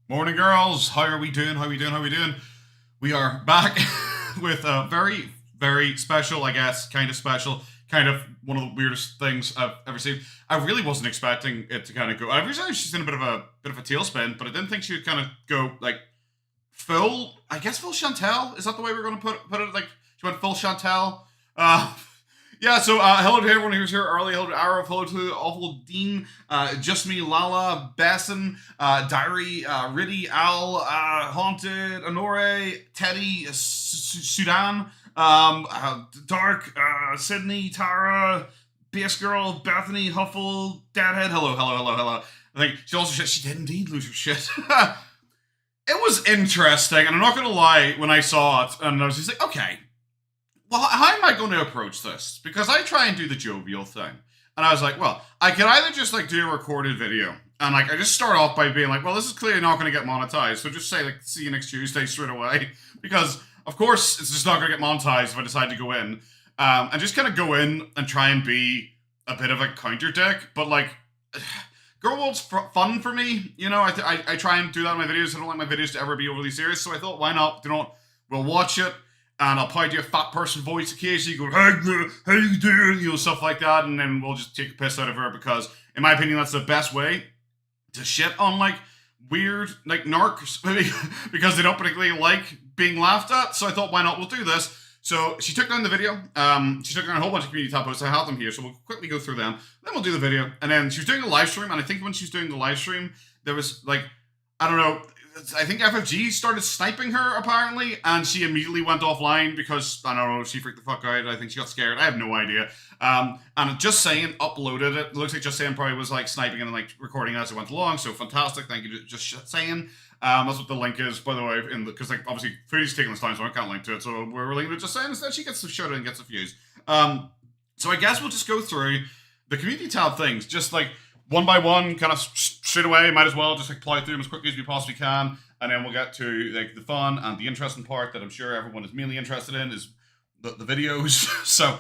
Morning, girls. How are we doing? How are we doing? How are we doing? We are back with a very, very special, I guess, kind of special, kind of one of the weirdest things I've ever seen. I really wasn't expecting it to kind of go. I realized she's in a bit of a tailspin, but I didn't think she would kind of go like full. I guess full Chantal. Is that the way we're going to put it? Like she went full Chantal. Yeah, so hello to everyone who's here early. Hello to Arrow, hello to Awful Dean, Just Me, Lala, Besson, Diary, Riddy, Al, Haunted, Honore, Teddy, Sudan, Dark, Sydney, Tara, Bass Girl, Bethany, Huffle, Deadhead. Hello, hello, hello, hello. I think she did indeed lose her shit. It was interesting, and I'm not going to lie, when I saw it, and I was just like, okay, well, how am I going to approach this? Because I try and do the jovial thing. And I was like, well, I could either just like do a recorded video and like I just start off by being like, well, this is clearly not going to get monetized. So just say like, see you next Tuesday straight away. Because of course it's just not going to get monetized if I decide to go in. And just kind of go in and try and be a bit of a counter dick. But like, Gorlworld's fun for me. You know, I try and do that in my videos. I don't like my videos to ever be overly serious. So I thought, why not? You know, we'll watch it. And I'll probably do a fat person voice occasionally, go, hey, how you doing? You know, stuff like that. And then we'll just take a piss out of her because, in my opinion, that's the best way to shit on, like, weird, like, narcs. Because they don't particularly like being laughed at. So I thought, why not? We'll do this. So she took down the video. She took down a whole bunch of community tab posts. I have them here. So we'll quickly go through them. Then we'll do the video. And then she was doing a live stream. And I think when she was doing the live stream, there was, like, I don't know, I think FFG started sniping her, apparently, and she immediately went offline because, I don't know, she freaked the fuck out. I think she got scared. I have no idea. And Just Saying uploaded it. It looks like Just Saying probably was, like, sniping and, like, recording as it went along, so fantastic. Thank you to Just Saying. That's what the link is, by the way, because, like, obviously, Foodie's taking this time, so I can't link to it, so we're linking to Just Saying instead. She gets the shout out and gets the views. So I guess we'll just go through the community tab things, just, like, one by one, kind of straight away. Might as well just like plow through them as quickly as we possibly can, and then we'll get to like the fun and the interesting part that I'm sure everyone is mainly interested in is the videos. So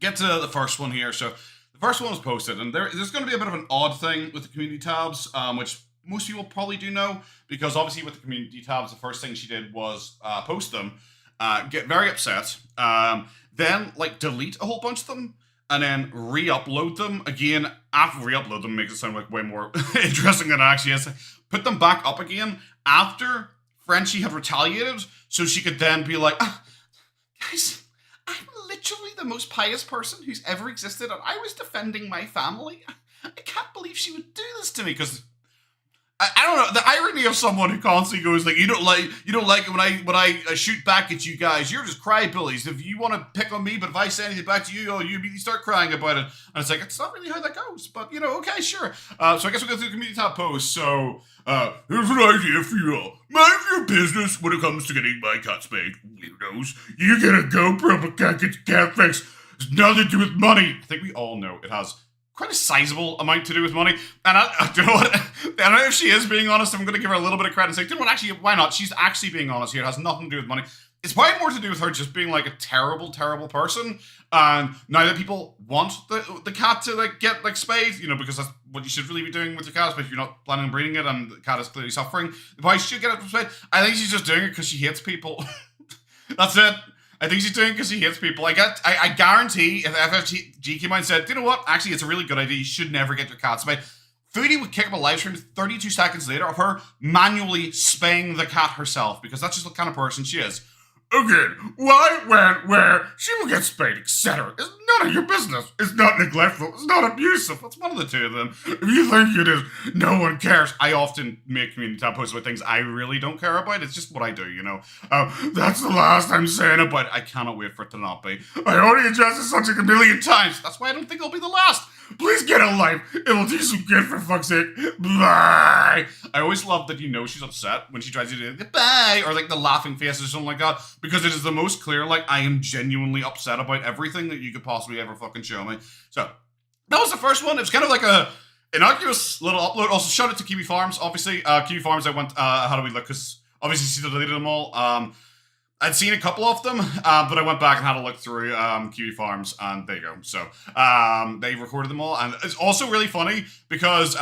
get to the first one here. So the first one was posted, and there's going to be a bit of an odd thing with the community tabs, which most people probably do know, because obviously with the community tabs, the first thing she did was post them, get very upset, then like delete a whole bunch of them, and then re-upload them again. After re-upload them makes it sound like way more interesting than it actually is. Put them back up again after Frenchie had retaliated, so she could then be like, guys, I'm literally the most pious person who's ever existed, and I was defending my family. I can't believe she would do this to me, because I don't know, the irony of someone who constantly goes like, you don't like it when I shoot back at you guys. You're just crybillies. If you want to pick on me, but if I say anything back to you, you immediately start crying about it. And it's like, it's not really how that goes. But you know, okay, sure. So I guess we'll go through the community tab post. So here's an idea for you all. Mind your business when it comes to getting my cat spayed, weirdos. You get a GoPro but can't get your cat fixed. It's nothing to do with money. I think we all know it has quite a sizable amount to do with money. And I you know what? I don't know if she is being honest. I'm going to give her a little bit of credit and say, you know what, actually, why not? She's actually being honest here. It has nothing to do with money. It's probably more to do with her just being like a terrible, terrible person. And now that people want the cat to like get like spayed, you know, because that's what you should really be doing with your cat, especially if you're not planning on breeding it and the cat is clearly suffering. The probably should get it spayed. I think she's just doing it because she hates people. That's it. I think she's doing it because she hates people. I guarantee if FFG came out and said, you know what, actually it's a really good idea, you should never get your cat spayed, Foodie would kick up a live stream 32 seconds later of her manually spaying the cat herself, because that's just the kind of person she is. Again, why, when, where, she will get spayed, etc. It's none of your business. It's not neglectful. It's not abusive. It's one of the two of them. If you think it is, no one cares. I often make community tab posts about things I really don't care about. It's just what I do, you know. That's the last I'm saying about it. I cannot wait for it to not be. I already addressed this subject a million times. That's why I don't think it'll be the last. Please get a life. It will do some good, for fuck's sake. Bye. I always love that, you know, she's upset when she tries to do the bye or like the laughing face or something like that, because it is the most clear, like, I am genuinely upset about everything that you could possibly ever fucking show me. So that was the first one. It was kind of like a innocuous little upload. Also, shout out to Kiwi Farms, obviously. Kiwi Farms, I went, how do we look? Because obviously she deleted them all. I'd seen a couple of them, but I went back and had a look through Kiwi Farms, and there you go. So they recorded them all, and it's also really funny because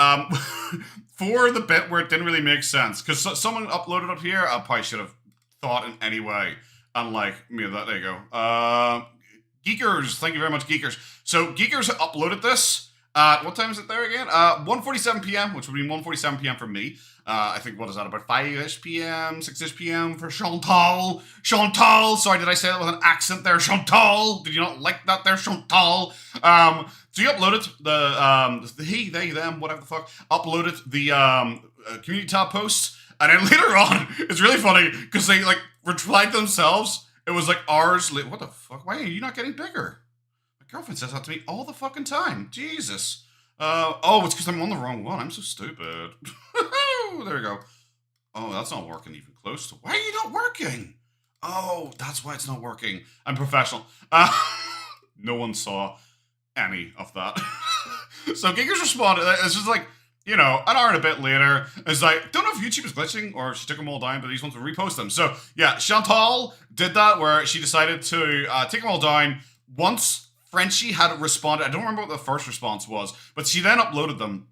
for the bit where it didn't really make sense, because someone uploaded up here, I probably should have thought in any way, unlike me. There you go. Geekers, thank you very much, Geekers. So Geekers uploaded this. What time is it there again? 1:47 p.m., which would be 1:47 p.m. for me. I think, what is that, about 5-ish p.m., 6-ish p.m. for Chantal. Chantal! Sorry, did I say that with an accent there? Chantal! Did you not like that there, Chantal? So you uploaded the he, they, them, whatever the fuck, uploaded the community tab posts, and then later on, it's really funny, because they, like, replied themselves. It was like hours later. What the fuck? Why are you not getting bigger? My girlfriend says that to me all the fucking time. Jesus. Oh, it's because I'm on the wrong one. I'm so stupid. There we go. Oh, that's not working even close to. Why are you not working? Oh, that's why it's not working. I'm professional. No one saw any of that. So Giggers responded. It's just like, you know, an hour and a bit later, it's like, don't know if YouTube is glitching or she took them all down, but he just wants to repost them. So yeah, Chantal did that where she decided to take them all down once Frenchie had responded. I don't remember what the first response was, but she then uploaded them.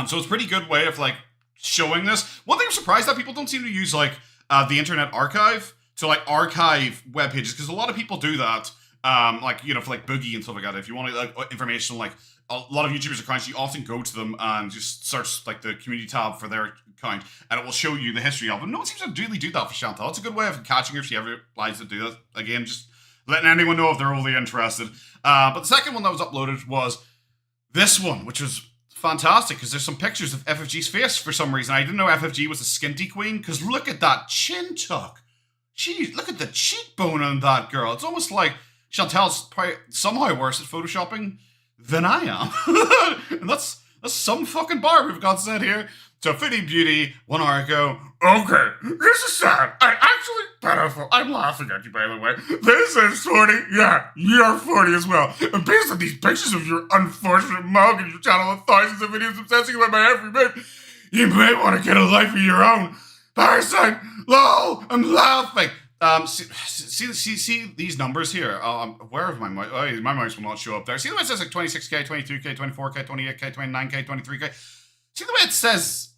So it's a pretty good way of like showing this. One thing I'm surprised that people don't seem to use like the Internet Archive to like archive web pages, because a lot of people do that. Like, you know, for like Boogie and stuff like that. If you want like information, like a lot of YouTubers accounts, you often go to them and just search like the community tab for their account, and it will show you the history of them. No one seems to really do that for Chantal. It's a good way of catching her if she ever applies to do that. Again, just letting anyone know if they're really interested. But the second one that was uploaded was this one, which was fantastic because there's some pictures of FFG's face for some reason. I didn't know FFG was a skinty queen, because look at that chin tuck. Jeez, look at the cheekbone on that girl. It's almost like Chantal's probably somehow worse at photoshopping than I am. And that's some fucking bar we've got set here. So Foodie Beauty, 1 hour ago. Okay, this is sad. I actually pitiful. I'm laughing at you, by the way. This is 40. Yeah, you're 40 as well. And based on these pictures of your unfortunate mug and your channel with thousands of videos obsessing about my every bit, you may want to get a life of your own. Parasite, lol, I'm laughing. See these numbers here. Where is my mouse? Oh, my mouse will not show up there. See the way it says like 26k, 22k, 24k, 28k, 29k, 23k. See the way it says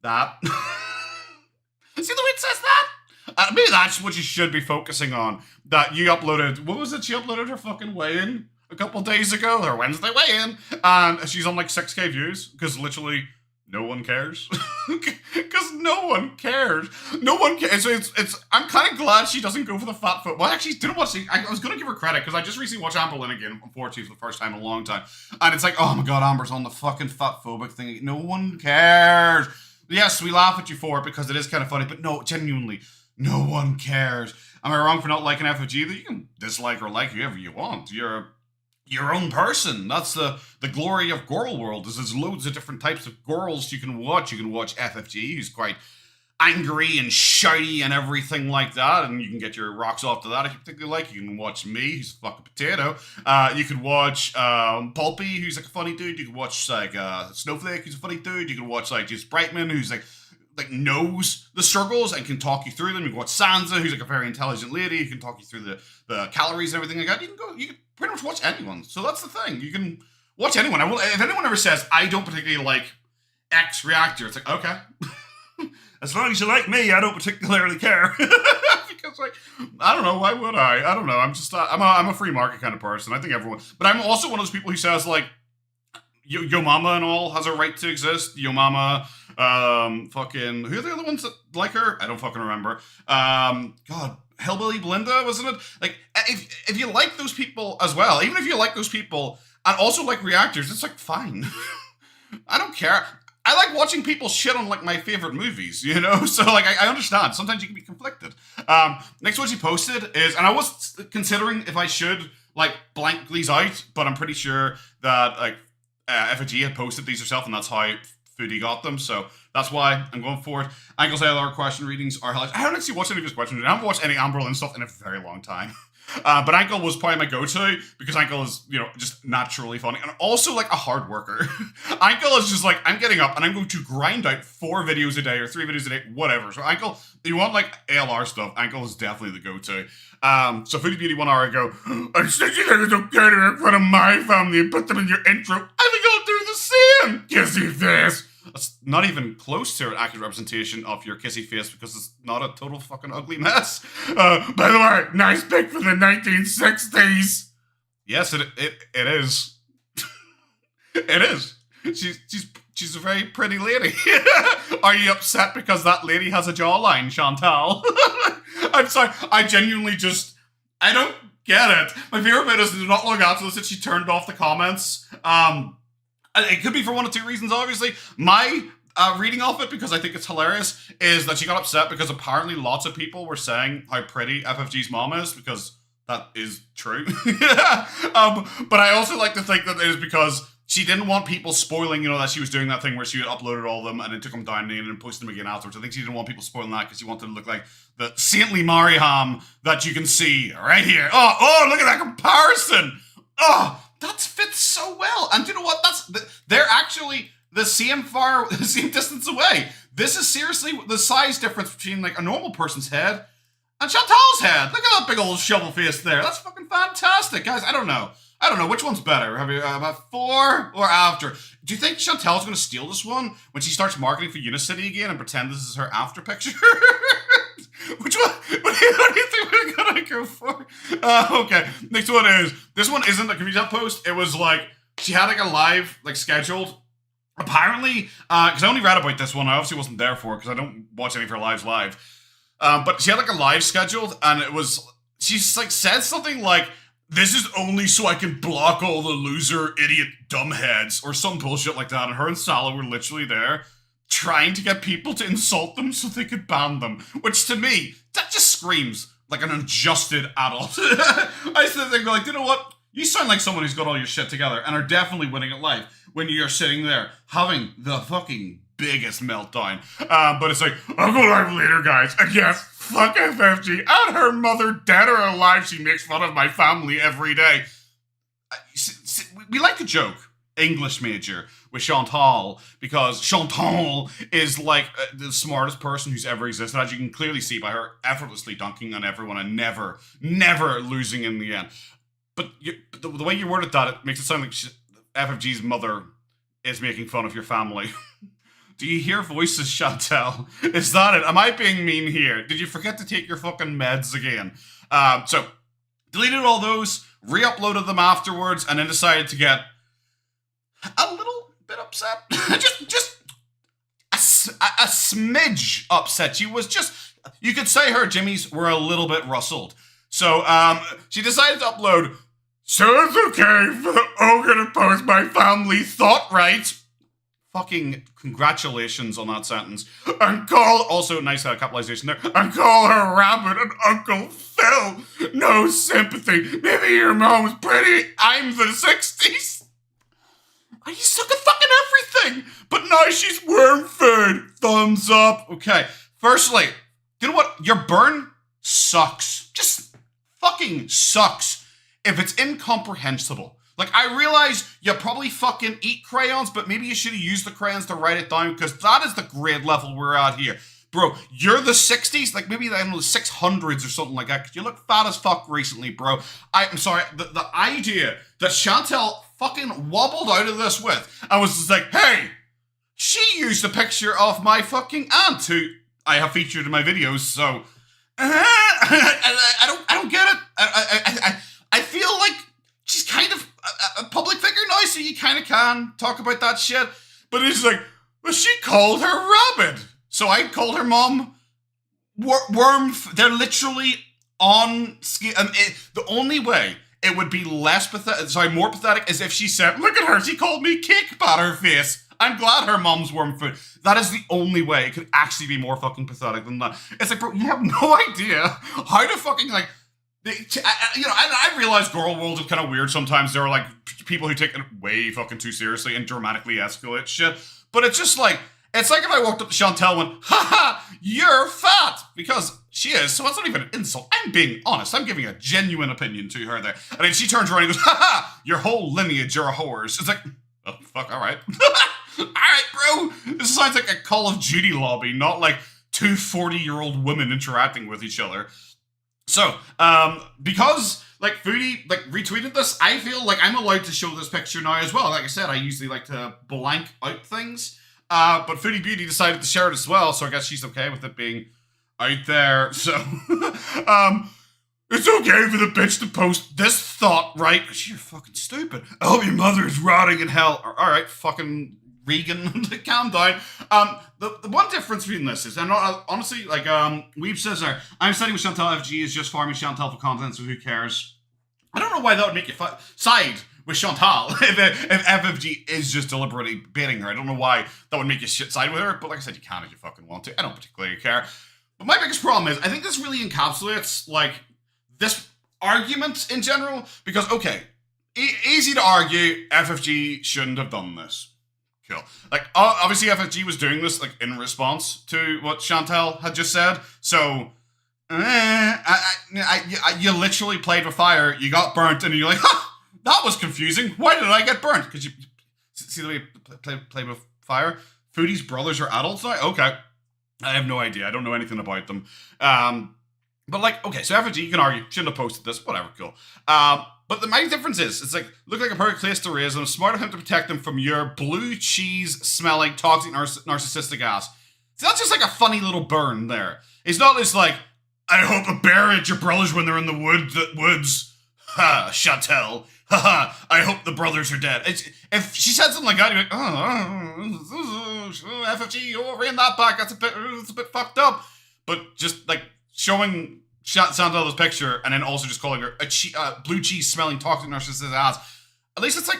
that. See the way it says that. Maybe that's what you should be focusing on. That you uploaded. What was it? She uploaded her fucking weigh-in a couple days ago. Her Wednesday weigh-in, and she's on like 6k views because literally no one cares. Because no one cares. No one cares. So it's. I'm kind of glad she doesn't go for the fat foot. Well, actually, didn't watch. I was going to give her credit because I just recently watched Amber Lynn again, unfortunately, for the first time in a long time. And it's like, oh my god, Amber's on the fucking fat phobic thing. No one cares. Yes, we laugh at you for it because it is kind of funny, but no, genuinely, no one cares. Am I wrong for not liking FFG? You can dislike or like whoever you want. You're your own person. That's the glory of Gorlworld. There's loads of different types of Gorls you can watch. You can watch FFG, who's quite angry and shouty and everything like that, and you can get your rocks off to that if you particularly like. You can watch me, who's a fucking potato. You can watch Pulpy, who's like a funny dude. You can watch like Snowflake, who's a funny dude. You can watch like just Brightman, who's like knows the struggles and can talk you through them. You can watch Sansa, who's like a very intelligent lady, who can talk you through the calories and everything like that. You can pretty much watch anyone. So that's the thing. You can watch anyone. If anyone ever says, I don't particularly like X reactor, it's like, okay. As long as you like me, I don't particularly care. Because, like, I don't know, why would I? I don't know. I'm just, I'm a free market kind of person. I think everyone, but I'm also one of those people who says, like, Yo Mama and all has a right to exist. Yo Mama, fucking, who are the other ones that like her? I don't fucking remember. God, Hillbilly Belinda, wasn't it? Like, if you like those people as well, even if you like those people and also like reactors, it's like, fine. I don't care. I like watching people shit on like my favorite movies, you know? So like, I understand. Sometimes you can be conflicted. Next one she posted is, and I was considering if I should like blank these out, but I'm pretty sure that like FFG had posted these herself, and that's how Foodie got them. So that's why I'm going for it. Ankle's ALR question readings are hilarious. I haven't actually watched any of his questions. I haven't watched any Amber Lynn stuff in a very long time. But Ankle was probably my go-to because Ankle is, you know, just naturally funny and also like a hard worker. Ankle is just like, I'm getting up and I'm going to grind out 4 videos a day or 3 videos a day, whatever. So Ankle, if you want like ALR stuff, Ankle is definitely the go-to. So Foodie Beauty 1 hour ago, I said you think it's okay to make fun of my family and put them in your intro. I think I'll do the same. Kissy face. That's not even close to an accurate representation of your kissy face because it's not a total fucking ugly mess. By the way, nice pic for the 1960s. Yes, it is. It is. She's a very pretty lady. Are you upset because that lady has a jawline, Chantal? I'm sorry. I genuinely I don't get it. My favorite bit is not long after this that she turned off the comments. It could be for one of two reasons, obviously. My reading of it, because I think it's hilarious, is that she got upset because apparently lots of people were saying how pretty FFG's mom is, because that is true. But I also like to think that it is because she didn't want people spoiling, that she was doing that thing where she had uploaded all of them and then took them down and then posted them again afterwards. I think she didn't want people spoiling that because she wanted to look like the saintly Mariam that you can see right here. Oh, look at that comparison. Oh, that fits so well. And you know what? They're actually the same distance away. This is seriously the size difference between like a normal person's head and Chantal's head. Look at that big old shovel face there. That's fucking fantastic, guys. I don't know which one's better. Have you before or after? Do you think Chantal's going to steal this one when she starts marketing for Unicity again and pretend this is her after picture? Which one? What do you think we're gonna go for? Okay, next one is this one isn't a community post. It was like she had like a live scheduled. Apparently, because I only read about this one. I obviously wasn't there for it because I don't watch any of her lives live. But she had like a live scheduled, and it was she's like said something like, "This is only so I can block all the loser, idiot, dumbheads," or some bullshit like that. And her and Salah were literally there trying to get people to insult them so they could ban them. Which to me, that just screams like an unadjusted adult. I used to think, like, you know what? You sound like someone who's got all your shit together and are definitely winning at life when you're sitting there having the fucking biggest meltdown. But it's like, I'll go live later, guys. And yes, fuck FFG and her mother, dead or alive. She makes fun of my family every day. We like to joke, English major, with Chantal, because Chantal is like the smartest person who's ever existed, as you can clearly see by her effortlessly dunking on everyone and never losing in the end. But the way you worded that, it makes it sound like FFG's mother is making fun of your family. Do you hear voices, Chantal? Is that it? Am I being mean here? Did you forget to take your fucking meds again? So, deleted all those, re-uploaded them afterwards, and then decided to get a little bit upset. just a smidge upset. She was just, you could say her jimmies were a little bit rustled. So, she decided to upload, "So it's okay for the ogre to post my family thought right." Fucking congratulations on that sentence. And call, also nice capitalization there, and call her Rabbit and Uncle Phil. No sympathy. Maybe your mom was pretty. I'm the 60s. You suck at fucking everything. But now she's worm food. Thumbs up. Okay. Firstly, you know what? Your burn sucks. Just fucking sucks. If it's incomprehensible. Like, I realize you probably fucking eat crayons, but maybe you should have used the crayons to write it down, because that is the grade level we're at here. Bro, you're the 60s, like maybe the 600s or something like that, because you look fat as fuck recently, bro. I'm sorry, the idea that Chantal fucking wobbled out of this with, and was just like, hey, she used a picture of my fucking aunt, who I have featured in my videos, so I don't get it. I feel like she's kind of a public figure now, so you kind of can talk about that shit. But it's like, well, she called her Rabbit. So I called her mom Worm. They're literally on ski. The only way it would be more pathetic is if she said, look at her, she called me Cake Batter Face. I'm glad her mom's worm food. That is the only way it could actually be more fucking pathetic than that. It's like, bro, you have no idea how to fucking, like, I realize Gorlworld is kind of weird sometimes. There are, like, people who take it way fucking too seriously and dramatically escalate shit. But it's just like, it's like if I walked up to Chantal and went, haha, you're fat! Because she is, so it's not even an insult. I'm being honest. I'm giving a genuine opinion to her there. And then she turns around and goes, haha, your whole lineage are whores. It's like, oh, fuck, alright. Alright, bro. This sounds like a Call of Duty lobby, not like two 40-year-old women interacting with each other. So, because, like, Foodie, like, retweeted this, I feel like I'm allowed to show this picture now as well. Like I said, I usually like to blank out things. But Foodie Beauty decided to share it as well, so I guess she's okay with it being out there. So, it's okay for the bitch to post this thought, right? Because you're fucking stupid. I hope your mother is rotting in hell. All right, fucking Regan, calm down. The one difference between this is, and honestly, like, Weeb says there, I'm studying with Chantal, FG is just farming Chantal for content, so who cares? I don't know why that would make you side with Chantal if FFG is just deliberately baiting her. I don't know why that would make you side with her, but like I said, you can if you fucking want to. I don't particularly care. But my biggest problem is, I think this really encapsulates, like, this argument in general, because, okay, easy to argue FFG shouldn't have done this. Cool. Like, obviously FFG was doing this, like, in response to what Chantal had just said, so, you literally played with fire, you got burnt, and you're like, ha! That was confusing. Why did I get burnt? Because you see the way you play with fire? Foodie's brothers are adults now? Okay. I have no idea. I don't know anything about them. But like, okay, so FFG, you can argue, shouldn't have posted this, whatever, cool. But the main difference is, it's like, look like a perfect place to raise them, smart of him to protect them from your blue cheese smelling, toxic, narcissistic ass. So that's just like a funny little burn there. It's not just like, I hope a bear ate your brothers when they're in the woods. Ha, Chantal. Haha, I hope the brothers are dead. If she said something like that, you're like, FFG, rein that back, that's a bit fucked up. But just, like, showing Chantal this picture, and then also just calling her a blue cheese smelling toxic narcissistic ass, at least it's, like,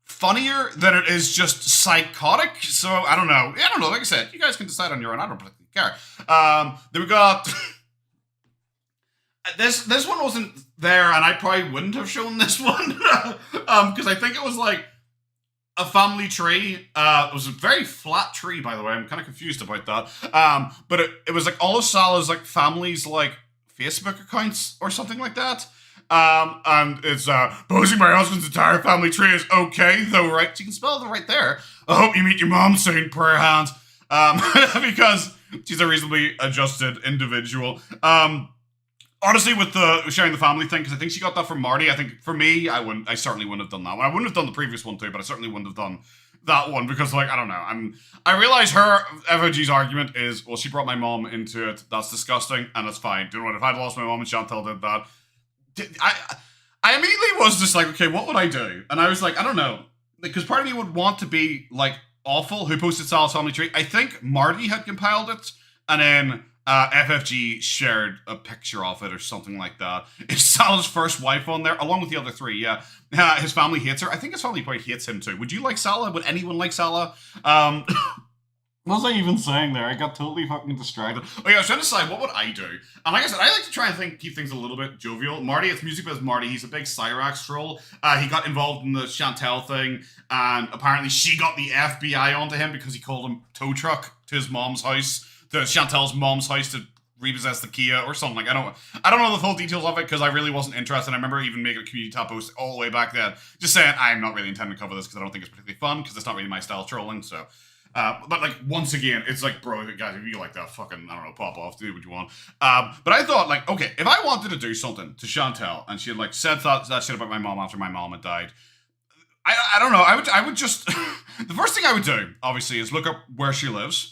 funnier than it is just psychotic. So, I don't know. Like I said, you guys can decide on your own. I don't particularly care. Then we got... This one wasn't there, and I probably wouldn't have shown this one, because I think it was like a family tree. It was a very flat tree, by the way. I'm kind of confused about that. But it was like all of Salah's like family's like Facebook accounts or something like that. And it's posing my husband's entire family tree is okay, though, right? You can spell it right there. I hope you meet your mom soon, prayer hands. Because she's a reasonably adjusted individual. Honestly, with the sharing the family thing, because I think she got that from Marty. I think for me, I certainly wouldn't have done that one. I wouldn't have done the previous one too, but I certainly wouldn't have done that one because, like, I don't know. I realize her FOG's argument is, well, she brought my mom into it. That's disgusting, and that's fine. Do you know what? If I'd lost my mom and Chantal did that, I immediately was just like, okay, what would I do? And I was like, I don't know, because part of me would want to be like awful. Who posted Sal's family tree? I think Marty had compiled it, and then. FFG shared a picture of it or something like that. Is Salah's first wife on there, along with the other three, yeah. His family hates her. I think his family probably hates him too. Would you like Salah? Would anyone like Salah? What was I even saying there? I got totally fucking distracted. Oh yeah, I was trying to decide, what would I do? And like I said, I like to try and keep things a little bit jovial. Marty, it's Music Biz Marty. He's a big Cyrax troll. He got involved in the Chantal thing, and apparently she got the FBI onto him because he called him tow truck to his mom's house. To Chantal's mom's house to repossess the Kia or something. Like, I don't know the full details of it because I really wasn't interested. I remember even making a community tab post all the way back then, just saying I'm not really intending to cover this because I don't think it's particularly fun because it's not really my style of trolling. So, but like once again, it's like, bro, guys, if you like that, fucking I don't know, pop off, do what you want. But I thought like, okay, if I wanted to do something to Chantal and she had like said that shit about my mom after my mom had died. I don't know. I would just the first thing I would do, obviously, is look up where she lives.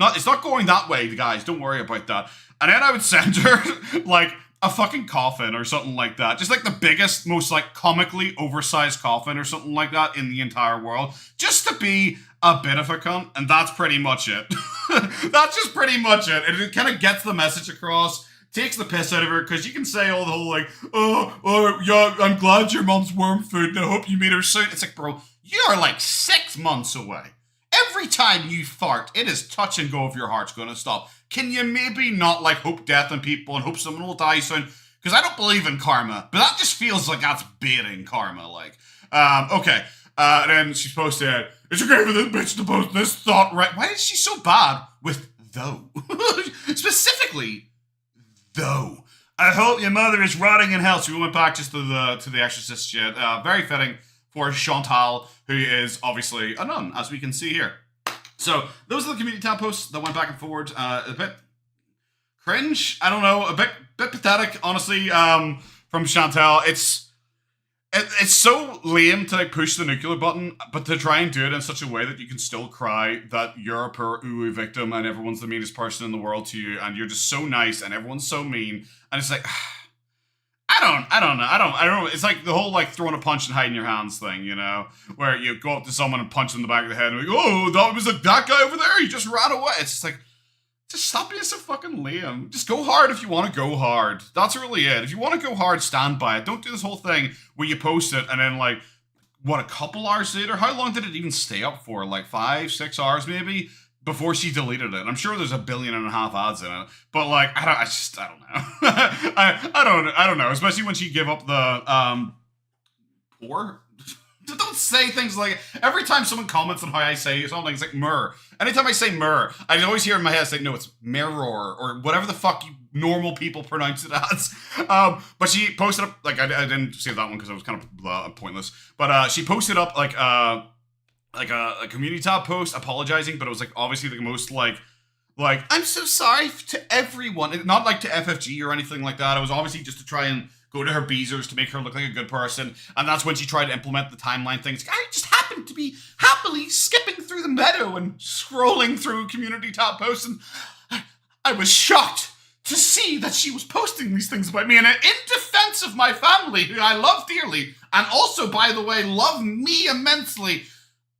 It's not going that way, guys. Don't worry about that. And then I would send her, like, a fucking coffin or something like that. Just, like, the biggest, most, like, comically oversized coffin or something like that in the entire world. Just to be a bit of a cunt. And that's pretty much it. That's just pretty much it. And it kind of gets the message across. Takes the piss out of her. Because you can say all the whole, like, oh, yeah, I'm glad your mom's worm food. And I hope you meet her soon. It's like, bro, you are, like, 6 months away. Every time you fart, it is touch and go if your heart's going to stop. Can you maybe not, like, hope death on people and hope someone will die soon? Because I don't believe in karma, but that just feels like that's baiting karma, like. Okay. Then she's posted, it's okay for this bitch to post this thought, right? Why is she so bad with though? Specifically, though. I hope your mother is rotting in hell. So we went back just to the Exorcist shit. Very fitting for Chantal, who is obviously a nun, as we can see here. So, those are the community tab posts that went back and forward. A bit cringe, I don't know, a bit pathetic, honestly, from Chantal. It's It's so lame to like push the nuclear button, but to try and do it in such a way that you can still cry that you're a poor ooh victim and everyone's the meanest person in the world to you, and you're just so nice and everyone's so mean, and it's like, I don't know. It's like the whole like throwing a punch and hiding your hands thing, you know, where you go up to someone and punch them in the back of the head and like, oh, that was like that guy over there. He just ran away. It's just like, just stop being so fucking lame. Just go hard if you want to go hard. That's really it. If you want to go hard, stand by it. Don't do this whole thing where you post it and then like, what, a couple hours later? How long did it even stay up for? Like 5-6 hours maybe? Before she deleted it. I'm sure there's 1.5 billion ads in it. But like, I don't know. I don't know. Especially when she gave up the, poor? Don't say things like, every time someone comments on how I say something, it's like myrrh. Anytime I say myrrh, I always hear in my head, it's like, no, it's mirror, or whatever the fuck you normal people pronounce it as. But she posted up, like, I didn't save that one because it was kind of pointless. But she posted up, like a community tab post apologizing, but it was, like, obviously the most, like, I'm so sorry to everyone. Not, like, to FFG or anything like that. It was obviously just to try and go to her beezers to make her look like a good person. And that's when she tried to implement the timeline things. I just happened to be happily skipping through the meadow and scrolling through community tab posts, and I was shocked to see that she was posting these things about me. And in defense of my family, who I love dearly, and also, by the way, love me immensely,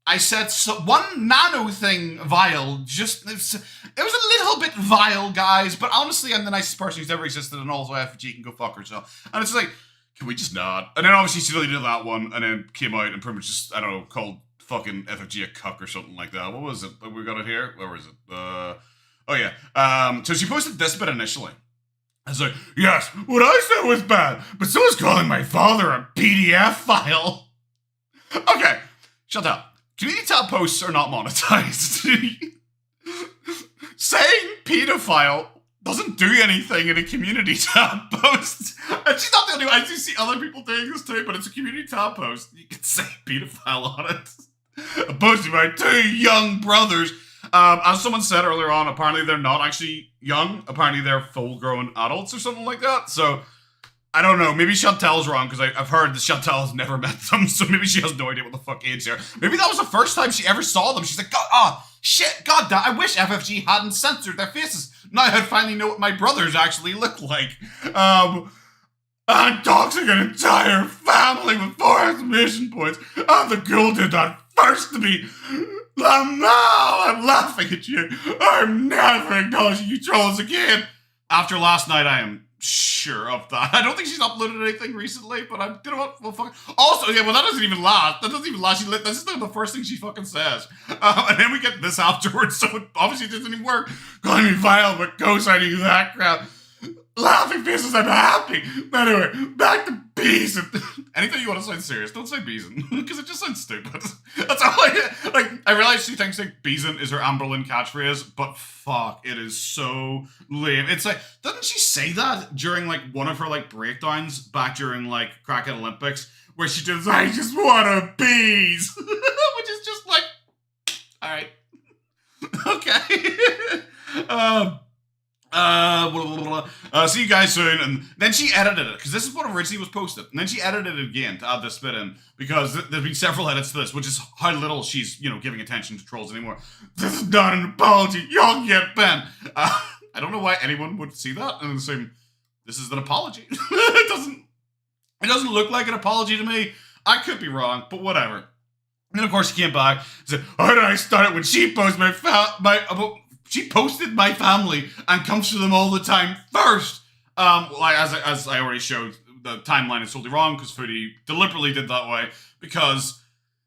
I said one nano thing vile. Just it was a little bit vile, guys. But honestly, I'm the nicest person who's ever existed, and also FFG can go fuck herself. And it's like, can we just not? And then obviously she deleted that one, and then came out and pretty much just, I don't know, called fucking FFG a cuck or something like that. What was it? We got it here. Where was it? Oh yeah. So she posted this bit initially. I was like, yes, what I said was bad, but so was calling my father a PDF file. Okay, Chantal. Community tab posts are not monetized. Saying pedophile doesn't do anything in a community tab post. And she's not the only one. I do see other people doing this too, but it's a community tab post. You can say pedophile on it. Posted by 2 young brothers. As someone said earlier on, apparently they're not actually young. Apparently they're full-grown adults or something like that. So, I don't know. Maybe Chantal's wrong, because I've heard that Chantal has never met them, so maybe she has no idea what the fuck age they are. Maybe that was the first time she ever saw them. She's like, shit, god damn, I wish FFG hadn't censored their faces. Now I finally know what my brothers actually look like. And doxing an entire family with 4 exclamation points. And the girl did that first to me. And now I'm laughing at you. I'm never acknowledging you trolls again. After last night, I am sure of that. I don't think she's uploaded anything recently, but I'm, you know what, well, fuck. Also, yeah, well, that doesn't even last. That doesn't even last. This is the first thing she fucking says. And then we get this afterwards, so it obviously doesn't even work. Calling me vile, but co-signing that crap. Laughing faces, I'm happy. But anyway, back to Beeson. Anything you want to sound serious, don't say Beeson, because it just sounds stupid. That's all I realize she thinks like Beeson is her Amberlynn catchphrase, but fuck, it is so lame. It's like, doesn't she say that during like one of her like breakdowns back during like Crackhead Olympics, where she does, I just want a bees, which is just like, alright. Okay. See you guys soon. And then she edited it, because this is what originally was posted, and then she edited it again to add this bit in, because there's been several edits to this, which is how little she's, you know, giving attention to trolls anymore. This is not an apology, y'all get Ben. I don't know why anyone would see that and assume this is an apology. It doesn't look like an apology to me. I could be wrong, but whatever. And then of course she came back and said, how did I start it when she posted she posted my family and comes to them all the time first. Like as I already showed, the timeline is totally wrong, because Foodie deliberately did that way, because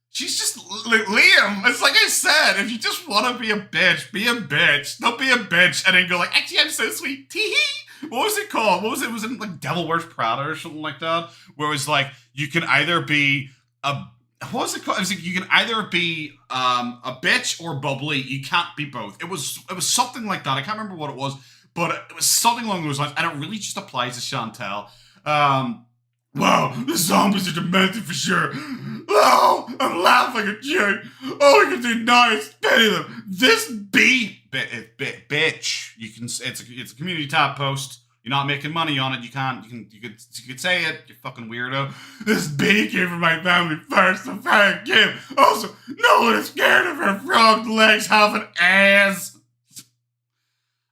she's just Liam. It's like I said, if you just want to be a bitch, be a bitch. Don't be a bitch and then go like, actually I'm so sweet. Tee-hee. What was it called? What was it? Was it like Devil Wears Prada or something like that? Where it was like, you can either be a, what was it called? It was like, you can either be a bitch or bubbly. You can't be both. It was something like that. I can't remember what it was, but it was something along those lines, and it really just applies to Chantal. Wow, the zombies are demented for sure. Oh, I'm laughing at you. All we can do now is pity them. This bitch. You can. It's a community tab post. You're not making money on it. You can't. You could say it. You fucking weirdo. This bee came from my family first. The frog came. Also, no one is scared of her frog legs having ass.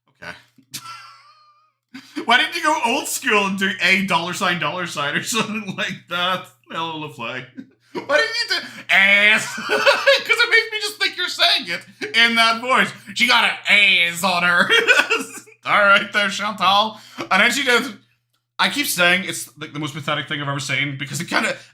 Okay. Why didn't you go old school and do $$ or something like that? Hell will play. Why didn't you do ass? Because it makes me just think you're saying it in that voice. She got an ass on her. All right there, Chantal. And then she did. I keep saying it's like the most pathetic thing I've ever seen because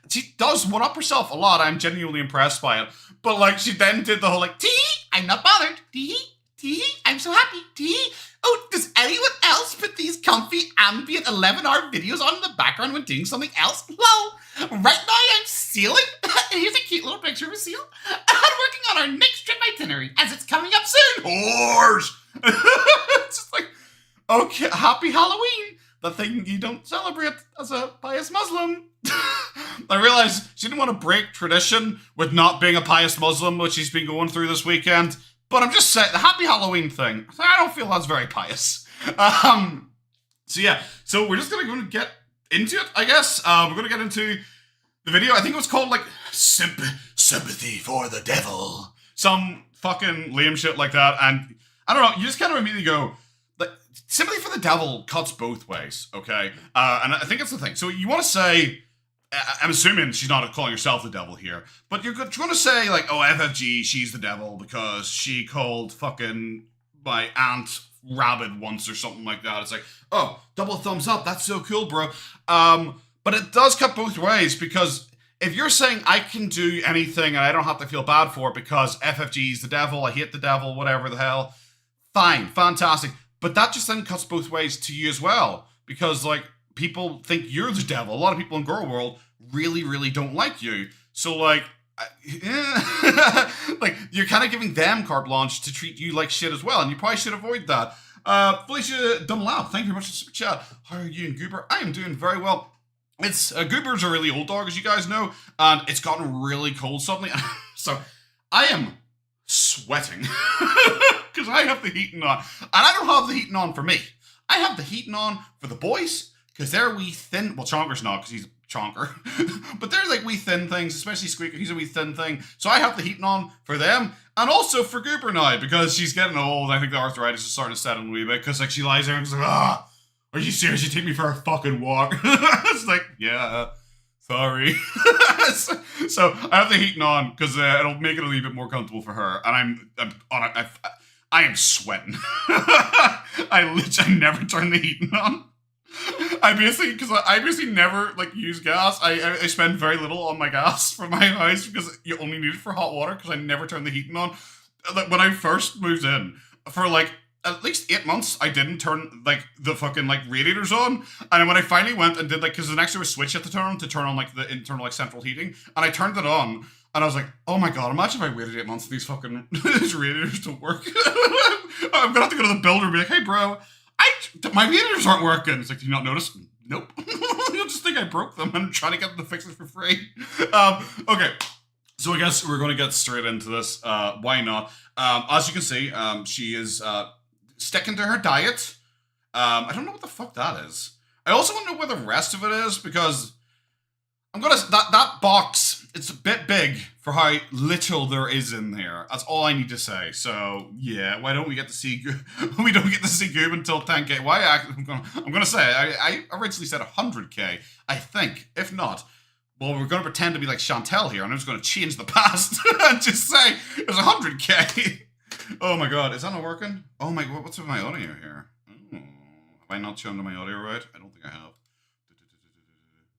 she does one up herself a lot. I'm genuinely impressed by it. But like she then did the whole like, tee, I'm not bothered. Tee, I'm so happy. Tee. Oh, does anyone else put these comfy ambient 11-hour videos on in the background when doing something else? Lol. Right now I'm sealing. Here's a cute little picture of a seal. I'm working on our next trip itinerary as it's coming up soon. Whores. It's just like, okay, happy Halloween. The thing you don't celebrate as a pious Muslim. I realized she didn't want to break tradition with not being a pious Muslim, which she's been going through this weekend. But I'm just saying, the happy Halloween thing, I don't feel that's very pious. So yeah, so we're just going to get into it, I guess. We're going to get into the video. I think it was called, like, Sympathy for the Devil. Some fucking lame shit like that. And I don't know, you just kind of immediately go, like, Sympathy for the Devil cuts both ways, okay? And I think that's the thing. So you want to say, I'm assuming she's not calling herself the devil here, but you're going to say, like, oh, FFG, she's the devil because she called fucking my aunt rabid once or something like that. It's like, oh, double thumbs up, that's so cool, bro. But it does cut both ways because if you're saying I can do anything and I don't have to feel bad for it because FFG's the devil, I hate the devil, whatever the hell, fine, fantastic. But that just then cuts both ways to you as well because, like, people think you're the devil. A lot of people in Gorlworld really, really don't like you. So, like, like, you're kind of giving them carte blanche to treat you like shit as well, and you probably should avoid that. Felicia Dunlap, thank you very much for the super chat. How are you and Goober? I am doing very well. It's Goober's a really old dog, as you guys know, and it's gotten really cold suddenly. So, I am sweating because I have the heating on. And I don't have the heating on for me. I have the heating on for the boys because they're wee thin. Well, Chonker's not because he's a chonker. But they're like wee thin things, especially Squeaker. He's a wee thin thing. So I have the heating on for them and also for Goober now because she's getting old. I think the arthritis is starting to set in a wee bit because like she lies there and goes like, are you serious? You take me for a fucking walk? It's like, yeah. Sorry. So I have the heating on because it'll make it a little bit more comfortable for her. And I am sweating. I literally never turn the heating on. I basically never like use gas. I spend very little on my gas for my house because you only need it for hot water because I never turn the heating on. Like when I first moved in for like at least 8 months, I didn't turn like the fucking like radiators on. And when I finally went and did like, because there's an extra switch you have to turn on like the internal like central heating, and I turned it on, and I was like, oh my god, imagine if I waited 8 months for these fucking these radiators to work. I'm gonna have to go to the builder and be like, hey bro, my radiators aren't working. It's like, do you not notice? Nope. You'll just think I broke them and trying to get them to fix it for free. Okay. So I guess we're going to get straight into this. Why not? As you can see, she is sticking to her diet. I don't know what the fuck that is. I also want to know where the rest of it is because I'm gonna that box. It's a bit big for how little there is in there. That's all I need to say. So yeah, why don't we get to see? We don't get to see Goob until 10K. Why? I'm gonna say I originally said 100K. I think. If not, well, we're gonna pretend to be like Chantal here, and I'm just gonna change the past and just say it was 100K. Oh my god, is that not working? Oh my god, what's with my audio here? Oh, have I not shown my audio right? I don't think I have.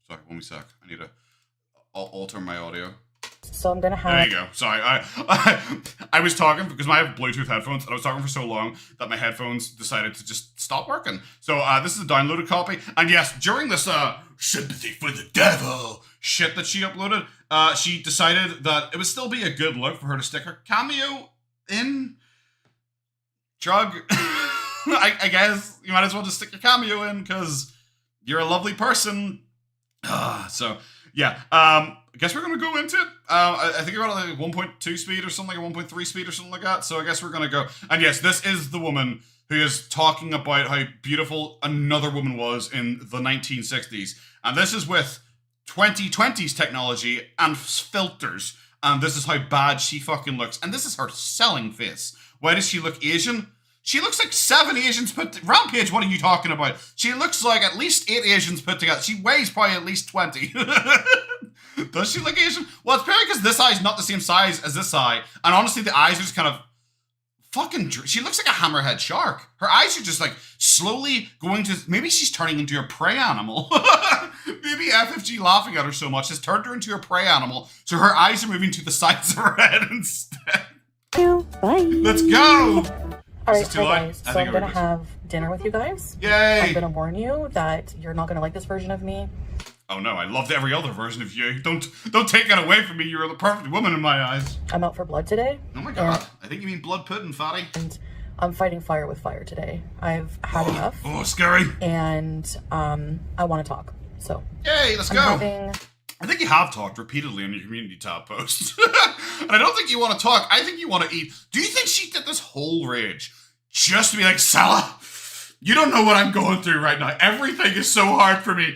Sorry, one sec. I need to alter my audio. So I'm gonna have. There you go. Sorry, I was talking because I have Bluetooth headphones, and I was talking for so long that my headphones decided to just stop working. So this is a downloaded copy, and yes, during this sympathy for the devil shit that she uploaded, she decided that it would still be a good look for her to stick her cameo in. Drug. I guess you might as well just stick your cameo in because you're a lovely person. So yeah, I guess we're gonna go into it. I think about like 1.2 speed or something, like 1.3 speed or something like that. So I guess we're gonna go. And yes, this is the woman who is talking about how beautiful another woman was in the 1960s. And this is with 2020's technology and filters. And this is how bad she fucking looks. And this is her selling face. Why does she look Asian? She looks like 7 Asians put... Rampage, what are you talking about? She looks like at least 8 Asians put together. She weighs probably at least 20. Does she look Asian? Well, it's probably because this eye is not the same size as this eye. And honestly, the eyes are just kind of fucking... She looks like a hammerhead shark. Her eyes are just like slowly going to... Maybe she's turning into a prey animal. Maybe FFG laughing at her so much has turned her into a prey animal. So her eyes are moving to the sides of her head instead. Bye. Let's go! Alright, hi guys. So I'm gonna have dinner with you guys. Yay! I'm gonna warn you that you're not gonna like this version of me. Oh no, I loved every other version of you. Don't take that away from me. You're the perfect woman in my eyes. I'm out for blood today. Oh my god. I think you mean blood pudding, fatty. And I'm fighting fire with fire today. I've had enough. Oh, scary. And I want to talk. So yay, let's go. I think you have talked repeatedly on your community tab posts. And I don't think you want to talk. I think you want to eat. Do you think she did this whole rage just to be like, Salah, you don't know what I'm going through right now. Everything is so hard for me.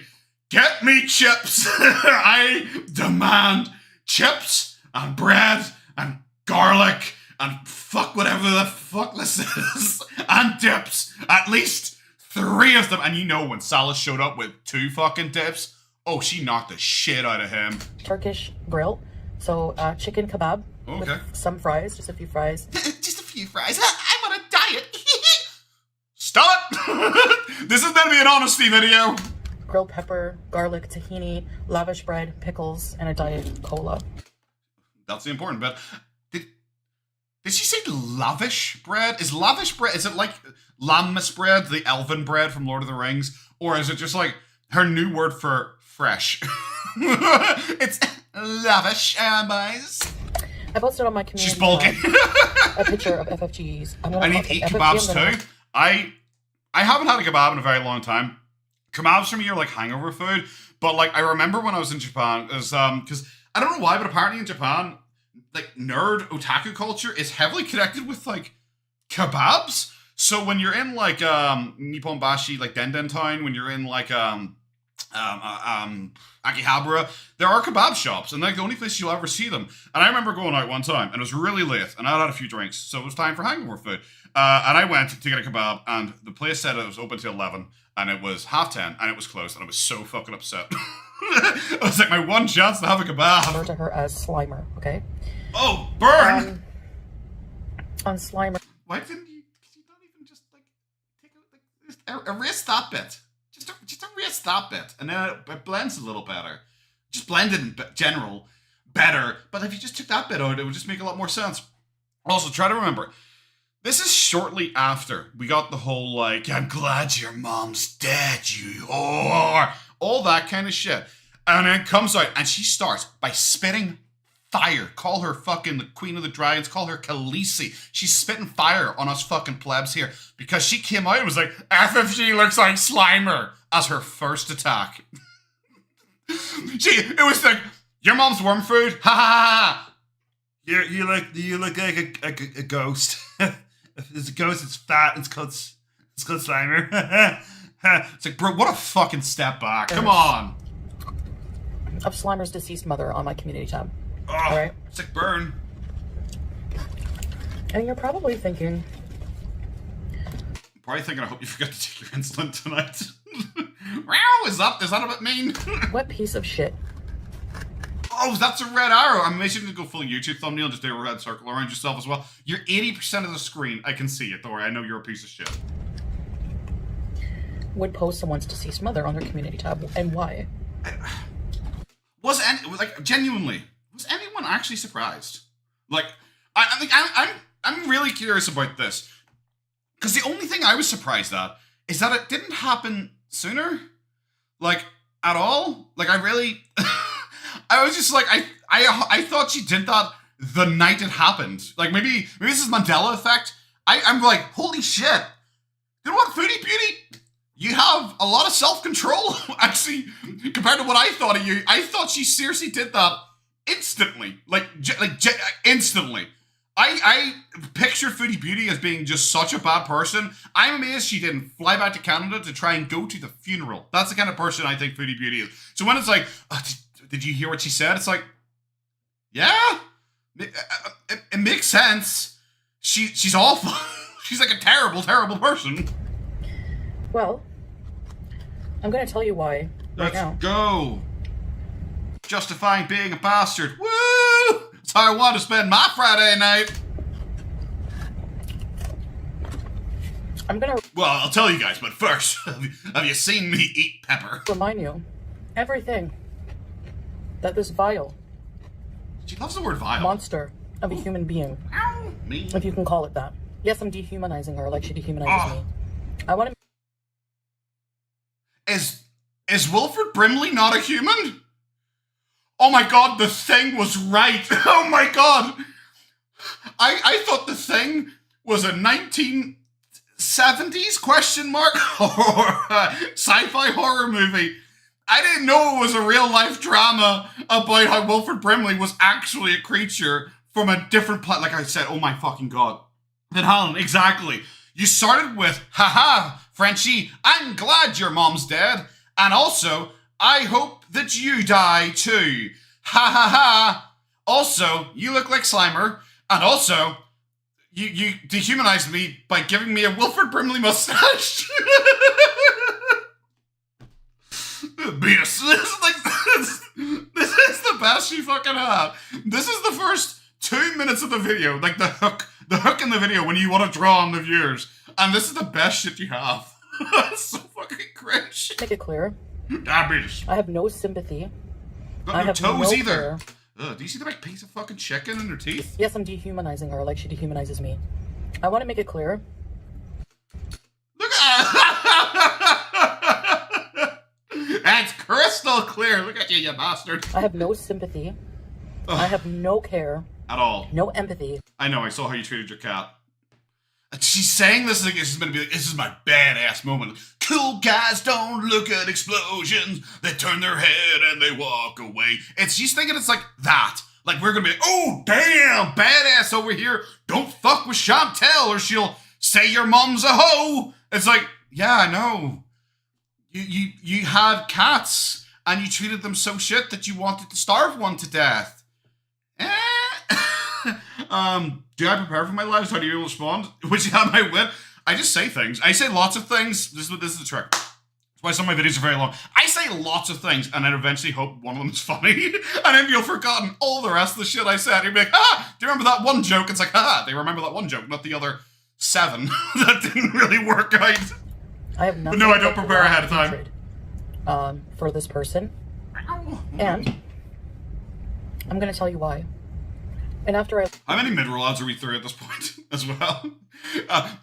Get me chips. I demand chips and bread and garlic and fuck whatever the fuck this is. And dips. At least 3 of them. And you know when Salah showed up with 2 fucking dips, oh, she knocked the shit out of him. Turkish grill. So chicken kebab. Okay. With some fries, just a few fries. Just a few fries. I'm on a diet. Stop it. This is going to be an honesty video. Grilled pepper, garlic, tahini, lavish bread, pickles, and a diet cola. That's the important bit. Did she say lavish bread? Is lavish bread, is it like lammas bread, the elven bread from Lord of the Rings? Or is it just like her new word for fresh? It's lavish, boys. I posted on my community. She's bulking. A picture of FFGs. I need to eat kebabs too. I haven't had a kebab in a very long time. Kebabs for me are like hangover food. But like I remember when I was in Japan, because I don't know why, but apparently in Japan, like nerd otaku culture is heavily connected with like kebabs. So when you're in like Nipponbashi, like Denden Town, when you're in like Akihabara, there are kebab shops, and like the only place you'll ever see them. And I remember going out one time, and it was really late, and I had a few drinks, so it was time for hangover food. And I went to get a kebab, and the place said it was open till 11, and it was 10:30, and it was closed, and I was so fucking upset. I was like, my one chance to have a kebab. Refer to her as Slimer, okay? Oh, burn! On Slimer. Why didn't you not even just like take erase that bit? Just erase that bit, and then it blends a little better. Just blend it in general better, but if you just took that bit out, it would just make a lot more sense. Also, try to remember, this is shortly after we got the whole like, I'm glad your mom's dead, you whore, all that kind of shit. And then it comes out, and she starts by spitting fire. Call her fucking the Queen of the Dragons. Call her Khaleesi. She's spitting fire on us fucking plebs here because she came out and was like, FFG looks like Slimer as her first attack. It was like, your mom's worm food. Ha ha ha. You look like a ghost. If it's a ghost, it's fat. It's called Slimer. It's like, bro, what a fucking step back. Come on. Of Slimer's deceased mother on my community tab. Oh, all right. Sick burn. And you're probably thinking, I hope you forgot to take your insulin tonight. Wow, is that a bit mean? what piece of shit? Oh, that's a red arrow. I'm basically going to go full YouTube thumbnail, just do a red circle around yourself as well. You're 80% of the screen. I can see it, don't worry. I know you're a piece of shit. Would post someone's deceased mother on their community tab, and why? Genuinely, was anyone actually surprised? Like, I'm really curious about this. Because the only thing I was surprised at is that it didn't happen sooner. Like, at all. Like, I really... I was just like, I thought she did that the night it happened. Like, maybe this is Mandela effect. I'm like, holy shit. You know what, Foodie Beauty? You have a lot of self-control, actually, compared to what I thought of you. I thought she seriously did that instantly. Instantly. I pictured Foodie Beauty as being just such a bad person. I'm amazed she didn't fly back to Canada to try and go to the funeral. That's the kind of person I think Foodie Beauty is. So when it's like, oh, did you hear what she said? It's like, yeah, it makes sense. She's awful. She's like a terrible, terrible person. Well, I'm gonna tell you why right Let's now. go. Justifying being a bastard. Woo! That's how I want to spend my Friday night. I'm gonna Well, I'll tell you guys, but first, have you seen me eat pepper? remind you everything that this vile She loves the word vile. monster of a human being, Ow, me. if you can call it that. Yes, I'm dehumanizing her like she dehumanizes Oh. me. I want to. Is Wilfred Brimley not a human? Oh my god, the Thing was right. Oh my god. I thought the Thing was a 1970s question mark sci-fi horror movie. I didn't know it was a real life drama about how Wilfred Brimley was actually a creature from a different planet. Like I said, oh my fucking god. Then Helen, exactly. You started with, haha, Frenchie, I'm glad your mom's dead. And also, I hope that you die too. Ha ha ha. Also, you look like Slimer. And also, you dehumanized me by giving me a Wilfred Brimley mustache. Beast. This is the best she fucking had. This is the first 2 minutes of the video. Like the hook in the video when you want to draw on the viewers. And this is the best shit you have. That's so fucking cringe. make it clear. Diabetes. I have no sympathy. Got I no have toes no either. care. Ugh, do you see the big piece of fucking chicken in her teeth? Yes, I'm dehumanizing her like she dehumanizes me. I want to make it clear. Look at That's crystal clear. Look at you bastard. I have no sympathy. I have no care. At all. No empathy. I know, I saw how you treated your cat. And she's saying this like this is gonna be like, this is my badass moment. Cool guys don't look at explosions. They turn their head and they walk away. She's thinking it's like that. Like we're gonna be, oh damn, badass over here. Don't fuck with Chantal or she'll say your mom's a hoe. It's like, yeah, I know. You had cats and you treated them so shit that you wanted to starve one to death. Do I prepare for my lives? How do you respond? Would you have my wit? I just say things. I say lots of things. This is the trick. That's why some of my videos are very long. I say lots of things and then eventually hope one of them is funny. And then you'll forgotten all the rest of the shit I said. You'll be like, ah, do you remember that one joke? It's like, ah, they remember that one joke, not the other 7 that didn't really work out. I have nothing. But no, I don't but prepare ahead of time. hatred, for this person, and I'm gonna tell you why. And after I How many mid-roll ads are we through at this point as well?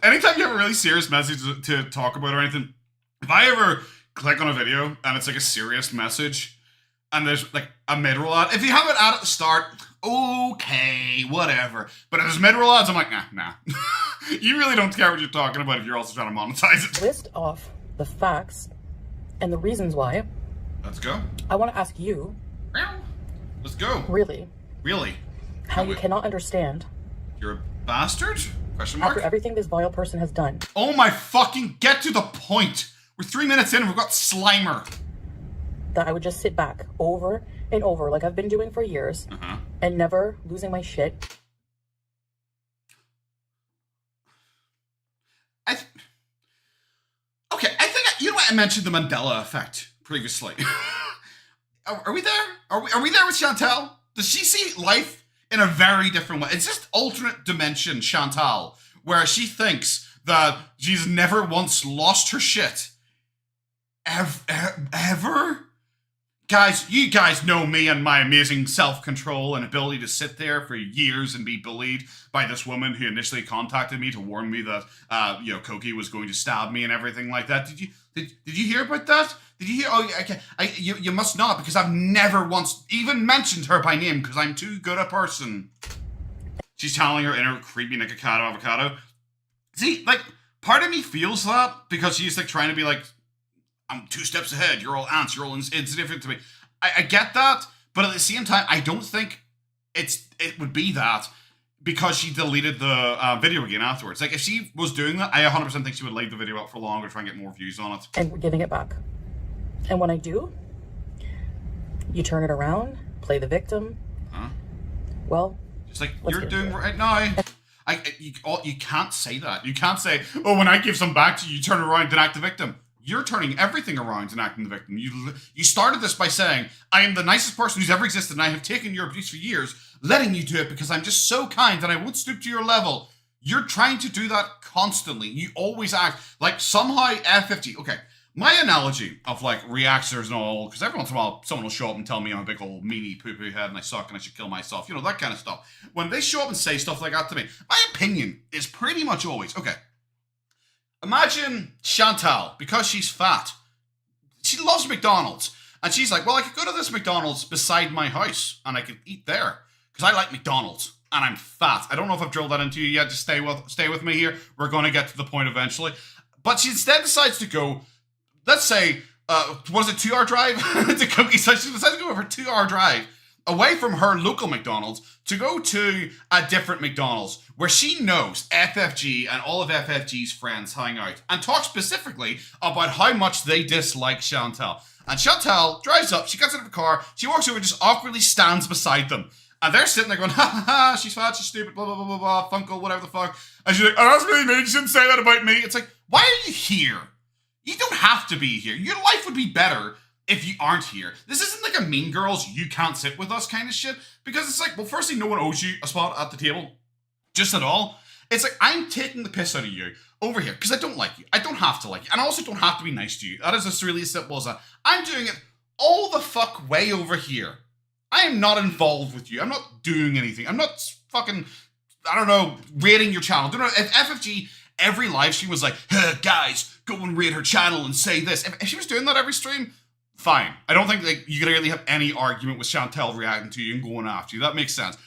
Anytime you have a really serious message to talk about or anything, if I ever click on a video and it's like a serious message and there's like a mid-roll ad, if you have an ad at the start, okay, whatever. But if there's mid-roll ads, I'm like, nah. You really don't care what you're talking about if you're also trying to monetize it. list off the facts and the reasons why, Let's go. I want to ask you, Let's go. really, Really? how you cannot understand, You're a bastard? Question mark? after everything this vile person has done, Oh my fucking, get to the point. We're 3 minutes in and we've got Slimer. that I would just sit back over and over like I've been doing for years and never losing my shit. I think you know what, I mentioned the Mandela effect previously. Are we there? Are we there with Chantal? Does she see life in a very different way? It's just alternate dimension Chantal, where she thinks that she's never once lost her shit. Ever? Guys, you guys know me and my amazing self-control and ability to sit there for years and be bullied by this woman who initially contacted me to warn me that, Koki was going to stab me and everything like that. Did you hear about that? Did you hear? Oh, you must not, because I've never once even mentioned her by name because I'm too good a person. She's channeling her inner creepy Nikocado avocado. See, like, part of me feels that because she's like trying to be like, I'm 2 steps ahead. You're all ants. You're all insignificant to me. I get that, but at the same time, I don't think it would be that because she deleted the video again afterwards. Like, if she was doing that, I 100% think she would leave the video up for longer to try and get more views on it. And we're giving it back. And when I do, you turn it around, play the victim. Huh? Well, just like, you're doing right now. You can't say that. You can't say, oh, when I give some back to you, you turn around and act the victim. You're turning everything around and acting the victim. You started this by saying, I am the nicest person who's ever existed, and I have taken your abuse for years, letting you do it because I'm just so kind and I won't stoop to your level. You're trying to do that constantly. You always act like somehow F50. Okay, my analogy of like reactors and all, because every once in a while someone will show up and tell me I'm a big old meanie poo-poo head and I suck and I should kill myself. You know, that kind of stuff. When they show up and say stuff like that to me, my opinion is pretty much always, okay, imagine Chantal, because she's fat, she loves McDonald's. And she's like, well, I could go to this McDonald's beside my house and I could eat there because I like McDonald's and I'm fat. I don't know if I've drilled that into you yet. Just stay with me here. We're going to get to the point eventually. But she instead decides to go, let's say, what is it, 2-hour drive to Cookies? So she decides to go over a 2-hour drive away from her local McDonald's to go to a different McDonald's where she knows FFG and all of FFG's friends hang out and talk specifically about how much they dislike Chantal. And Chantal drives up, she gets out of the car, she walks over and just awkwardly stands beside them. And they're sitting there going, ha ha ha, she's fat, she's stupid, blah, blah, blah, blah, blah, Funkle, whatever the fuck. And she's like, oh, that's really mean, you shouldn't say that about me. It's like, why are you here? You don't have to be here. Your life would be better if you aren't here. This isn't like a Mean Girls, you can't sit with us kind of shit. Because it's like, well, firstly, no one owes you a spot at the table. Just at all. It's like, I'm taking the piss out of you over here because I don't like you. I don't have to like you. And I also don't have to be nice to you. That is just really as simple as that. I'm doing it all the fuck way over here. I am not involved with you. I'm not doing anything. I'm not fucking, I don't know, rating your channel. Don't know, if FFG every live stream was like, hey, guys, go and rate her channel and say this. If she was doing that every stream, fine. I don't think like you could really have any argument with Chantal reacting to you and going after you. That makes sense.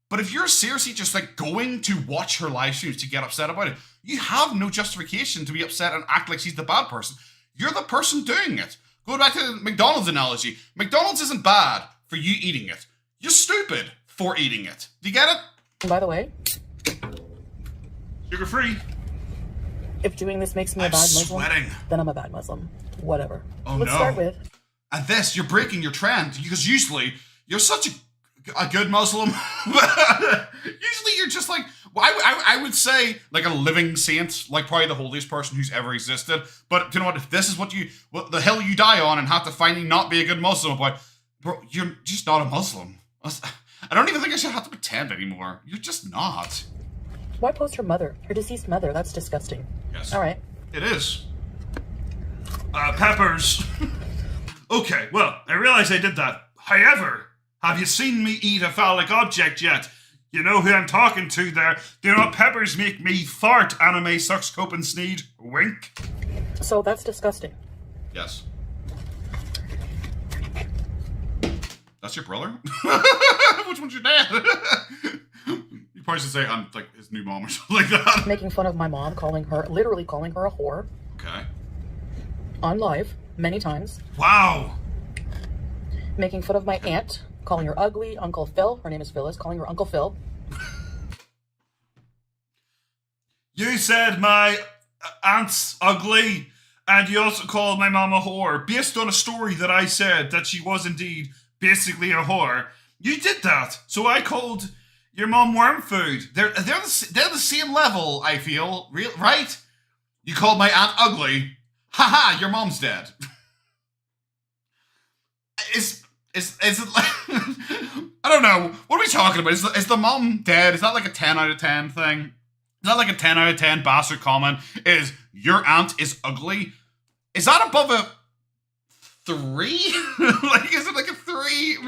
But if you're seriously just like going to watch her live streams to get upset about it, you have no justification to be upset and act like she's the bad person. You're the person doing it. Go back to the McDonald's analogy. McDonald's isn't bad for you eating it. You're stupid for eating it. Do you get it? By the way, sugar free. If doing this makes me a bad Muslim, then I'm a bad Muslim. Whatever. Oh, Let's start with. And this, you're breaking your trend because usually you're such a good Muslim. Usually you're just like, well, I would say like a living saint, like probably the holiest person who's ever existed. But you know what? If this is what the hill you die on and have to finally not be a good Muslim about, bro, you're just not a Muslim. I don't even think I should have to pretend anymore. You're just not. Why post her mother? Her deceased mother. That's disgusting. Yes. All right. It is. Peppers. Okay, well, I realize I did that. However, have you seen me eat a phallic object yet? You know who I'm talking to there. Do you know what peppers make me fart? Anime sucks, cope and sneed. Wink. So that's disgusting. Yes. That's your brother? Which one's your dad? You probably should say I'm like his new mom or something like that. Making fun of my mom, literally calling her a whore. Okay. On live, many times. Wow. Making fun of my aunt, calling her ugly. Uncle Phil, her name is Phyllis, calling her Uncle Phil. You said my aunt's ugly, and you also called my mom a whore, based on a story that I said that she was indeed basically a whore. You did that, so I called your mom worm food. They're the same level, I feel, right? You called my aunt ugly. Haha, your mom's dead. Is it like, I don't know, what are we talking about? Is the mom dead? Is that like a 10 out of 10 thing? Is that like a 10 out of 10 bastard comment? Is your aunt is ugly? Is that above a 3? Like, is it like a 3?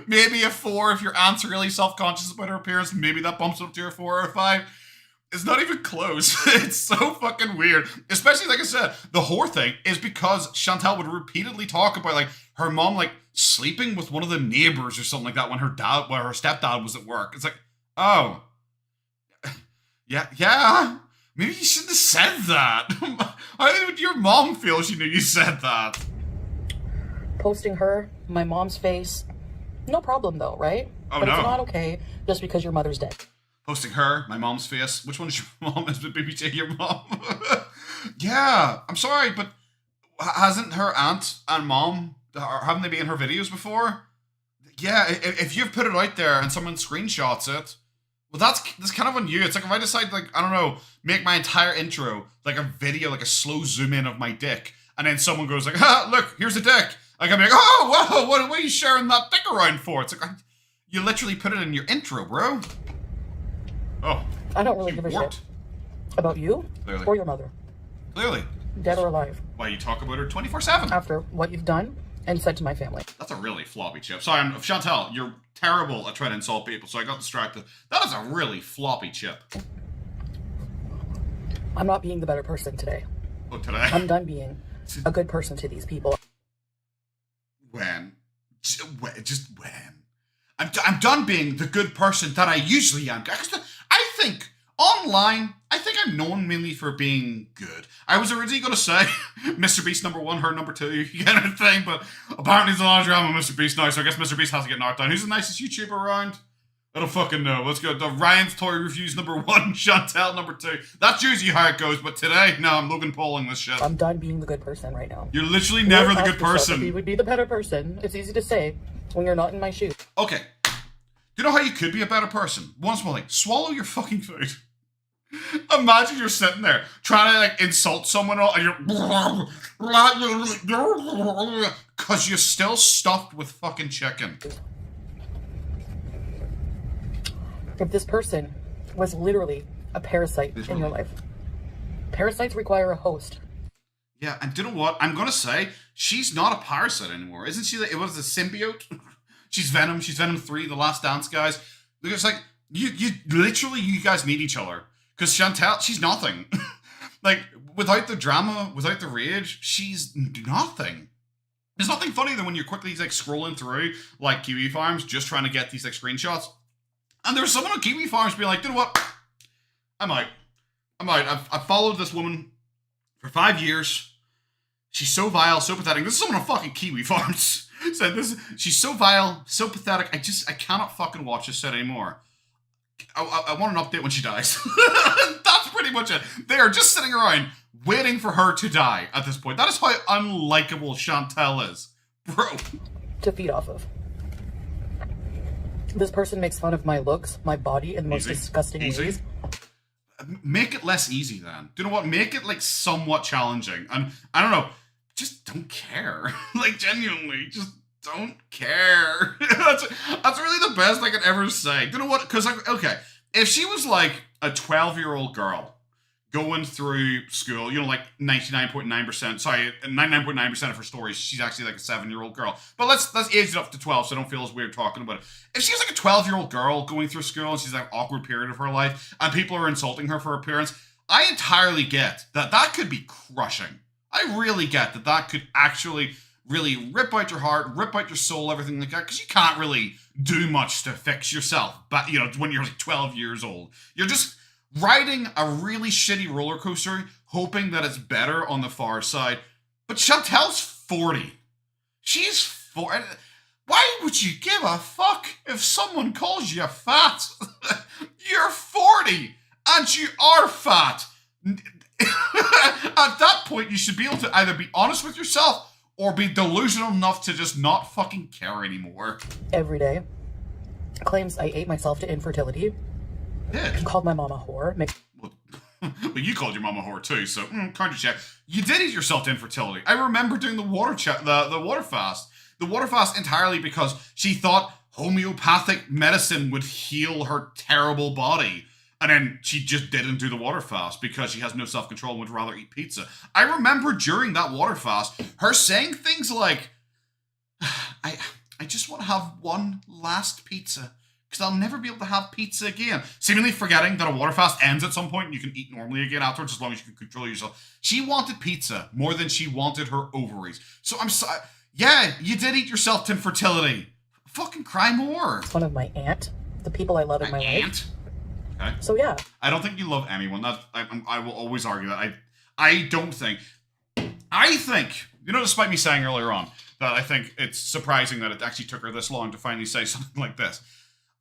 Maybe a 4 if your aunt's really self-conscious about her appearance. Maybe that bumps up to a 4 or a 5. It's not even close. It's so fucking weird. Especially, like I said, the whore thing is because Chantal would repeatedly talk about, like, her mom, like, sleeping with one of the neighbors or something like that when her stepdad was at work. It's like, oh. Yeah. Maybe you shouldn't have said that. How would your mom feel if she knew you said that? Posting her, my mom's face. No problem, though, right? Oh, but no. It's not okay just because your mother's dead. posting her, my mom's face. Which one is your mom? Is BBJ your mom? Yeah, I'm sorry, but hasn't her aunt and mom, haven't they been in her videos before? Yeah, if you've put it out there and someone screenshots it, well, that's kind of on you. It's like if I decide, like, I don't know, make my entire intro like a video, like a slow zoom in of my dick, and then someone goes like, "Ha, look, here's a dick." Like, I'm like, "Oh, whoa, what are you sharing that dick around for?" It's like, you literally put it in your intro, bro. Oh, I don't really give a shit about you Clearly. or your mother, Clearly. dead or alive, Why you talk about her 24/7? after what you've done and said to my family. That's a really floppy chip. Sorry, Chantal, you're terrible at trying to insult people, so I got distracted. That is a really floppy chip. I'm not being the better person today. Oh, today? I'm done being a good person to these people. When? Just when? I'm done being the good person that I usually am. I think, online, I think I'm known mainly for being good. I was originally going to say Mr. Beast #1, her #2, kind of thing, but apparently there's a lot of drama with Mr. Beast now, so I guess Mr. Beast has to get knocked down. Who's the nicest YouTuber around? I don't fucking know. Let's go. The Ryan's Toy Reviews #1, Chantal #2. That's usually how it goes, but today, no, I'm Logan Pauling this shit. I'm done being the good person right now. You're literally never the good person. You would be the better person. It's easy to say when you're not in my shoes. Okay. Do you know how you could be a better person? One small thing. Swallow your fucking food. Imagine you're sitting there trying to like insult someone and you're because you're still stuffed with fucking chicken. If this person was literally a parasite in your life, parasites require a host. Yeah, and do you know what? I'm gonna say she's not a parasite anymore, isn't she? It was a symbiote. She's Venom. She's Venom 3, The Last Dance, guys. It's like you literally, you guys need each other. Because Chantal, she's nothing. Like, without the drama, without the rage, she's nothing. There's nothing funny than when you're quickly like scrolling through like Kiwi Farms, just trying to get these like screenshots. And there's someone on Kiwi Farms being like, you know what? I'm out. I've followed this woman for 5 years. She's so vile, so pathetic. This is someone on fucking Kiwi Farms. Said this. She's so vile, so pathetic. I cannot fucking watch this set anymore. I want an update when she dies. That's pretty much it. They are just sitting around waiting for her to die at this point. That is how unlikable Chantal is. Bro. To feed off of. This person makes fun of my looks, my body in the most disgusting ways. Make it less easy then. Do you know what? Make it like somewhat challenging. And I don't know. Just don't care. Like genuinely, just don't care. that's really the best I could ever say. Do you know what? Because okay, if she was like a 12-year-old girl going through school, you know, like 99.9%, sorry, 99.9% of her stories, she's actually like a 7-year-old girl. But let's age it up to 12 so I don't feel as weird talking about it. If she was like a 12-year-old girl going through school and she's like awkward period of her life and people are insulting her for her appearance, I entirely get that could be crushing. I really get that could actually really rip out your heart, rip out your soul, everything like that, because you can't really do much to fix yourself, but you know, when you're like 12 years old. You're just riding a really shitty roller coaster, hoping that it's better on the far side. But Chantal's 40. She's 40. Why would you give a fuck if someone calls you fat? You're 40, and you are fat. At that point, you should be able to either be honest with yourself or be delusional enough to just not fucking care anymore. Every day. Claims I ate myself to infertility. Yeah. Called my mom a whore. Well, you called your mom a whore too, so counter check. You did eat yourself to infertility. I remember doing the water fast. The water fast entirely because she thought homeopathic medicine would heal her terrible body. And then she just didn't do the water fast because she has no self-control and would rather eat pizza. I remember during that water fast, her saying things like, I just want to have one last pizza because I'll never be able to have pizza again. Seemingly forgetting that a water fast ends at some point and you can eat normally again afterwards as long as you can control yourself. She wanted pizza more than she wanted her ovaries. So I'm sorry. Yeah, you did eat yourself to infertility. Fucking cry more. One of my aunt, the people I love in my life. Okay. So yeah. I don't think you love anyone. I will always argue that. I think, you know, despite me saying earlier on that I think it's surprising that it actually took her this long to finally say something like this.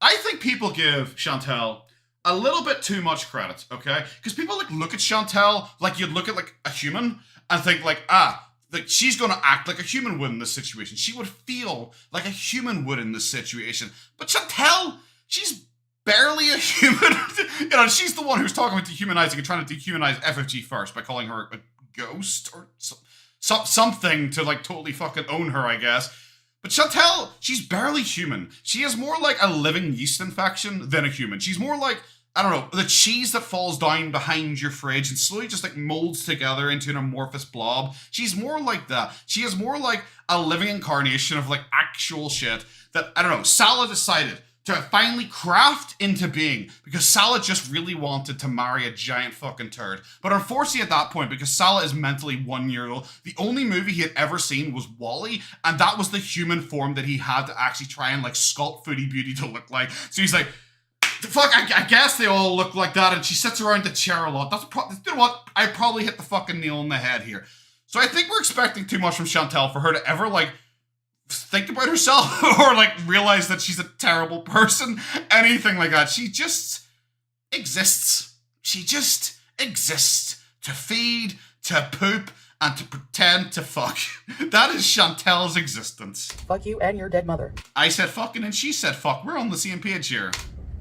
I think people give Chantal a little bit too much credit, okay? Because people like look at Chantal like you'd look at like a human and think like, like she's gonna act like a human would in this situation. She would feel like a human would in this situation. But Chantal, she's barely a human. You know, she's the one who's talking about dehumanizing and trying to dehumanize FFG first by calling her a ghost or something to like totally fucking own her, I guess. But Chantal, she's barely human. She is more like a living yeast infection than a human. She's more like, I don't know, the cheese that falls down behind your fridge and slowly just like molds together into an amorphous blob. She's more like that. She is more like a living incarnation of like actual shit that, I don't know, Salah decided to finally craft into being because Salah just really wanted to marry a giant fucking turd. But unfortunately at that point, because Salah is mentally 1 year old, the only movie he had ever seen was WALL-E, and that was the human form that he had to actually try and like sculpt Foodie Beauty to look like. So he's like, fuck, I guess they all look like that, and she sits around the chair a lot. You know what? I probably hit the fucking nail on the head here. So I think we're expecting too much from Chantal for her to ever like think about herself or like realize that she's a terrible person, anything like that. She just exists. She just exists to feed, to poop, and to pretend to fuck. That is Chantal's existence. Fuck you and your dead mother. I said fucking and she said fuck. We're on the same page here.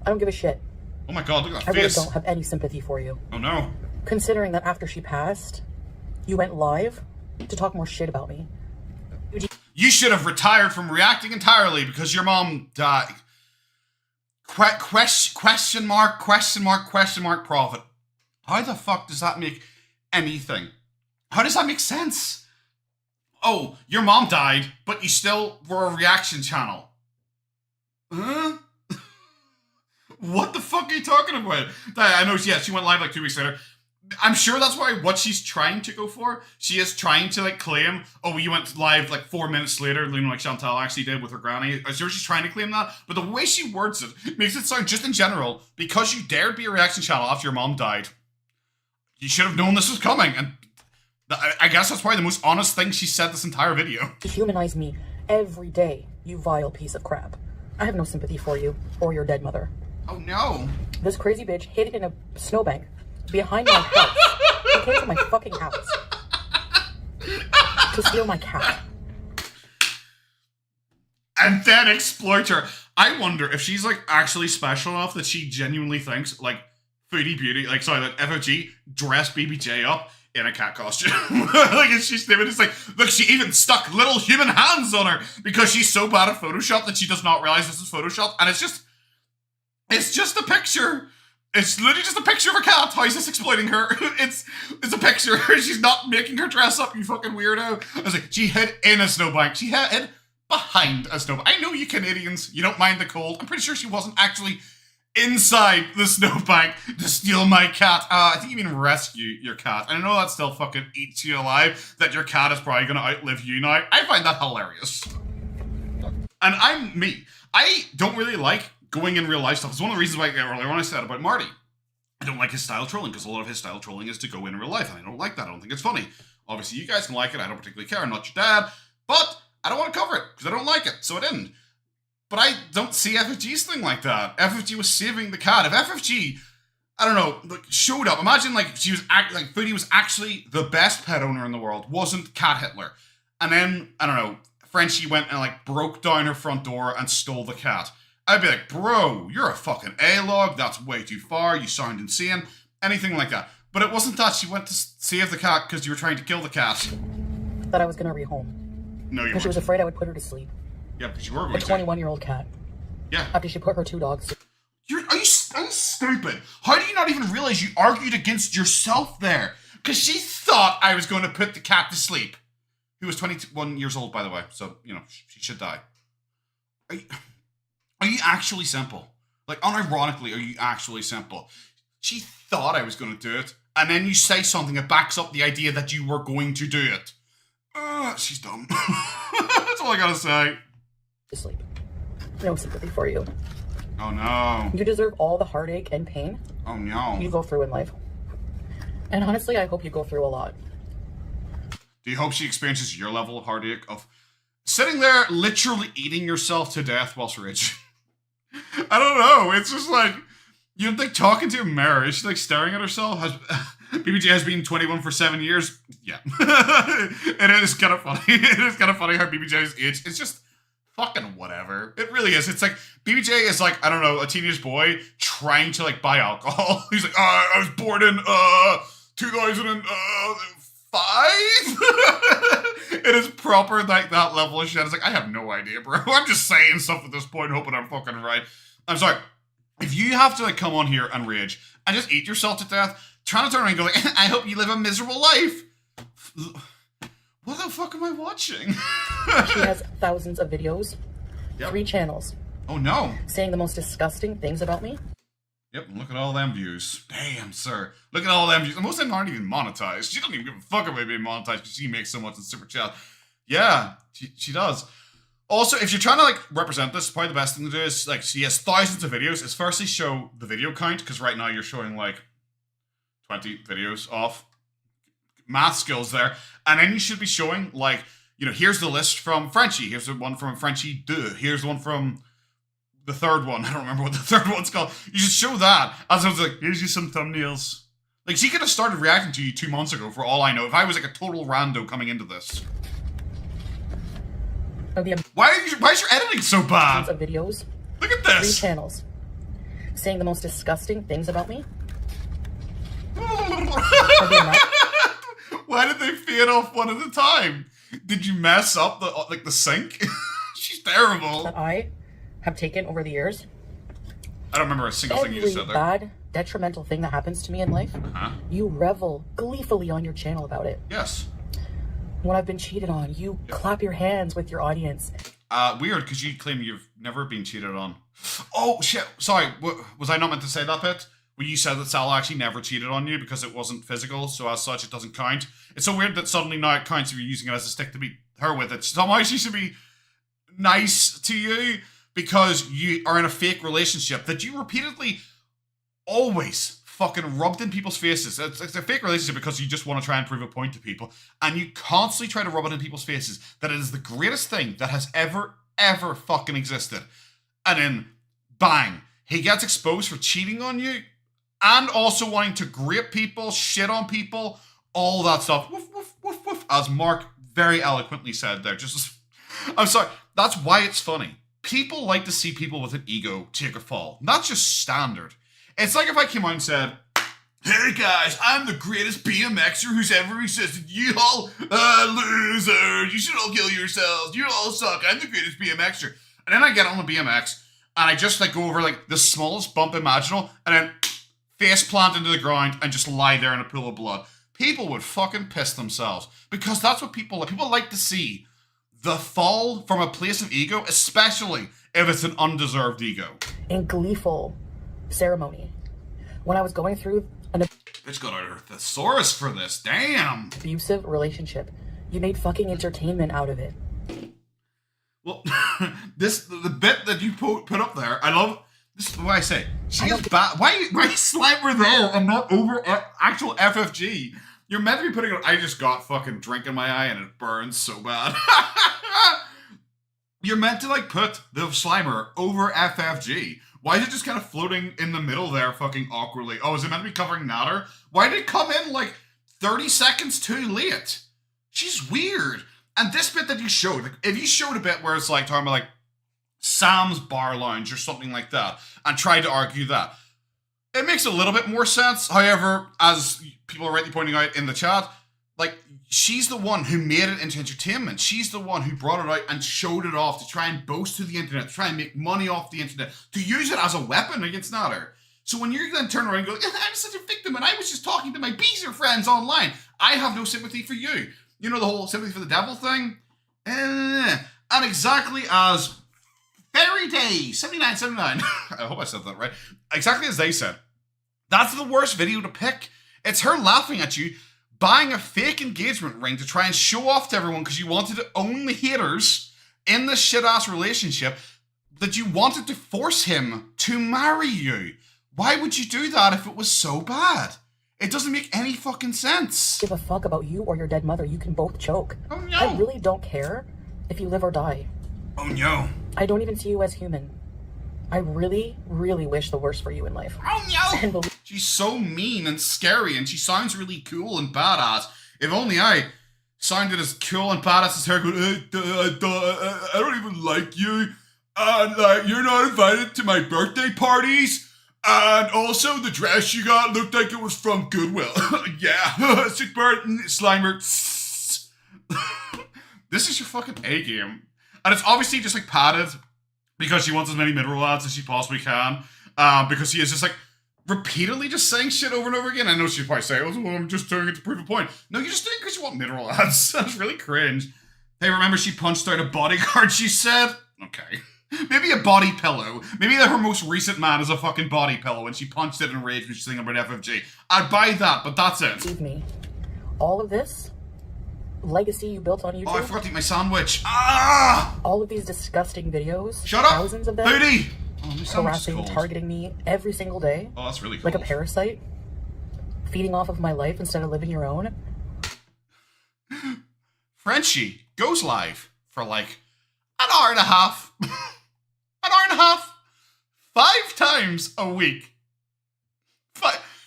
I don't give a shit. Oh my god, look at that I really face. don't have any sympathy for you. Oh no. Considering that after she passed, you went live to talk more shit about me. You should have retired from reacting entirely because your mom died. Question mark, profit. How the fuck does that make anything? How does that make sense? Oh, your mom died, but you still were a reaction channel. Huh? What the fuck are you talking about? I know, yeah, she went live like 2 weeks later. I'm sure that's what she's trying to go for. She is trying to like claim, oh, you went live like 4 minutes later, you know, like Chantal actually did with her granny. I'm sure she's trying to claim that, but the way she words it makes it sound just in general, because you dared be a reaction channel after your mom died. You should have known this was coming, and I guess that's probably the most honest thing she said this entire video. Dehumanize me every day, you vile piece of crap. I have no sympathy for you or your dead mother. Oh no. This crazy bitch hid in a snowbank behind my house. She came to my fucking house to steal my cat. And then exploit her. I wonder if she's like actually special enough that she genuinely thinks like Foodie Beauty, like sorry, that FOG dressed BBJ up in a cat costume. Like she's it's like, look, she even stuck little human hands on her because she's so bad at Photoshop that she does not realize this is Photoshop. And it's just a picture. It's literally just a picture of a cat. How is this exploiting her? It's a picture. She's not making her dress up, you fucking weirdo. I was like, she hid in a snowbank. She hid behind a snowbank. I know you Canadians, you don't mind the cold. I'm pretty sure she wasn't actually inside the snowbank to steal my cat. I think you mean rescue your cat. And I know that still fucking eats you alive, that your cat is probably gonna outlive you now. I find that hilarious. And I'm me. I don't really like going in real life stuff. It's one of the reasons why earlier when I said about Marty, I don't like his style trolling, because a lot of his style trolling is to go in real life, and I don't like that. I don't think it's funny. Obviously, you guys can like it. I don't particularly care. I'm not your dad. But I don't want to cover it, because I don't like it, so I didn't. But I don't see FFG's thing like that. FFG was saving the cat. If FFG, I don't know, like, showed up, imagine like she was like Foodie was actually the best pet owner in the world, wasn't Cat Hitler. And then, I don't know, Frenchie went and like broke down her front door and stole the cat. I'd be like, bro, you're a fucking A-log. That's way too far. You sound insane. Anything like that. But it wasn't that. She went to save the cat because you were trying to kill the cat. That I was gonna rehome. No, you Because she was afraid I would put her to sleep. Yeah, because you were A going to. 21-year-old cat. Yeah. After she put her 2 dogs. Are you stupid? How do you not even realize you argued against yourself there? Because she thought I was going to put the cat to sleep. Who was 21 years old, by the way. So, you know, she should die. Are you actually simple? Like, unironically, are you actually simple? She thought I was going to do it, and then you say something that backs up the idea that you were going to do it. She's dumb. That's all I gotta say. To sleep. No sympathy for you. Oh no. You deserve all the heartache and pain Oh no. you go through in life. And honestly, I hope you go through a lot. Do you hope she experiences your level of heartache of sitting there literally eating yourself to death whilst rich? I don't know. It's just like, You don't think talking to a mirror, is she like staring at herself? BBJ has been 21 for 7 years. Yeah. It is kind of funny. It is kind of funny how BBJ's age. It's just fucking whatever. It really is. It's like BBJ is like, I don't know, a teenage boy trying to like buy alcohol. He's like, I was born in 2005. It is proper like that level of shit. It's like, I have no idea, bro. I'm just saying stuff at this point, hoping I'm fucking right. I'm sorry. If you have to like come on here and rage and just eat yourself to death, trying to turn around and go like, I hope you live a miserable life. What the fuck am I watching? She has thousands of videos, Yep. 3 channels, Oh no. saying the most disgusting things about me. Yep, look at all them views. Damn, sir. Look at all them views. Most of them aren't even monetized. She doesn't even give a fuck about being monetized because she makes so much in Super Chat. Yeah, she does. Also, if you're trying to like represent this, probably the best thing to do is like she has thousands of videos. Is firstly show the video count, because right now you're showing like 20 videos off. Math skills there. And then you should be showing like, you know, here's the list from Frenchie. Here's the one from Frenchie 2. Here's the one from the third one. I don't remember what the third one's called. You should show that. As I was like, here's you some thumbnails. Like, she could have started reacting to you 2 months ago, for all I know, if I was like a total rando coming into this. Why is your editing so bad? Of videos, Look at 3 this. channels, saying the most disgusting things about me. Why did they fade off one at a time? Did you mess up the sink? She's terrible. That I have taken over the years. I don't remember a single thing you Every just said there. bad, detrimental thing that happens to me in life, you revel gleefully on your channel about it. Yes. When I've been cheated on, you clap your hands with your audience. Weird, because you claim you've never been cheated on. Oh, shit. Sorry, was I not meant to say that bit? Where you said that Sal actually never cheated on you because it wasn't physical, so as such it doesn't count. It's so weird that suddenly now it counts if you're using it as a stick to beat her with it. Somehow she should be nice to you because you are in a fake relationship that you repeatedly always fucking rubbed in people's faces. It's a fake relationship because you just want to try and prove a point to people. And you constantly try to rub it in people's faces that it is the greatest thing that has ever fucking existed. And then, bang, he gets exposed for cheating on you and also wanting to grape people, shit on people, all that stuff. Woof, woof, woof, woof, as Mark very eloquently said there. I'm sorry, that's why it's funny. People like to see people with an ego take a fall. Not just standard. It's like if I came out and said, hey guys, I'm the greatest BMXer who's ever existed. You all losers. You should all kill yourselves. You all suck. I'm the greatest BMXer. And then I get on the BMX and I just like go over like the smallest bump imaginable and then face plant into the ground and just lie there in a pool of blood. People would fucking piss themselves because that's what people like. People like to see the fall from a place of ego, especially if it's an undeserved ego. In gleeful ceremony, when I was going through an Bitch got out of her thesaurus for this. Damn. abusive relationship, you made fucking entertainment out of it. Well, the bit that you put up there, I love. This is what I say. She is bad. Why Slimer there and not over actual FFG? You're meant to be putting it. I just got fucking drink in my eye and it burns so bad. You're meant to like put the Slimer over FFG. Why is it just kind of floating in the middle there fucking awkwardly? Oh, is it meant to be covering Natter? Why did it come in like 30 seconds too late? She's weird. And this bit that you showed, like, if you showed a bit where it's like talking about like Sam's Bar Lounge or something like that and tried to argue that, it makes a little bit more sense. However, as people are rightly pointing out in the chat, like, she's the one who made it into entertainment. She's the one who brought it out and showed it off to try and boast to the internet, to try and make money off the internet, to use it as a weapon against Natter. So when you then turn around and go, I'm such a victim and I was just talking to my Beezer friends online, I have no sympathy for you. You know the whole sympathy for the devil thing? And exactly as Fairy Day 7979, I hope I said that right, exactly as they said, that's the worst video to pick. It's her laughing at you, buying a fake engagement ring to try and show off to everyone because you wanted to own the haters in this shit-ass relationship that you wanted to force him to marry you. Why would you do that if it was so bad? It doesn't make any fucking sense. Give a fuck about you or your dead mother. You can both choke. Oh no. I really don't care if you live or die. Oh no. I don't even see you as human. I really, really wish the worst for you in life. Oh And no! believe She's so mean and scary, and she sounds really cool and badass. If only I sounded as cool and badass as her, going, I don't even like you, and like you're not invited to my birthday parties, and also the dress you got looked like it was from Goodwill. Yeah, sick bird, Slimer. This is your fucking A game, and it's obviously just like padded because she wants as many middle ads as she possibly can, because she is just like repeatedly just saying shit over and over again. I know she'd probably say, oh, well, I'm just doing it to prove a point. No, you're just doing it because you want mineral ads. That's really cringe. Hey, remember she punched out a bodyguard, she said? Okay. Maybe a body pillow. Maybe her most recent man is a fucking body pillow and she punched it in rage when she's thinking about FFG. I'd buy that, but that's it. me. All of this legacy you built on YouTube. Oh, I forgot to eat my sandwich. Ah! All of these disgusting videos. Shut up! Thousands of them. Foodie! Oh, my sandwich is Harassing, cold. targeting me every single day. Oh, that's really cool. Like a parasite. Feeding off of my life instead of living your own. Frenchie goes live for like an hour and a half. An hour and a half. 5 times a week.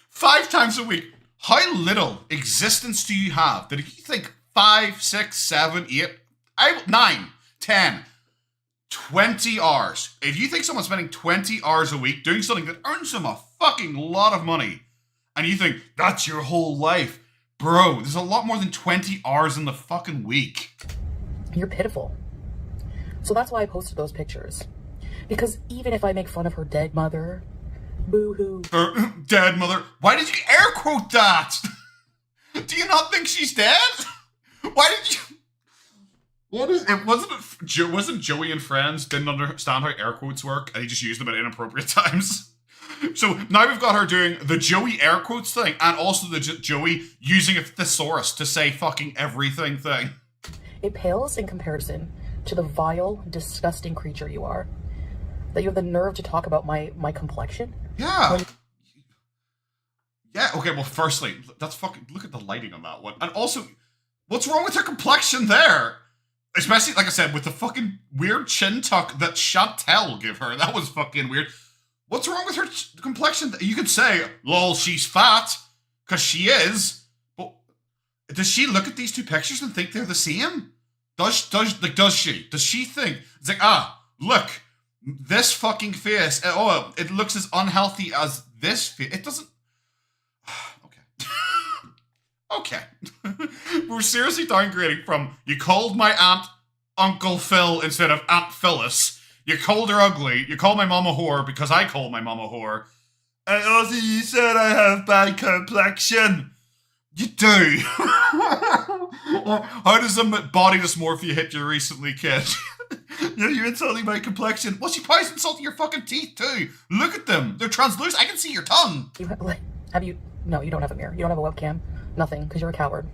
Five times a week. How little existence do you have that if you think 5, 6, 7, 8, 9, 10, 20 hours. If you think someone's spending 20 hours a week doing something that earns them a fucking lot of money, and you think that's your whole life, bro, there's a lot more than 20 hours in the fucking week. You're pitiful. So that's why I posted those pictures. Because even if I make fun of her dead mother, boo-hoo. Her dead mother. Why did you air quote that? Do you not think she's dead? Why did you... What is it? Wasn't Joey and Friends didn't understand how air quotes work and he just used them at inappropriate times? So now we've got her doing the Joey air quotes thing and also the Joey using a thesaurus to say fucking everything thing. It pales in comparison to the vile, disgusting creature you are. That you have the nerve to talk about my complexion? Yeah. Yeah, okay, well, firstly, that's fucking... Look at the lighting on that one. And also, what's wrong with her complexion there? Especially, like I said, with the fucking weird chin tuck that Chantal gave her. That was fucking weird. What's wrong with her complexion? You could say, lol, she's fat, because she is. But does she look at these two pictures and think they're the same? Does she? Does she think... It's like, look... This fucking face, it looks as unhealthy as this face. It doesn't... Okay. We're seriously downgrading from, you called my aunt Uncle Phil instead of Aunt Phyllis. You called her ugly. You called my mom a whore because I called my mom a whore. And also you said I have bad complexion. You do. How does some body dysmorphia hit you recently, kid? You're insulting my complexion. Well, she probably insulting your fucking teeth too. Look at them. They're translucent. I can see your tongue. No, you don't have a mirror. You don't have a webcam. Nothing, because you're a coward.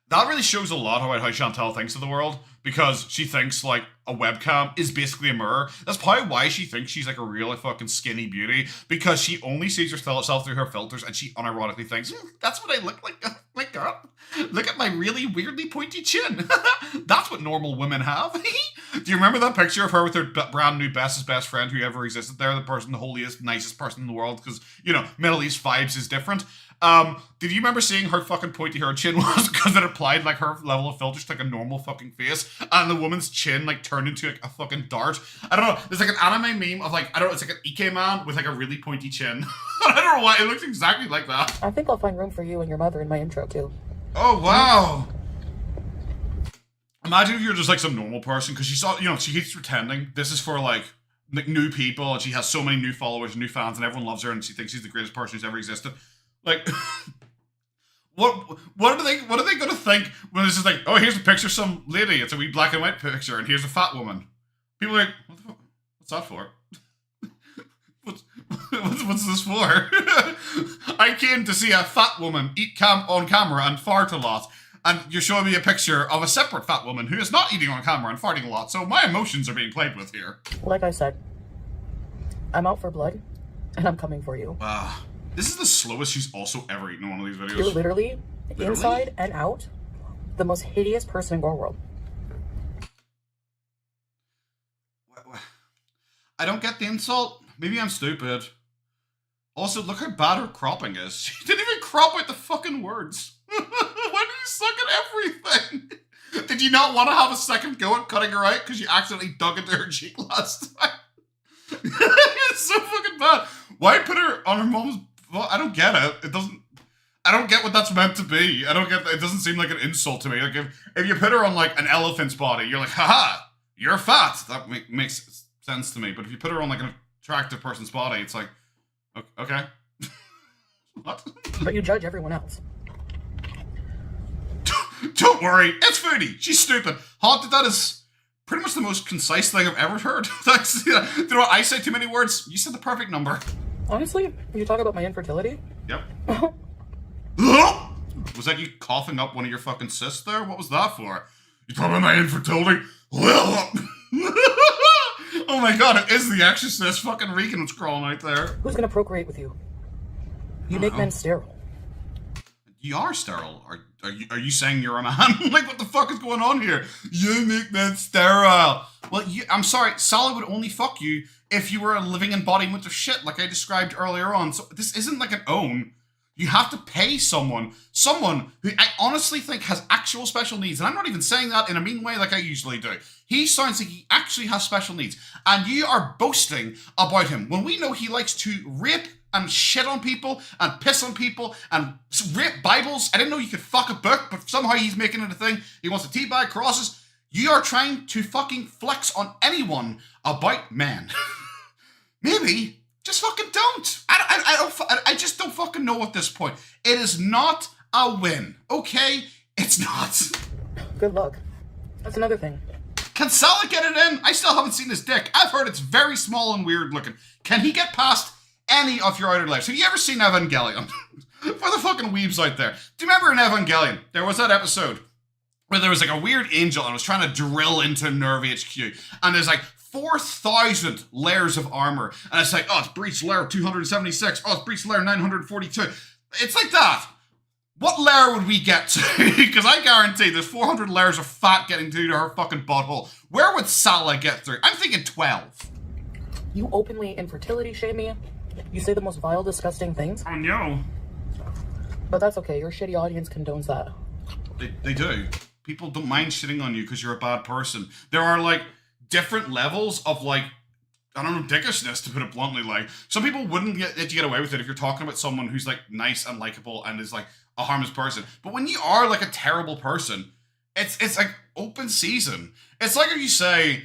That really shows a lot about how Chantal thinks of the world, because she thinks like a webcam is basically a mirror. That's probably why she thinks she's like a real fucking skinny beauty, because she only sees herself through her filters and she unironically thinks, that's what I look like. Oh my god. Look at my really weirdly pointy chin. That's what normal women have. Do you remember that picture of her with her brand new bestest best friend who ever existed there? The person, the holiest, nicest person in the world, because, you know, Middle East vibes is different. Did you remember seeing her fucking pointy her chin was because it applied like her level of filters to like a normal fucking face, and the woman's chin like turned into like a fucking dart? I don't know. There's like an anime meme of like, I don't know, it's like an Ike man with like a really pointy chin. I don't know why, it looks exactly like that. I think I'll find room for you and your mother in my intro too. Oh wow. Imagine if you're just like some normal person, because she saw, you know, she keeps pretending this is for like new people, and she has so many new followers and new fans, and everyone loves her, and she thinks she's the greatest person who's ever existed. Like, what are they gonna think when it's just like, oh, here's a picture of some lady, it's a wee black and white picture, and here's a fat woman. People are like, what the fuck? What's that for? What's this for? I came to see a fat woman eat on camera and fart a lot, and you're showing me a picture of a separate fat woman who is not eating on camera and farting a lot, so my emotions are being played with here. Like I said, I'm out for blood, and I'm coming for you. This is the slowest she's also ever eaten in one of these videos. You're literally, inside and out, the most hideous person in Gorlworld. I don't get the insult. Maybe I'm stupid. Also, look how bad her cropping is. She didn't even crop out the fucking words. Why do you suck at everything? Did you not want to have a second go at cutting her out because you accidentally dug into her cheek last time? It's so fucking bad. Why put her on her mom's... Well, I don't get it. It doesn't... I don't get what that's meant to be. I don't get... It doesn't seem like an insult to me. Like, if you put her on, like, an elephant's body, you're like, haha, you're fat. That makes sense to me. But if you put her on, like, an attractive person's body, it's like, okay. What? But you judge everyone else. Don't worry, it's Foodie. She's stupid. Haunted, that is pretty much the most concise thing I've ever heard. That's, you know what, I say too many words. You said the perfect number. Honestly, you talk about my infertility. Yep. Was that you coughing up one of your fucking cysts there? What was that for? You talking about my infertility? Oh my god, it is the Exorcist. Fucking Regan was crawling out there. Who's gonna procreate with you? You make men sterile. You are sterile. Are you saying you're a man? Like, what the fuck is going on here? You make men sterile. Well, I'm sorry, Sally would only fuck you if you were a living embodiment of shit, like I described earlier on. So this isn't like an own. You have to pay someone who I honestly think has actual special needs. And I'm not even saying that in a mean way like I usually do. He sounds like he actually has special needs. And you are boasting about him when we know he likes to rape and shit on people and piss on people and rape Bibles. I didn't know you could fuck a book, but somehow he's making it a thing. He wants to teabag crosses. You are trying to fucking flex on anyone about men. Maybe just fucking don't. I just don't fucking know at this point. It is not a win, okay? It's not. Good luck. That's another thing. Can Sally get it in? I still haven't seen his dick. I've heard it's very small and weird looking. Can he get past any of your outer lives? Have you ever seen Evangelion? For the fucking weebs out there. Do you remember in Evangelion, there was that episode where there was like a weird angel and was trying to drill into Nerve HQ. And there's like 4,000 layers of armor. And it's like, oh, it's breach layer 276. Oh, it's breach layer 942. It's like that. What layer would we get to? Because I guarantee there's 400 layers of fat getting through to her fucking butthole. Where would Salah get through? I'm thinking 12. You openly infertility shame me. You say the most vile, disgusting things. Oh no. But that's okay. Your shitty audience condones that. They do. People don't mind shitting on you because you're a bad person. There are like different levels of like, I don't know, dickishness, to put it bluntly. Like, some people wouldn't let you get away with it if you're talking about someone who's like nice and likable and is like a harmless person. But when you are like a terrible person, it's like open season. It's like if you say,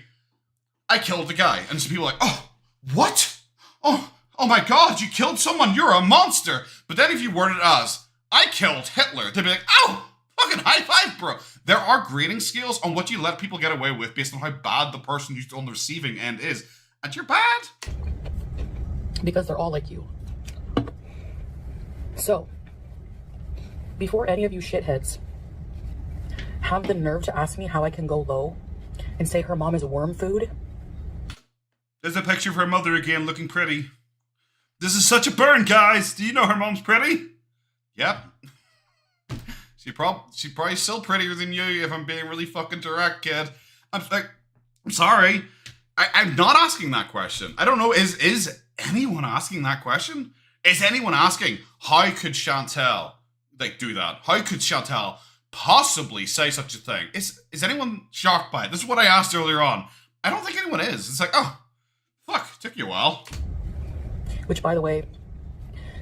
I killed the guy, and some people are like, oh, what? Oh my god, you killed someone, you're a monster. But then if you word it as, I killed Hitler, they'd be like, oh, fucking high five, bro. There are grading scales on what you let people get away with based on how bad the person who's on the receiving end is. And you're bad. Because they're all like you. So, before any of you shitheads have the nerve to ask me how I can go low and say her mom is worm food. There's a picture of her mother again looking pretty. This is such a burn, guys. Do you know her mom's pretty? Yep. She's probably still prettier than you if I'm being really fucking direct, kid. I'm sorry. I'm not asking that question. I don't know. Is anyone asking that question? Is anyone asking, how could Chantal do that? How could Chantal possibly say such a thing? Is anyone shocked by it? This is what I asked earlier on. I don't think anyone is. It's like, oh, fuck, took you a while. Which, by the way,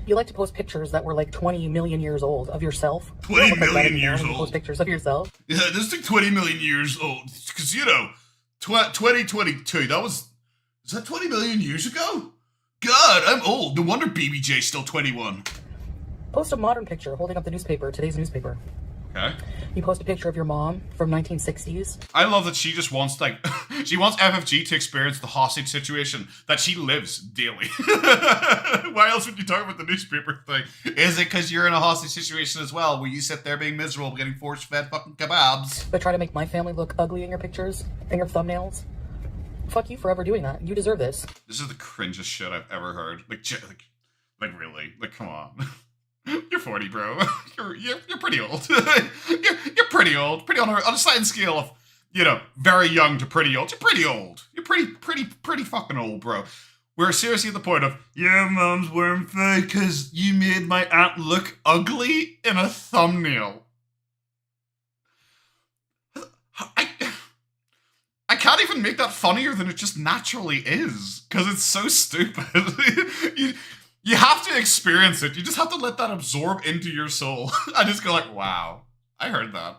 you like to post pictures that were like 20 million years old of yourself. 20 million years old? Post pictures of yourself. Yeah, this is like 20 million years old. Because, 2022, is that 20 million years ago? God, I'm old. No wonder BBJ's still 21. Post a modern picture holding up the newspaper, today's newspaper. Okay. You post a picture of your mom from 1960s. I love that she just wants, she wants FFG to experience the hostage situation that she lives daily. Why else would you talk about the newspaper thing? Is it because you're in a hostage situation as well, where you sit there being miserable, getting force-fed fucking kebabs? But try to make my family look ugly in your pictures, in your thumbnails. Fuck you for ever doing that. You deserve this. This is the cringest shit I've ever heard. Like really? Like, come on. You're 40, bro. You're pretty old. you're pretty old. Pretty on a sliding scale of you know, very young to pretty old. You're pretty old. You're pretty fucking old, bro. We're seriously at the point of, your mom's worm food because you made my aunt look ugly in a thumbnail. I can't even make that funnier than it just naturally is, because it's so stupid. you have to experience it. You just have to let that absorb into your soul. I just go like, wow, I heard that.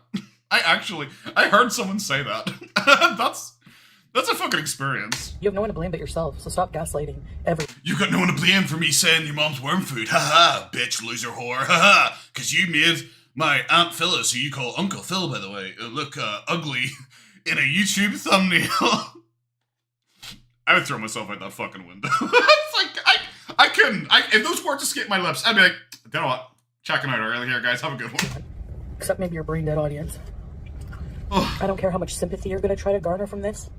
I heard someone say that. That's a fucking experience. You have no one to blame but yourself, so stop gaslighting You got no one to blame for me saying your mom's worm food. Ha ha, bitch, loser whore. Ha ha, because you made my Aunt Phyllis, who you call Uncle Phil, by the way, look ugly in a YouTube thumbnail. I would throw myself out that fucking window. It's like, I couldn't. If those words escaped my lips, I'd be like, you know what? Checking out early here, guys. Have a good one. Except maybe your brain dead audience. I don't care how much sympathy you're going to try to garner from this.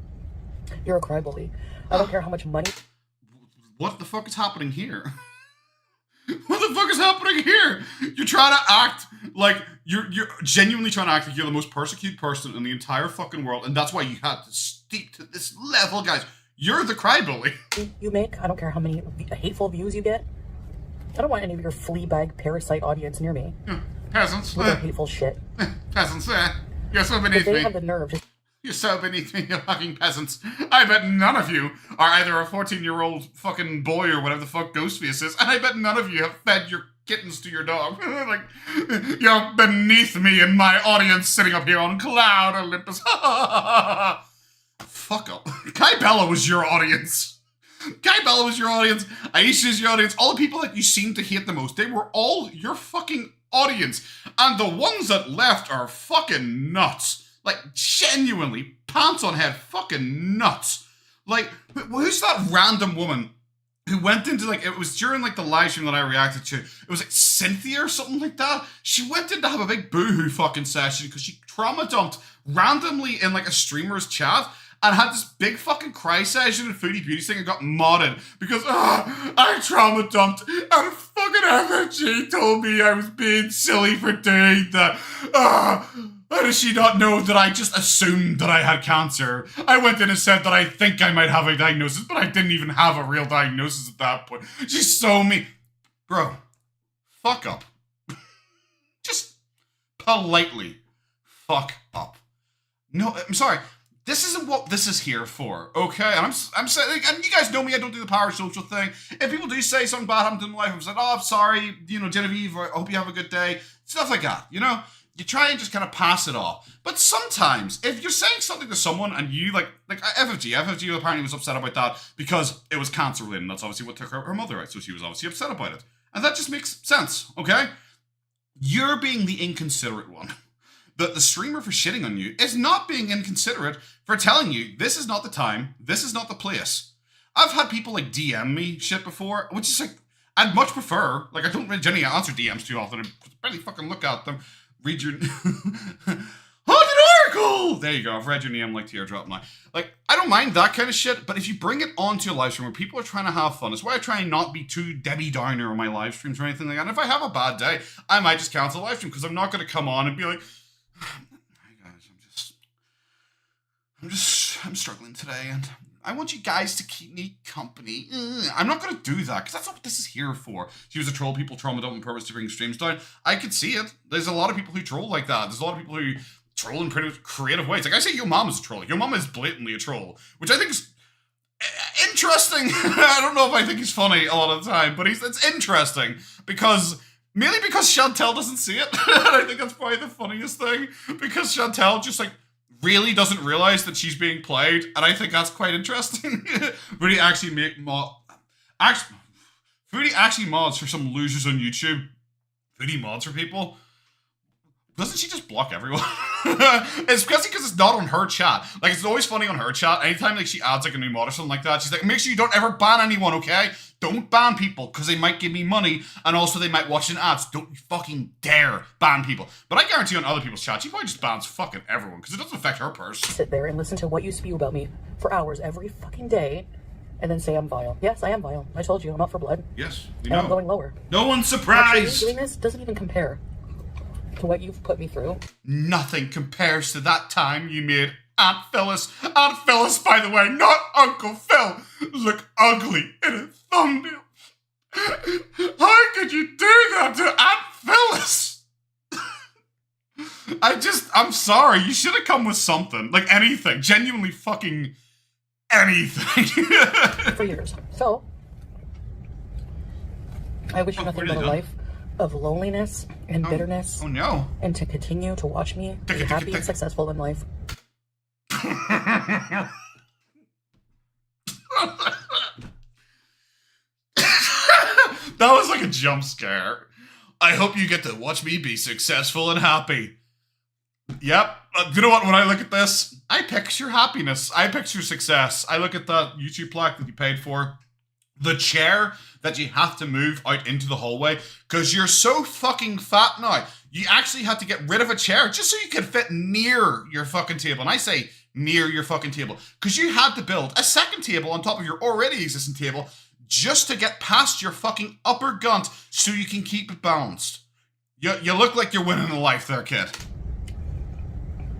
You're a crybaby. I don't care how much money. What the fuck is happening here? What the fuck is happening here? You're trying to act like you're genuinely trying to act like you're the most persecuted person in the entire fucking world, and that's why you had to steep to this level, guys. You're the crybaby. You make, I don't care how many hateful views you get. I don't want any of your flea bag parasite audience near me. Peasants. With their hateful shit. Peasants, you're so beneath They me. have the nerve to You're so beneath me, you fucking peasants. I bet none of you are either a 14-year-old fucking boy or whatever the fuck Ghostface is, and I bet none of you have fed your kittens to your dog. Like, you're beneath me and my audience sitting up here on Cloud Olympus. Fuck up. Kai Bella was your audience. Kai Bella was your audience. Aisha's your audience. All the people that you seem to hate the most, they were all your fucking audience. And the ones that left are fucking nuts. Like, genuinely, pants on head, fucking nuts. Like, who's that random woman who went into, like, it was during, like, the live stream that I reacted to. It was, like, Cynthia or something like that. She went in to have a big boohoo fucking session because she trauma dumped randomly in, like, a streamer's chat and had this big fucking cry session in Foodie Beauty thing and got modded because, I trauma dumped and fucking FFG told me I was being silly for doing that. How does she not know that I just assumed that I had cancer? I went in and said that I think I might have a diagnosis, but I didn't even have a real diagnosis at that point. She's so mean. Bro, fuck up. Just politely fuck up. No, I'm sorry. This isn't what this is here for, okay? And I'm saying, and you guys know me, I don't do the parasocial thing. If people do say something bad happened in my life, I'm saying, oh, I'm sorry, you know, Genevieve, I hope you have a good day. Stuff like that, you know? You try and just kind of pass it off. But sometimes, if you're saying something to someone and you, like FFG apparently was upset about that because it was cancer related, and that's obviously what took her mother out, so she was obviously upset about it. And that just makes sense, okay? You're being the inconsiderate one. The streamer for shitting on you is not being inconsiderate for telling you this is not the time, this is not the place. I've had people like DM me shit before, which is like, I'd much prefer, like I don't really generally answer DMs too often, I barely fucking look at them. Read your haunted oracle. There you go. I've read your name like teardrop now. Like, I don't mind that kind of shit, but if you bring it onto a live stream where people are trying to have fun, it's why I try and not be too Debbie Downer on my live streams or anything like that. And if I have a bad day, I might just cancel the live stream because I'm not going to come on and be like, "Hey guys, I'm struggling today, and I want you guys to keep me company." I'm not going to do that, because that's not what this is here for. To use a troll people trauma dump on purpose to bring streams down. I could see it. There's a lot of people who troll like that. There's a lot of people who troll in pretty creative ways. Like, I say your mom is a troll. Your mom is blatantly a troll, which I think is interesting. I don't know if I think he's funny a lot of the time, but it's interesting, mainly because Chantal doesn't see it. And I think that's probably the funniest thing, because Chantal just, like, really doesn't realize that she's being played, and I think that's quite interesting. Foodie actually mods for some losers on YouTube. Foodie mods for people. Doesn't she just block everyone? It's because it's not on her chat. Like, it's always funny on her chat. Anytime like she adds like a new mod or something like that, she's like, make sure you don't ever ban anyone, okay? Don't ban people, because they might give me money, and also they might watch in ads. Don't you fucking dare ban people. But I guarantee on other people's chat, she probably just bans fucking everyone, because it doesn't affect her purse. sit there and listen to what you spew about me for hours every fucking day, and then say I'm vile. Yes, I am vile. I told you, I'm out for blood. Yes, you And know. I'm going lower. No one's Actually, surprised. doing this doesn't even compare to what you've put me through. Nothing compares to that time you made Aunt Phyllis. Aunt Phyllis, by the way, not Uncle Phil, look ugly in a thumbnail. How could you do that to Aunt Phyllis? I'm sorry. You should have come with something. Like anything. Genuinely fucking anything. For years. So, I wish you nothing but a life of loneliness and bitterness. Oh no. And to continue to watch me be happy and successful in life. That was like a jump scare. I hope you get to watch me be successful and happy. Yep. You know what? When I look at this, I picture happiness. I picture success. I look at that YouTube plaque that you paid for. The chair that you have to move out into the hallway because you're so fucking fat now. You actually had to get rid of a chair just so you could fit near your fucking table. And I say near your fucking table because you had to build a second table on top of your already existing table just to get past your fucking upper gunt so you can keep it balanced. You look like you're winning a life there, kid.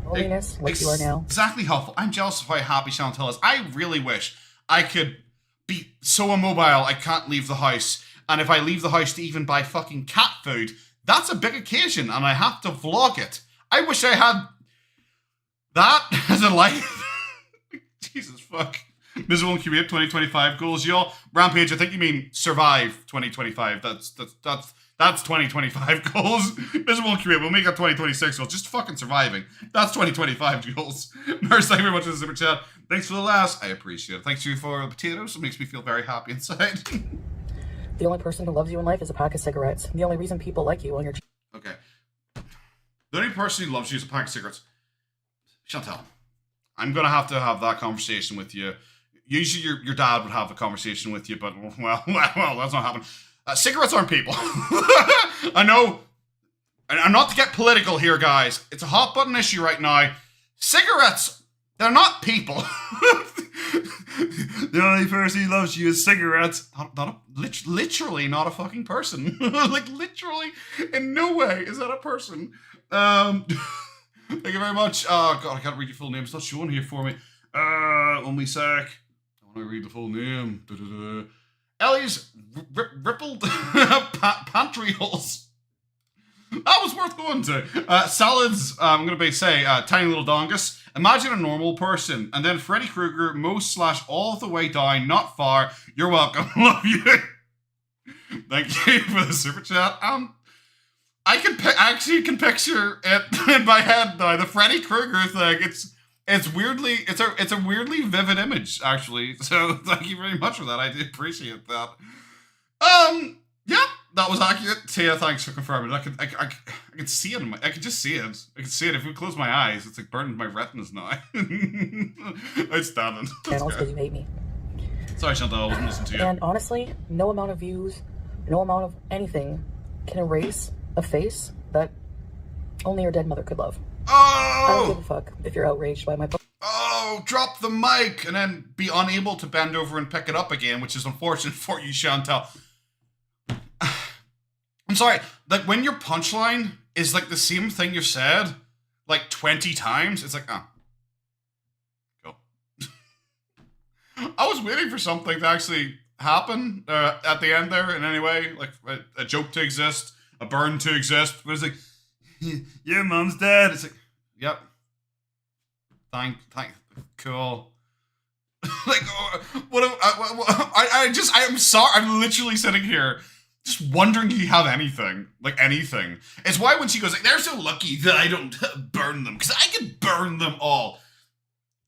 Loneliness, like you are now. Exactly helpful. I'm jealous of how happy Chantal is. I really wish I could be so immobile I can't leave the house. And if I leave the house to even buy fucking cat food, that's a big occasion and I have to vlog it. I wish I had that as a life. Jesus fuck. Miserable and Curate 2025 goals, y'all. Rampage, I think you mean survive 2025. That's 2025 goals. Miserable and Curate, we'll make that 2026 goals. Just fucking surviving. That's 2025 goals. Nurse, thank you very much for the super chat. Thanks for the last. I appreciate it. Thanks to you for the potatoes. It makes me feel very happy inside. The only person who loves you in life is a pack of cigarettes. The only reason people like you on your... Okay. The only person who loves you is a pack of cigarettes. Chantal, I'm going to have that conversation with you. Usually your dad would have a conversation with you, but, well, that's not happening. Cigarettes aren't people. I know, and I'm not to get political here, guys. It's a hot button issue right now. Cigarettes, they're not people. The only person who loves you is cigarettes. Literally not a fucking person. Like, literally, in no way is that a person. Thank you very much. Oh, God, I can't read your full name. It's not showing here for me. One wee sec. I want to read the full name. Ellie's rippled pantry holes. That was worth going to. Salads, I'm going to say, tiny little dongus. Imagine a normal person. And then Freddy Krueger, most / all the way down, not far. You're welcome. Love you. Thank you for the super chat. I actually can picture it in my head now. The Freddy Krueger thing. It's a weirdly vivid image, actually. So thank you very much for that. I do appreciate that. Yeah, that was accurate. Tia, thanks for confirming. I can see it. I can just see it. I can see it. If we close my eyes, it's like burning my retinas now. Outstanding. Channels because you hate me. Sorry, Chantal, I wasn't listening to you. And honestly, no amount of views, no amount of anything can erase a face that only your dead mother could love. I don't give a fuck if you're outraged by my... Oh, drop the mic and then be unable to bend over and pick it up again, which is unfortunate for you, Chantal. I'm sorry, like when your punchline is like the same thing you said like 20 times, it's like, oh. Cool. I was waiting for something to actually happen at the end there in any way, like a joke to exist, a burn to exist, but it's like, your mom's dead. It's like, yep. Thank, cool. Like, I'm sorry. I'm literally sitting here just wondering if you have anything. Like, anything. It's why when she goes, like, they're so lucky that I don't burn them. Because I could burn them all.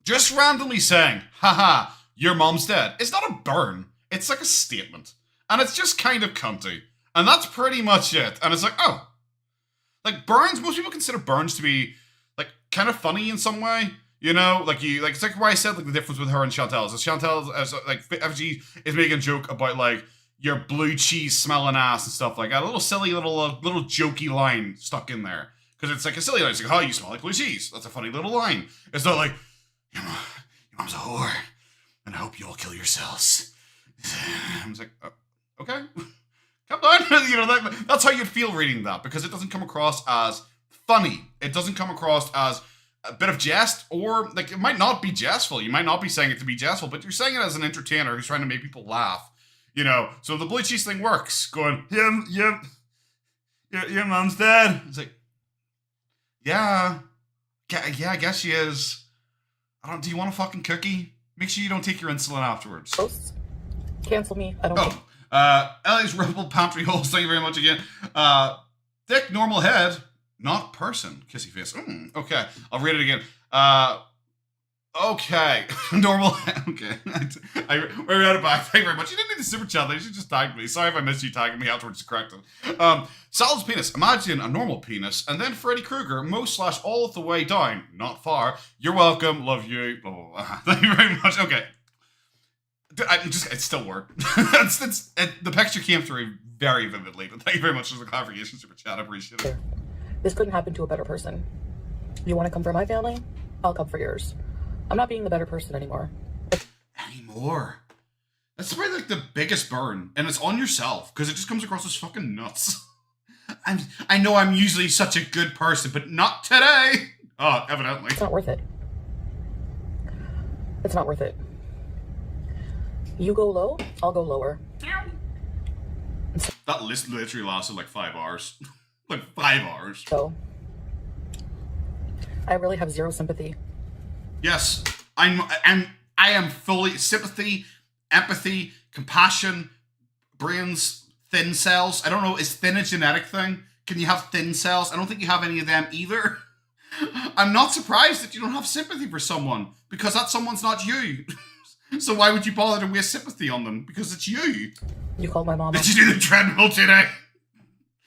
Just randomly saying, haha, your mom's dead. It's not a burn. It's like a statement. And it's just kind of cunty. And that's pretty much it. And it's like, oh. Like, burns, most people consider burns to be, like, kind of funny in some way. You know, it's like why I said, like, the difference with her and Chantal is Chantal, like, FG is making a joke about, like, your blue cheese smelling ass and stuff like that. A little silly little jokey line stuck in there. Because it's like a silly line. It's like, oh, you smell like blue cheese. That's a funny little line. It's not like, your mom's a whore, and I hope you all kill yourselves. I was like, okay. Come on. You know, that's how you'd feel reading that, because it doesn't come across as funny. It doesn't come across as a bit of jest, or like it might not be jestful. You might not be saying it to be jestful, but you're saying it as an entertainer who's trying to make people laugh. You know, so the blue cheese thing works. Going, your mom's dead. It's like, yeah, I guess she is. Do you want a fucking cookie? Make sure you don't take your insulin afterwards. Posts. Cancel me. I don't. Ellie's Ripple Pantry Holes, thank you very much again. Thick, normal head, not person. Kissy face. Okay, I'll read it again. Okay, normal head. Okay, I read it back. Thank you very much. You didn't need the super chat, you should just tag me. Sorry if I missed you tagging me afterwards to correct it. Sal's penis. Imagine a normal penis, and then Freddy Krueger, most/all of the way down. Not far. You're welcome. Love you. Blah, blah, blah. Thank you very much. Okay. It still worked. The picture came through very vividly, but thank you very much for the clarification, super chat. I appreciate it. This couldn't happen to a better person. You want to come for my family? I'll come for yours. I'm not being the better person anymore. That's probably like the biggest burn, and it's on yourself because it just comes across as fucking nuts. I know I'm usually such a good person, but not today. Oh, evidently. It's not worth it. It's not worth it. You go low, I'll go lower. That list literally lasted like 5 hours. Like 5 hours. So, I really have zero sympathy. Yes, I am fully sympathy, empathy, compassion, brains, thin cells. I don't know, is thin a genetic thing? Can you have thin cells? I don't think you have any of them either. I'm not surprised that you don't have sympathy for someone, because that someone's not you. So why would you bother to waste sympathy on them? Because it's you. You called my mom. Did you do the treadmill today?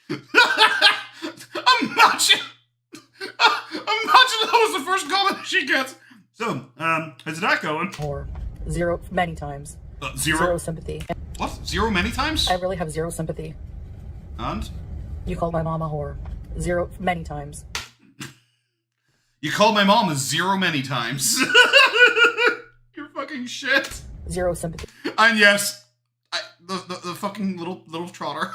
Imagine that was the first comment she gets. So, how's that going? Or zero, many times. Zero sympathy. What? Zero many times? I really have zero sympathy. And? You called my mom a whore. Zero, many times. You called my mom a zero many times. You're fucking shit. Zero sympathy. And yes, the fucking little trotter.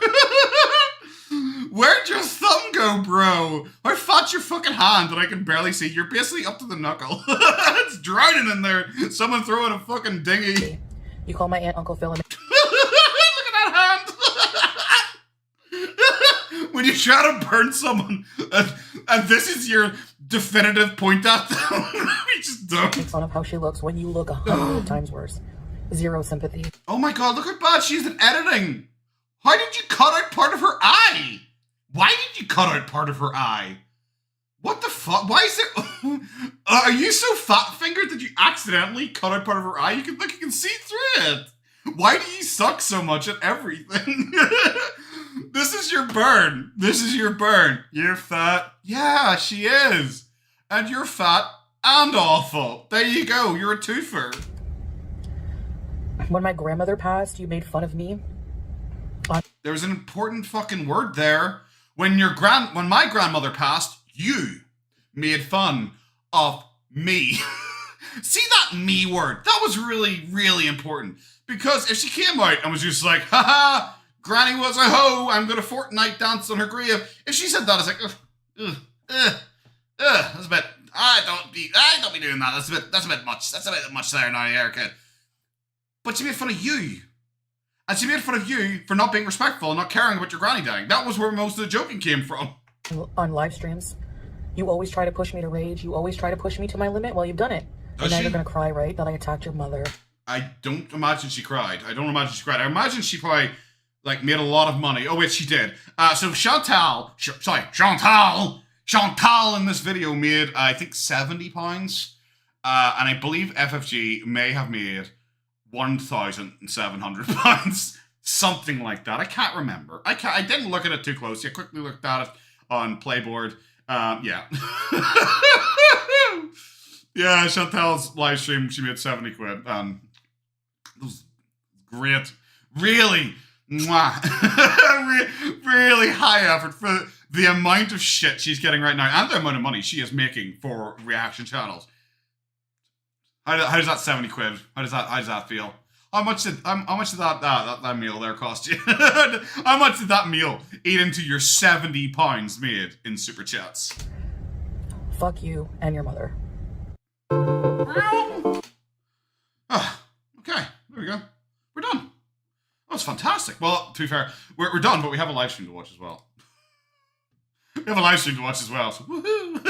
Where'd your thumb go, bro? How fat's your fucking hand that I can barely see? You're basically up to the knuckle. It's drowning in there. Someone throw in a fucking dinghy. You call my aunt, Uncle Phil, and... Look at that hand. When you try to burn someone, and this is your definitive point at them, you just don't. Make fun of how she looks when you look 100 times worse. Zero sympathy. Oh my god, look how bad she is at editing. How did you cut out part of her eye? Why did you cut out part of her eye? What the fuck? Why is it... Are you so fat-fingered that you accidentally cut out part of her eye? You can see through it. Why do you suck so much at everything? This is your burn. This is your burn. You're fat. Yeah, she is. And you're fat and awful. There you go. You're a twofer. When my grandmother passed, you made fun of me. There was an important fucking word there. When my grandmother passed, you made fun of me. See that me word? That was really, really important. Because if she came out and was just like, haha, Granny was a hoe, I'm gonna Fortnite dance on her grave. If she said that, it's like, that's a bit, I don't be doing that. That's a bit much. That's a bit much there now, Erica. But she made fun of you. And she made fun of you for not being respectful and not caring about your granny dying. That was where most of the joking came from. On live streams, you always try to push me to rage. You always try to push me to my limit. Well, you've done it. And now you're going to cry, right? That I attacked your mother. I don't imagine she cried. I imagine she probably, like, made a lot of money. Oh, wait, she did. So Chantal in this video made, I think, £70. And I believe FFG may have made £1,700, something like that. I can't remember. I didn't look at it too closely. I quickly looked at it on Playboard. Yeah. Yeah, Chantal's live stream, she made 70 quid. It was great. Really, mwah. Really high effort for the amount of shit she's getting right now and the amount of money she is making for reaction channels. How does that 70 quid? How does that feel? How much did that meal there cost you? How much did that meal eat into your £70 made in super chats? fuck you and your mother. Ah, okay, there we go. We're done. That was fantastic. Well, to be fair, we're done, but we have a live stream to watch as well. We have a live stream to watch as well. So woohoo!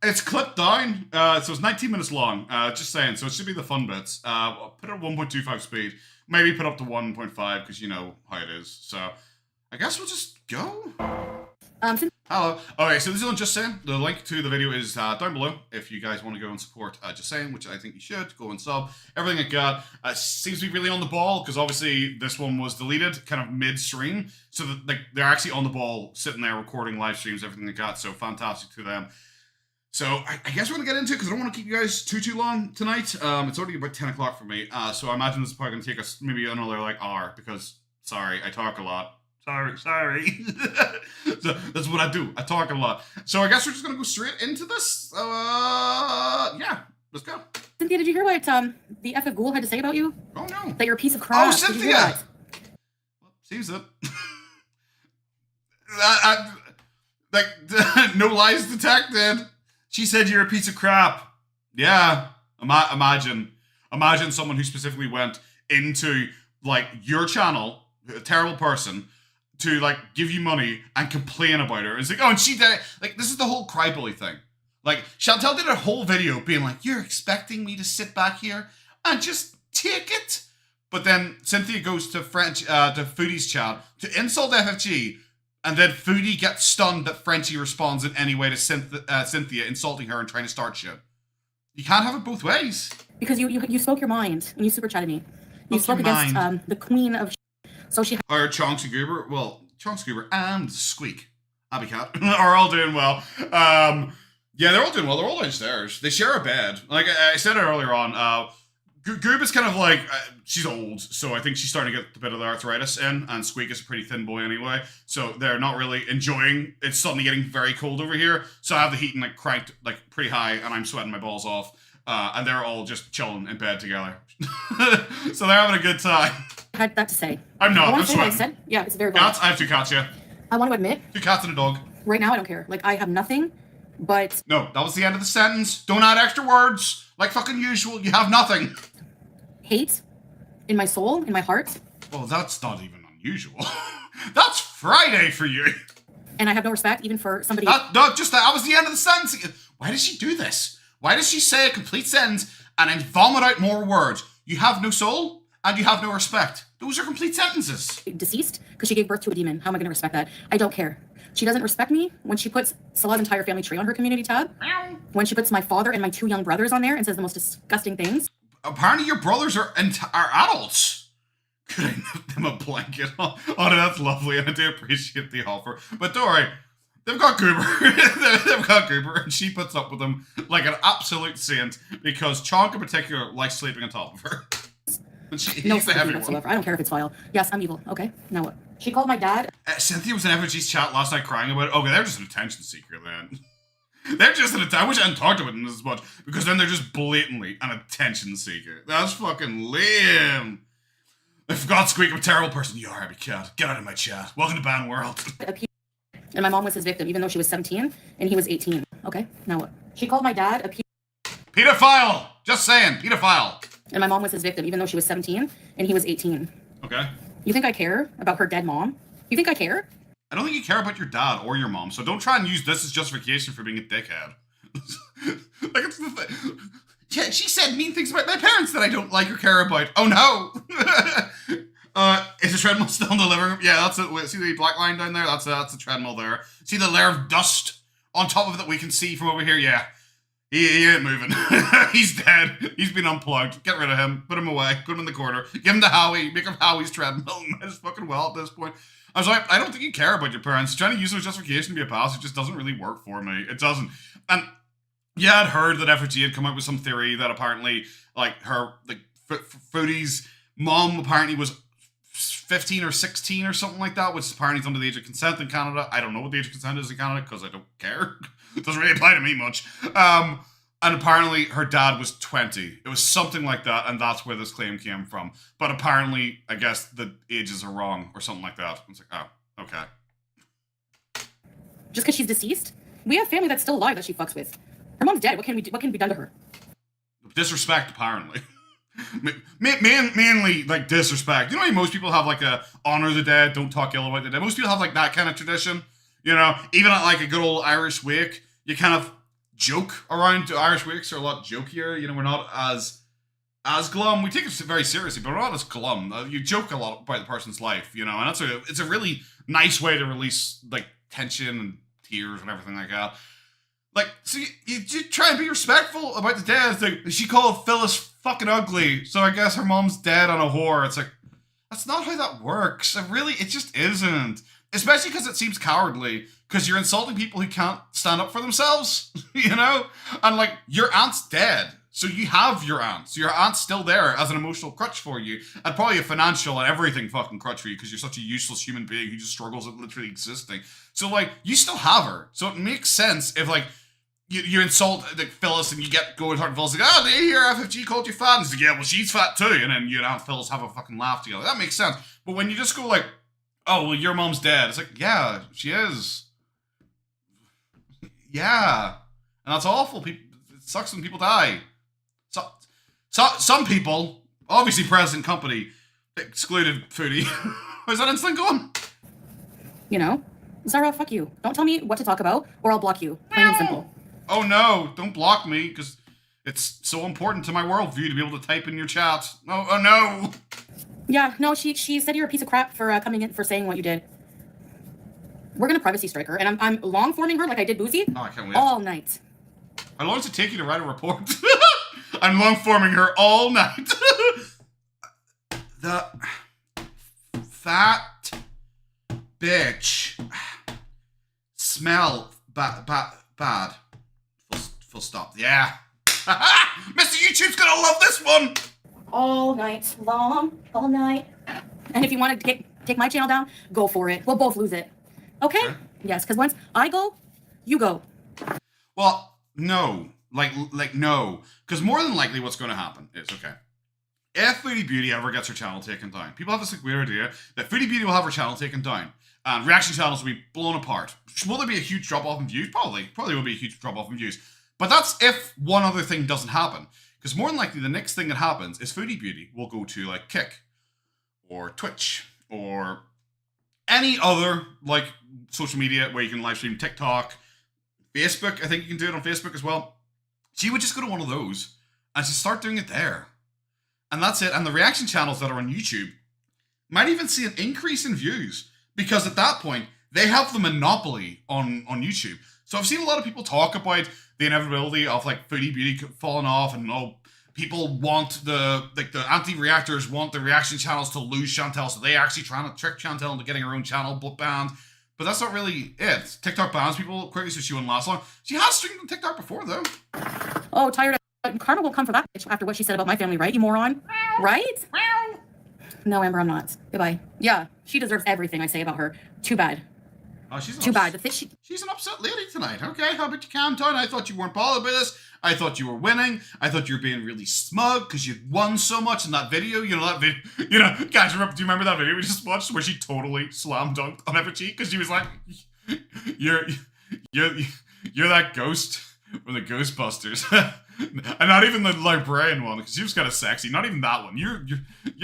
It's clipped down, so it's 19 minutes long. Just saying, so it should be the fun bits. I'll put it at 1.25 speed. Maybe put up to 1.5 because you know how it is. So I guess we'll just go. Hello. Okay, so this is on Just Saying. The link to the video is down below if you guys want to go and support Just Saying, which I think you should. Go and sub. Everything it got seems to be really on the ball because obviously this one was deleted kind of mid-stream. So that, they're actually on the ball, sitting there recording live streams, everything it got. So fantastic to them. So I guess we're going to get into it because I don't want to keep you guys too long tonight. It's already about 10 o'clock for me. So I imagine this is probably going to take us maybe another hour because, sorry, I talk a lot. Sorry. So that's what I do. I talk a lot. So I guess we're just going to go straight into this. Yeah, let's go. Cynthia, did you hear what the F of Ghoul had to say about you? Oh, no. That you're a piece of crap. Oh, Cynthia! Seems it. No lies detected. She said you're a piece of crap. Yeah. Imagine someone who specifically went into, your channel, a terrible person, to, give you money and complain about her. It's like, oh, and she did, this is the whole crybaby thing. Chantal did a whole video being like, you're expecting me to sit back here and just take it? But then Cynthia goes to Foodie's chat to insult FFG, and then Foodie gets stunned that Frenchie responds in any way to Cynthia, insulting her and trying to start shit. You can't have it both ways. Because you spoke your mind and you super chatted me. You spoke against the queen of so she Or Chonksy Goober. Well, Chonksy Goober and Squeak, Abby Cat, are all doing well. Yeah, they're all doing well. They're all downstairs. They share a bed. Like I said it earlier on, Goob is kind of she's old, so I think she's starting to get a bit of the arthritis in, and Squeak is a pretty thin boy anyway, so they're not really enjoying, it's suddenly getting very cold over here, so I have the heating cranked pretty high, and I'm sweating my balls off, and they're all just chilling in bed together. So they're having a good time. I had that to say. I'm not, I'm sweating. sweating. I said, yeah, it's very good. Cats? I have 2 cats, yeah. I want to admit. 2 cats and a dog. Right now I don't care. I have nothing, but... No, that was the end of the sentence. Don't add extra words. Like fucking usual, you have nothing. Hate in my soul, in my heart. Well, that's not even unusual. That's Friday for you. And I have no respect even for somebody... That was the end of the sentence. Why does she do this? Why does she say a complete sentence and then vomit out more words? You have no soul and you have no respect. Those are complete sentences. Deceased because she gave birth to a demon. How am I going to respect that? I don't care. She doesn't respect me when she puts Salah's entire family tree on her community tab. When she puts my father and my 2 young brothers on there and says the most disgusting things. Apparently your brothers are adults. Could I knit them a blanket? Oh, that's lovely, and I do appreciate the offer. But don't worry, they've got Goober. They've got Goober, and she puts up with them like an absolute saint because Chonk in particular likes sleeping on top of her. And No sympathy whatsoever. I don't care if it's vile. Yes, I'm evil. Okay, now what? She called my dad. Cynthia was in FG's chat last night crying about it. Okay, they're just an attention seeker then. They're just I wish I hadn't talked about them as much, because then they're just blatantly an attention seeker. That's fucking lame. I forgot Squeak, I'm a terrible person. You are, Abby Cat. Get out of my chat. Welcome to Ban World. And my mom was his victim, even though she was 17 and he was 18. Okay, now what? She called my dad a pedophile! Just saying, pedophile. And my mom was his victim, even though she was 17 and he was 18. Okay. You think I care about her dead mom? You think I care? I don't think you care about your dad or your mom, so don't try and use this as justification for being a dickhead. It's the thing. Yeah, she said mean things about my parents that I don't like or care about. Oh no! Is the treadmill still in the living room? Yeah, that's it. See the black line down there? That's the treadmill there. See the layer of dust on top of it that we can see from over here? Yeah. He ain't moving. He's dead. He's been unplugged. Get rid of him. Put him away. Put him in the corner. Give him to Howie. Make him Howie's treadmill. Might as fucking well at this point. I was like, I don't think you care about your parents. Trying to use it as justification to be a past, it just doesn't really work for me. It doesn't. And yeah, I'd heard that FFG had come up with some theory that apparently, Foodie's mom apparently was 15 or 16 or something like that, which apparently is under the age of consent in Canada. I don't know what the age of consent is in Canada because I don't care. It doesn't really apply to me much. And apparently her dad was 20. It was something like that, and that's where this claim came from. But apparently, I guess the ages are wrong or something like that. It's like, oh, okay. Just because she's deceased We have family that's still alive that she fucks with. Her mom's dead. What can be done to her? Disrespect, apparently. Mainly, like, disrespect. You know how most people have, like, a honor the dead, don't talk ill about the dead? Most people have, like, that kind of tradition. You know, even at, like, a good old Irish wake, you kind of joke around. Irish wakes are a lot jokier. You know, we're not as glum. We take it very seriously, but we're not as glum. You joke a lot about the person's life, you know, and it's a really nice way to release, like, tension and tears and everything like that. Like, so you try and be respectful about the dead. It's like, she called Phyllis fucking ugly, so I guess her mom's dead on a whore. It's like, that's not how that works. It just isn't. Especially because it seems cowardly, because you're insulting people who can't stand up for themselves, you know? And, like, your aunt's dead, so you have your aunt. So your aunt's still there as an emotional crutch for you, and probably a financial and everything fucking crutch for you, because you're such a useless human being who just struggles with literally existing. So, like, you still have her. So it makes sense if, like, you insult, like, Phyllis, and you get going hard, and Phyllis, like, oh, did you hear FFG called you fat? And he's like, yeah, well, she's fat too. And then you and Aunt Phyllis have a fucking laugh together. That makes sense. But when you just go, like, oh, well, your mom's dead. It's like, yeah, she is. Yeah. And that's awful. It sucks when people die. So some people, obviously present company, excluded Foodie. Is that instant going? You know? Zara, fuck you. Don't tell me what to talk about, or I'll block you. Plain and simple. Oh no, don't block me, because it's so important to my worldview to be able to type in your chat. Oh no. Yeah, no, she said you're a piece of crap for coming in for saying what you did. We're gonna privacy strike her, and I'm long forming her like I did Boozy. Oh, I can't wait. All night. How long does it take you to write a report? I'm long forming her all night. The fat bitch smell bad. Full stop. Yeah. Mr. YouTube's gonna love this one. All night long, all night. And if you want to take my channel down, go for it. We'll both lose it. Okay? Sure. Yes, because once I go, you go. Well, no. Like no. Because more than likely what's going to happen is, okay, if Foodie Beauty ever gets her channel taken down, people have this like weird idea that Foodie Beauty will have her channel taken down and reaction channels will be blown apart. Will there be a huge drop-off in views? Probably will be a huge drop-off in views. But that's if one other thing doesn't happen. Because more than likely, the next thing that happens is Foodie Beauty will go to, like, Kick, or Twitch, or any other, like, social media where you can live stream. TikTok, Facebook, I think you can do it on Facebook as well. She would just go to one of those, and she'd start doing it there. And that's it. And the reaction channels that are on YouTube might even see an increase in views, because at that point, they have the monopoly on YouTube. So I've seen a lot of people talk about the inevitability of, like, Foodie Beauty falling off, and people want the anti-reactors want the reaction channels to lose Chantal, so they actually trying to trick Chantal into getting her own channel banned. But that's not really it. TikTok bans people quickly, so she wouldn't last long. She has streamed on TikTok before, though. Oh, tired of... Karma will come for that bitch after what she said about my family, right, you moron? Right? No, Amber, I'm not. Goodbye. Yeah, she deserves everything I say about her. Too bad. Oh, she's an upset lady tonight. Okay, how about you calm down? I thought you weren't bothered by this. I thought you were winning. I thought you were being really smug because you'd won so much in that video. You know that video. You know, guys, do you remember that video we just watched where she totally slam dunked on FFG because she was like, "You're that ghost from the Ghostbusters," and not even the librarian one because she was kind of sexy. Not even that one. You're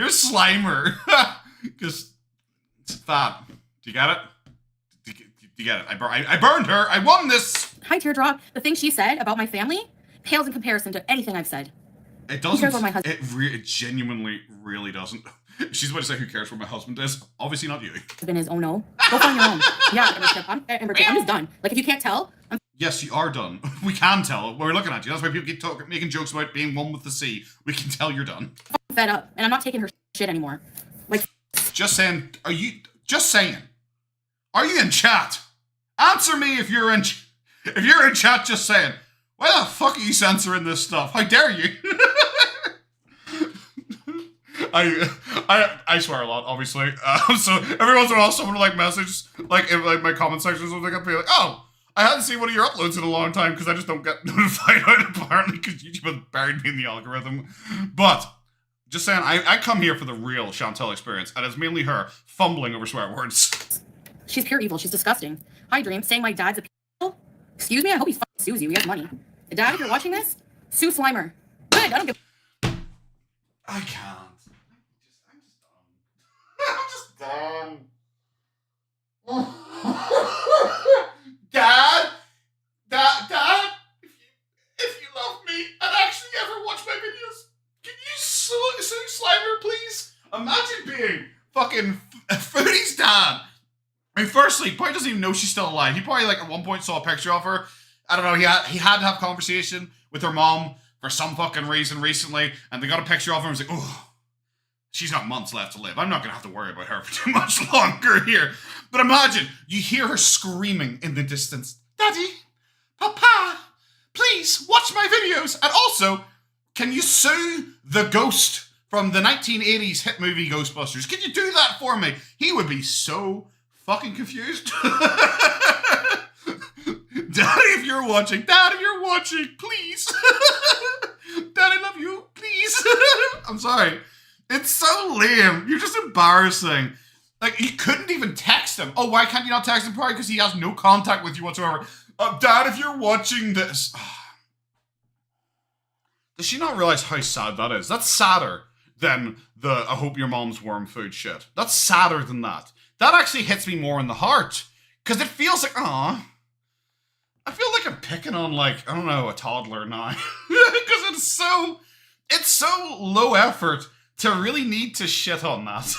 Slimer because it's fat. Do you get it? You get it. I burned her. I won this. Hi, Teardrop. The thing she said about my family pales in comparison to anything I've said. It doesn't. Who cares what my husband? It genuinely really doesn't. She's about to say, who cares what my husband is? Obviously not you. Husband is, oh no. Go find your own. Yeah, I'm just done. Like, if you can't tell, Yes, you are done. We can tell. We're looking at you. That's why people keep making jokes about being one with the sea. We can tell you're done. I'm fed up, and I'm not taking her shit anymore. Like, just saying. Are you in chat? Answer me if you're in chat. Just saying. Why the fuck are you censoring this stuff? How dare you? I swear a lot, obviously. So every once in a while, someone will message in my comment section or something. I'll be like, "Oh, I hadn't seen one of your uploads in a long time because I just don't get notified out apparently because YouTube has buried me in the algorithm." But just saying, I come here for the real Chantal experience, and it's mainly her fumbling over swear words. She's pure evil. She's disgusting. Hi, Dream. Saying my dad's a Excuse me? I hope he fucking sues you. He has money. Dad, if you're watching this, sue Slimer. Good, I don't give I can't. I'm just done. Dad, if you love me and actually ever watch my videos, can you sue Slimer, please? Imagine being fucking Foodie's dad. I mean, firstly, he probably doesn't even know she's still alive. He probably, like, at one point saw a picture of her. I don't know, he had to have a conversation with her mom for some fucking reason recently, and they got a picture of her and was like, oh, she's got months left to live. I'm not going to have to worry about her for too much longer here. But imagine, you hear her screaming in the distance, Daddy, Papa, please watch my videos. And also, can you sue the ghost from the 1980s hit movie Ghostbusters? Can you do that for me? He would be so fucking confused. Daddy, if you're watching, please. Dad, I love you, please. I'm sorry. It's so lame. You're just embarrassing. Like, you couldn't even text him. Oh, why can't you not text him? Probably because he has no contact with you whatsoever. Dad, if you're watching this... Does she not realize how sad that is? That's sadder than the I hope your mom's worm food shit. That's sadder than that. That actually hits me more in the heart. Because it feels like, aw... I feel like I'm picking on, like, I don't know, a toddler now. Because it's so low effort to really need to shit on that.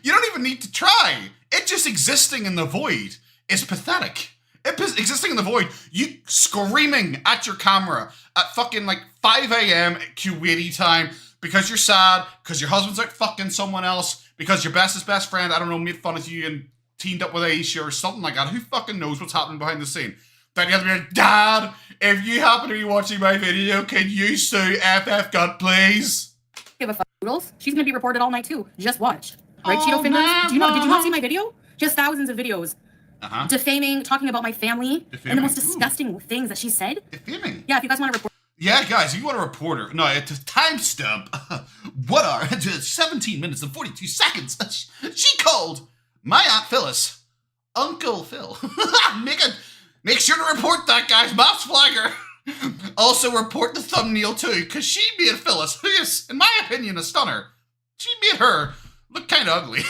You don't even need to try. It just existing in the void is pathetic. Existing in the void, you screaming at your camera at fucking like 5 a.m. Kuwaiti time because you're sad, because your husband's out fucking someone else, because your bestest best friend, I don't know, made fun of you and teamed up with Aisha or something like that. Who fucking knows what's happening behind the scene? Then you have to be like, Dad, if you happen to be watching my video, can you sue FF God, please? a fuck, Gorls. She's gonna be reported all night too. Just watch. Right, Cheeto Fingers? Did you not see my video? Just thousands of videos. Defaming, talking about my family, and the most disgusting things that she said. Defaming? Yeah, if you guys want to report. Yeah, guys, if you want to report her. No, it's a timestamp. What are 17 minutes and 42 seconds? She called my Aunt Phyllis Uncle Phil. Make sure to report that, guys. Maps flagger. Also report the thumbnail too, because she made Phyllis, who is, in my opinion, a stunner. She made her look kind of ugly.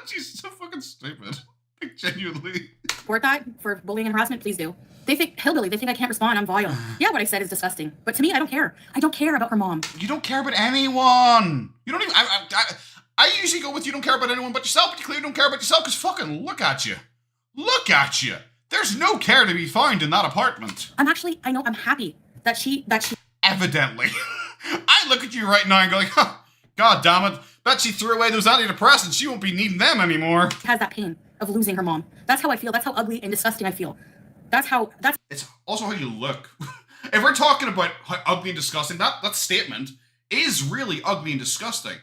She's so fucking stupid. Like, genuinely. Report that for bullying and harassment, please do. They think, hillbilly, they think I can't respond, I'm vile. Yeah, what I said is disgusting. But to me, I don't care. I don't care about her mom. You don't care about anyone. You don't even, I usually go with you don't care about anyone but yourself, but you clearly don't care about yourself, because fucking look at you. Look at you. There's no care to be found in that apartment. I'm happy that she... Evidently. I look at you right now and go like, huh, God damn it. Bet she threw away those antidepressants. She won't be needing them anymore. Has that pain of losing her mom. That's how I feel. That's how ugly and disgusting I feel. It's also how you look. If we're talking about how ugly and disgusting, that statement is really ugly and disgusting.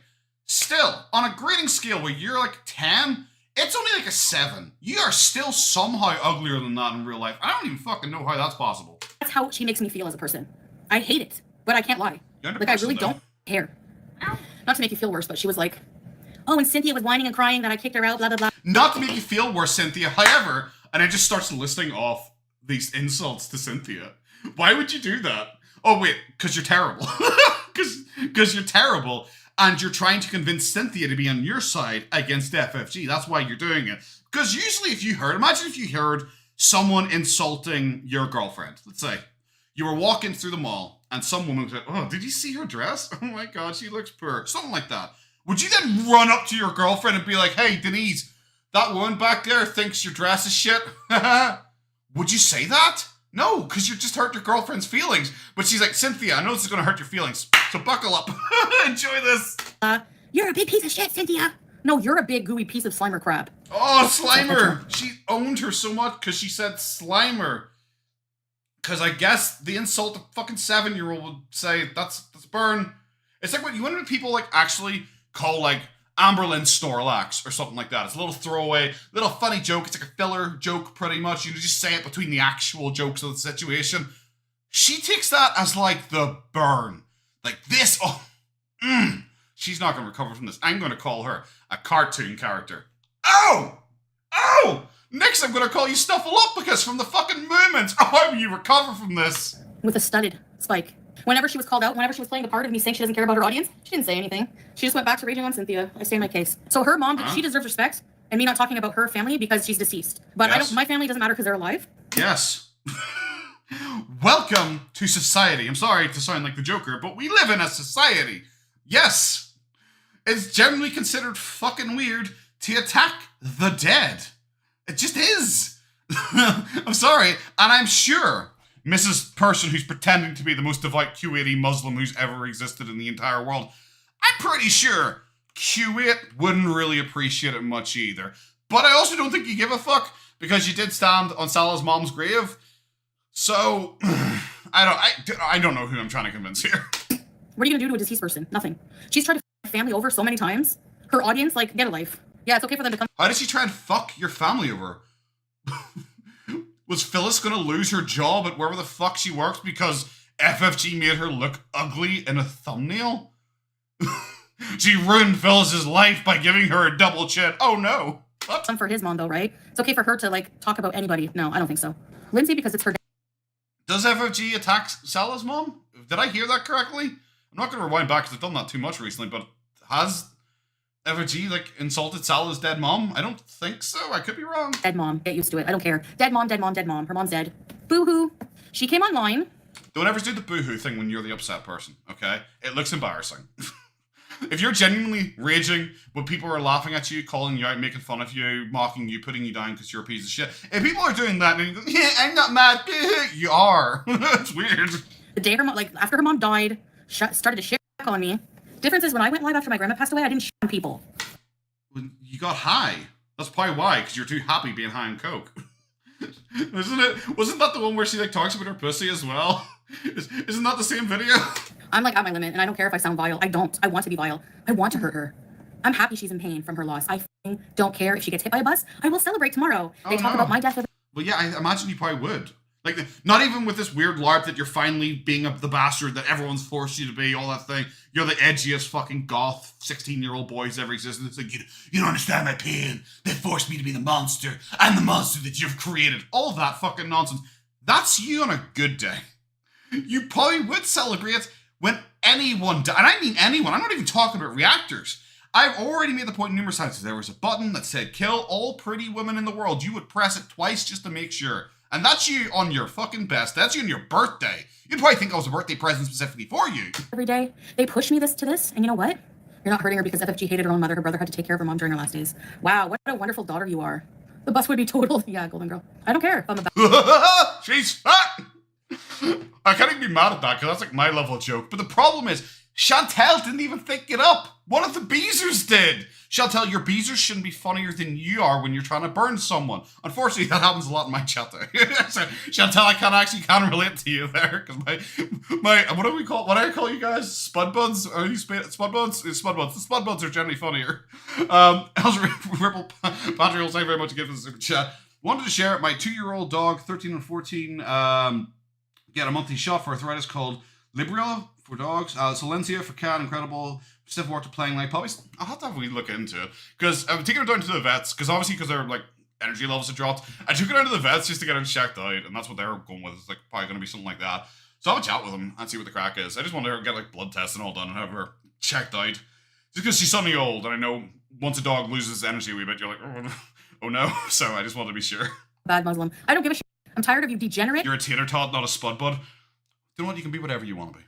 Still, on a grading scale where you're like 10... It's only like a 7. You are still somehow uglier than that in real life. I don't even fucking know how that's possible. That's how she makes me feel as a person. I hate it, but I can't lie. Like, I really don't care. Not to make you feel worse, but she was like, oh, and Cynthia was whining and crying that I kicked her out, blah, blah, blah. Not to make you feel worse, Cynthia. However, and it just starts listing off these insults to Cynthia. Why would you do that? Oh, wait, because you're terrible. Because you're terrible. And you're trying to convince Cynthia to be on your side against FFG. That's why you're doing it. Because usually imagine if you heard someone insulting your girlfriend. Let's say you were walking through the mall and some woman said, oh, did you see her dress? Oh my God, she looks poor. Something like that. Would you then run up to your girlfriend and be like, hey, Denise, that woman back there thinks your dress is shit? Would you say that? No, because you just hurt your girlfriend's feelings. But she's like, Cynthia, I know this is going to hurt your feelings, so buckle up. Enjoy this. You're a big piece of shit, Cynthia. No, you're a big gooey piece of Slimer crap. Oh, Slimer. She owned her so much because she said Slimer. Because I guess the insult a fucking 7-year-old would say, that's burn. It's like when people like actually call like Amberlynn Snorlax or something like that. It's a little throwaway, little funny joke. It's like a filler joke pretty much. You just say it between the actual jokes of the situation. She takes that as like the burn. Like this, she's not going to recover from this. I'm going to call her a cartoon character. Oh! Next, I'm gonna call you Snuffleupagus from the fucking Mermaids. Oh, how will you recover from this? With a studded spike. Whenever she was called out, whenever she was playing the part of me saying she doesn't care about her audience, she didn't say anything. She just went back to raging on Cynthia. I say my case. So her mom, she deserves respect, and me not talking about her family because she's deceased. But I don't. My family doesn't matter because they're alive. Yes. Welcome to society. I'm sorry to sound like the Joker, but we live in a society. Yes. It's generally considered fucking weird to attack the dead. It just is. I'm sorry. And I'm sure Mrs. Person who's pretending to be the most devout Q80 Muslim who's ever existed in the entire world, I'm pretty sure Q8 wouldn't really appreciate it much either. But I also don't think you give a fuck because you did stand on Salah's mom's grave. So, I don't know who I'm trying to convince here. What are you gonna do to a deceased person? Nothing. She's tried to f family over so many times. Her audience, like, get a life. Yeah, it's okay for them to come. How did she try and fuck your family over? Was Phyllis gonna lose her job at wherever the fuck she works because FFG made her look ugly in a thumbnail? She ruined Phyllis's life by giving her a double chin. Oh no. What? For his mom though, right? It's okay for her to, like, talk about anybody. No, I don't think so. Lindsay, because it's her. Does FFG attack Salah's mom? Did I hear that correctly? I'm not going to rewind back because I've done that too much recently, but has FFG, like, insulted Salah's dead mom? I don't think so. I could be wrong. Dead mom. Get used to it. I don't care. Dead mom, dead mom, dead mom. Her mom's dead. Boo-hoo. She came online. Don't ever do the boo-hoo thing when you're the upset person, okay? It looks embarrassing. If you're genuinely raging when people are laughing at you, calling you out, making fun of you, mocking you, putting you down because you're a piece of shit, if people are doing that and you go, yeah, I'm not mad, you are. It's weird. The day her mom, like, after her mom died, started to shit on me. Difference is when I went live after my grandma passed away, I didn't shit on people. When you got high. That's probably why, because you're too happy being high on coke. Isn't it? Wasn't that the one where she, like, talks about her pussy as well? Isn't that the same video? I'm, like, at my limit, and I don't care if I sound vile. I don't. I want to be vile. I want to hurt her. I'm happy she's in pain from her loss. I don't care if she gets hit by a bus. I will celebrate tomorrow. They talk about my death. Well, yeah, I imagine you probably would. Like, not even with this weird LARP that you're finally being the bastard that everyone's forced you to be, all that thing. You're the edgiest fucking goth 16-year-old boy who's ever existed. It's like, you don't understand my pain. They forced me to be the monster. I'm the monster that you've created. All that fucking nonsense. That's you on a good day. You probably would celebrate when anyone died. And I mean anyone. I'm not even talking about reactors. I've already made the point numerous times. If there was a button that said kill all pretty women in the world, you would press it twice just to make sure. And that's you on your fucking best. That's you on your birthday. You'd probably think I was a birthday present specifically for you. Every day, they push me to this, and you know what? You're not hurting her because FFG hated her own mother. Her brother had to take care of her mom during her last days. Wow, what a wonderful daughter you are. The bus would be total. Yeah, golden girl. I don't care if I'm a She's fat. I can't even be mad at that because that's like my level of joke. But the problem is, Chantal didn't even think it up. One of the Beezers did. Chantal, your Beezers shouldn't be funnier than you are when you're trying to burn someone. Unfortunately, that happens a lot in my chat there. So, Chantal, I can't relate to you there because my what do I call you guys? Spud buds? Are you spud buds? It's spud buds. The spud buds are generally funnier. Ripple Patrick, thank you very much for giving us a super chat. Wanted to share my 2-year-old dog, 13 and 14, get a monthly shot for arthritis called Librio for dogs. Silencia for cat, incredible. Stiff work to playing like puppies. I'll have to have a wee look into it because I'm taking her down to the vets because their like energy levels have dropped. I took her down to the vets just to get her checked out, and that's what they're going with. It's like probably going to be something like that. So I'll have a chat with them and see what the crack is. I just want to get like blood tests and all done and have her checked out. Just because she's suddenly old, and I know once a dog loses energy a wee bit, you're like, oh no. So I just want to be sure. bad Muslim. I don't give a shit. I'm tired of you degenerate. You're a tater tot, not a spud bud. You know what? You can be whatever you want to be.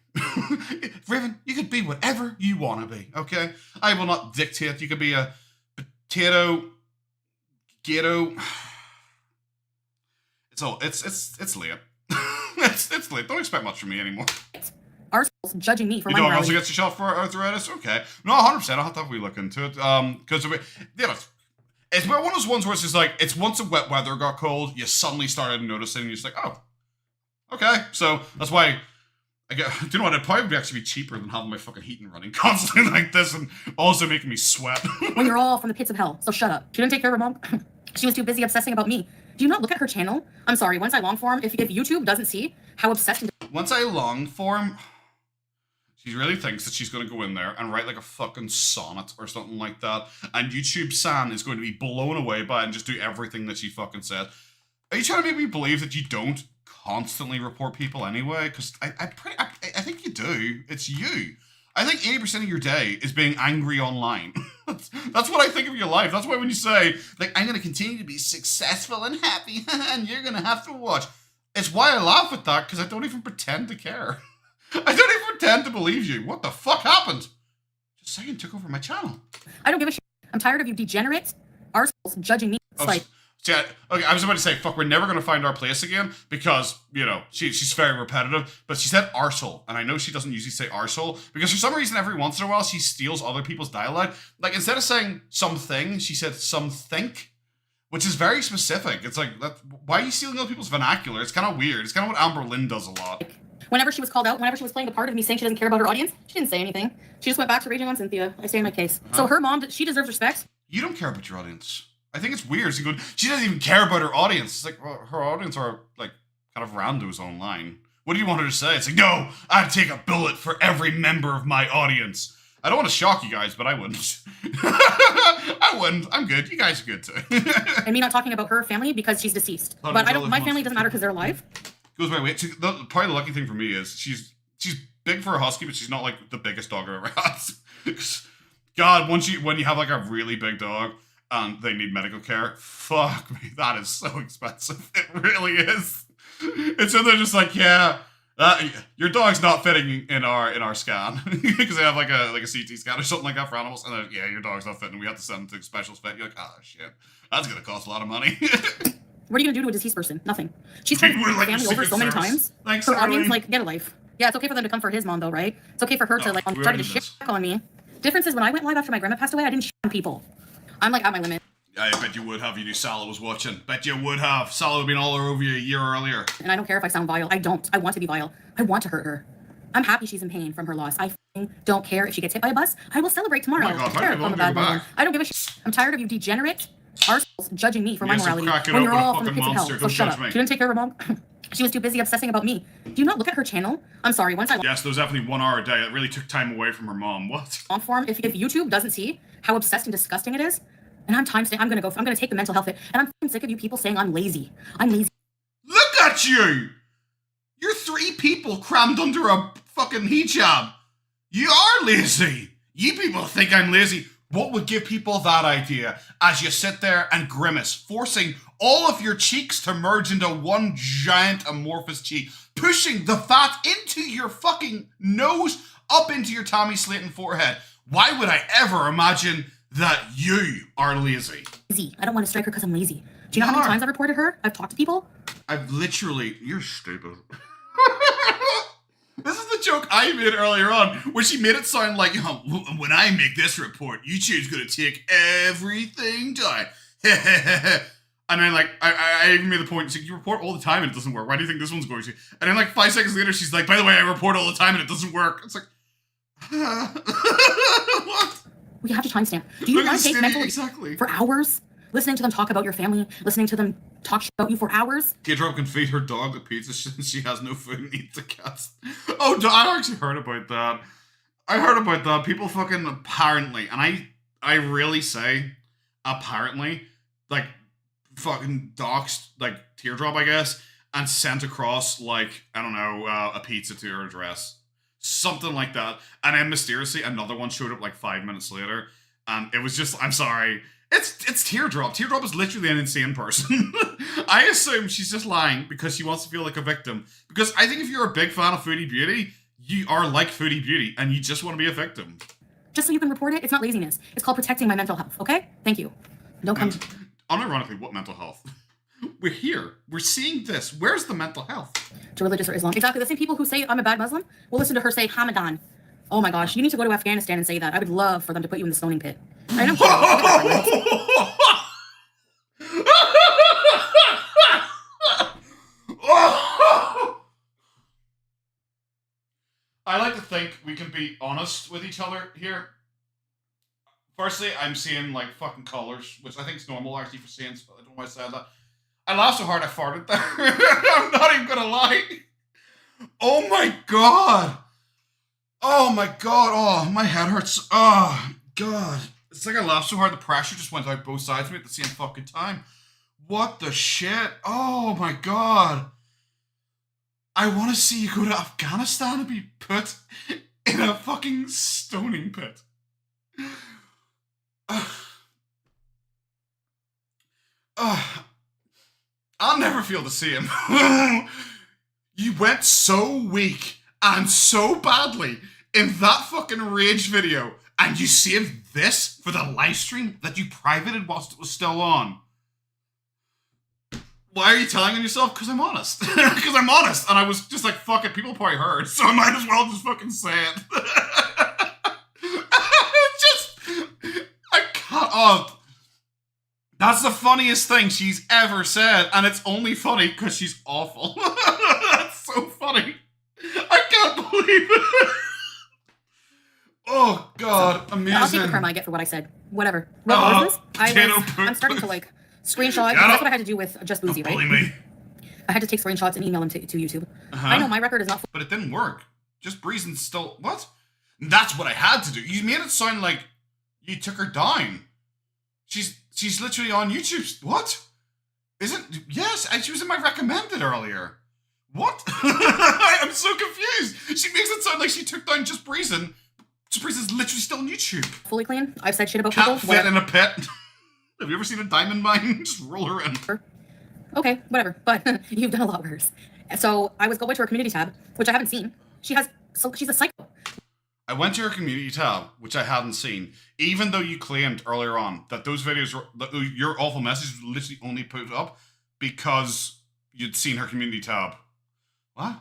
Raven, you could be whatever you want to be, okay? I will not dictate. You could be a potato, gato. It's late. it's late. Don't expect much from me anymore. Arseholes judging me for my morality. Your dog also gets a shot for arthritis? Okay. No, 100%. I'll have to look into it. Because it's one of those ones where it's just like, it's once the wet weather got cold, you suddenly started noticing, and you're just like, oh, okay. So that's why, do you know what, it'd probably actually be cheaper than having my fucking heating running constantly like this and also making me sweat. When you're all from the pits of hell, so shut up. She didn't take care of her mom. She was too busy obsessing about me. Do you not look at her channel? I'm sorry, once I long form, if YouTube doesn't see how obsessed and... Once I long form... She really thinks that she's going to go in there and write like a fucking sonnet or something like that. And YouTube San is going to be blown away by it and just do everything that she fucking says. Are you trying to make me believe that you don't constantly report people anyway? Because I think you do. It's you. I think 80% of your day is being angry online. That's what I think of your life. That's why when you say, like, I'm going to continue to be successful and happy, and you're going to have to watch. It's why I laugh at that, because I don't even pretend to care. I don't even pretend to believe you. What the fuck happened? Just saying, took over my channel. I don't give a shit. I'm tired of you degenerate arseholes judging me. It's like... See, okay, I was about to say, fuck, we're never going to find our place again because, you know, she's very repetitive, but she said arsehole, and I know she doesn't usually say arsehole because for some reason every once in a while she steals other people's dialect. Like, instead of saying something, she said somethink, which is very specific. It's like, why are you stealing other people's vernacular? It's kind of weird. It's kind of what Amber Lynn does a lot. Whenever she was called out, whenever she was playing the part of me saying she doesn't care about her audience, she didn't say anything. She just went back to raging on Cynthia. I stay in my case. So her mom, she deserves respect. You don't care about your audience. I think it's weird. She doesn't even care about her audience. It's like, well, her audience are like kind of randos online. What do you want her to say? It's like, no, I'd take a bullet for every member of my audience. I don't want to shock you guys, but I wouldn't. I wouldn't. I'm good. You guys are good too. And me not talking about her family because she's deceased. But I don't. My family doesn't matter because they're alive. Goes my way. Probably the lucky thing for me is she's big for a husky, but she's not like the biggest dog I've ever had. God, when you have like a really big dog and they need medical care, fuck me, that is so expensive. It really is. And so they're just like, yeah, your dog's not fitting in our scan because they have like a CT scan or something like that for animals, and then, yeah, your dog's not fitting. We have to send them to special vet. You're like, oh shit, that's gonna cost a lot of money. What are you gonna do to a deceased person? Nothing. She's tried to bring her family over so many times. Thanks, her audience, like, get a life. Yeah, it's okay for them to come for his mom though, right? It's okay for her to like try to shit on me. Difference is when I went live after my grandma passed away, I didn't shit on people. I'm like at my limit. I bet you would have. You knew Salah was watching. Bet you would have. Salah would have been all over you a year earlier. And I don't care if I sound vile. I don't. I want to be vile. I want to hurt her. I'm happy she's in pain from her loss. I don't care if she gets hit by a bus. I will celebrate tomorrow. Oh my God, I'm a bad woman. I don't give a shit. I'm tired of you degenerate arseholes judging me for my morality when you're all from the pits of hell. So shut up. She didn't take care of her mom. She was too busy obsessing about me. Do you not look at her channel? I'm sorry. Once I yes, there was definitely 1 hour a day that really took time away from her mom. What? On form, if YouTube doesn't see how obsessed and disgusting it is, and I'm gonna take the mental health hit, and I'm fucking sick of you people saying I'm lazy. I'm lazy. Look at you! You're 3 people crammed under a fucking hijab. You are lazy. You people think I'm lazy. What would give people that idea as you sit there and grimace, forcing all of your cheeks to merge into one giant amorphous cheek, pushing the fat into your fucking nose, up into your Tommy Slayton forehead? Why would I ever imagine that you are lazy? I don't want to strike her because I'm lazy. Do you know how many times I've reported her? I've talked to people. I've literally... You're stupid. This is the joke I made earlier on, where she made it sound like, when I make this report, YouTube's gonna take everything down. And then, like, I even made the point, so you report all the time and it doesn't work. Why do you think this one's going to? And then, like, 5 seconds later, she's like, by the way, I report all the time and it doesn't work. It's like... What? We have to timestamp. Do you want to take mental for hours? Listening to them talk about your family, listening to them talk shit about you for hours. Teardrop can feed her dog the pizza since she has no food and eats the cats. Oh, I actually heard about that. I heard about that. People fucking apparently, and I really say apparently, like fucking doxed like Teardrop, I guess, and sent across like, I don't know, a pizza to her address. Something like that. And then mysteriously another one showed up like 5 minutes later. And it was just, I'm sorry. It's Teardrop. Teardrop is literally an insane person. I assume she's just lying because she wants to feel like a victim. Because I think if you're a big fan of Foodie Beauty, you are like Foodie Beauty and you just want to be a victim. Just so you can report it, it's not laziness. It's called protecting my mental health, okay? Thank you. Don't come... Unironically, what mental health? We're here. We're seeing this. Where's the mental health? To religious or Islam. Exactly. The same people who say I'm a bad Muslim will listen to her say Hamadan. Oh my gosh, you need to go to Afghanistan and say that. I would love for them to put you in the stoning pit. I know. I like to think we can be honest with each other here. Firstly, I'm seeing like fucking colors, which I think is normal actually for Saints, but I don't know why I said that. I laughed so hard I farted there. I'm not even gonna lie. Oh my god. Oh my god, oh, my head hurts. Oh, god. It's like I laughed so hard the pressure just went out both sides of me at the same fucking time. What the shit? Oh my god. I want to see you go to Afghanistan and be put in a fucking stoning pit. I'll never feel the same. You went so weak and so badly in that fucking rage video, and you saved this for the live stream that you privated whilst it was still on. Why are you telling on yourself? Because I'm honest. Because I'm honest, and I was just like, fuck it, people probably heard, so I might as well just fucking say it. I can't. Oh. That's the funniest thing she's ever said, and it's only funny because she's awful. That's so funny. I can't believe it. Oh, God, amazing. I'll take the karma I get for what I said. Whatever. What was this? I'm starting to, like, screenshot. That's what I had to do with Just Boozy, right? Bully me. I had to take screenshots and email them to YouTube. I know my record is not... But it didn't work. Just Breezing still... What? That's what I had to do. You made it sound like you took her down. She's literally on YouTube. What? Isn't... Yes, she was in my recommended earlier. What? I'm so confused. She makes it sound like she took down Just Breezing. Just Breezing's literally still on YouTube. Fully clean. I've said shit about Can't people. fit in a pit. Have you ever seen a diamond mine? Just roll her in. Okay, whatever. But you've done a lot worse. So I was going to her community tab, which I haven't seen. She's a psycho. I went to her community tab, which I hadn't seen, even though you claimed earlier on that those videos were, that your awful message was literally only put up because you'd seen her community tab. What?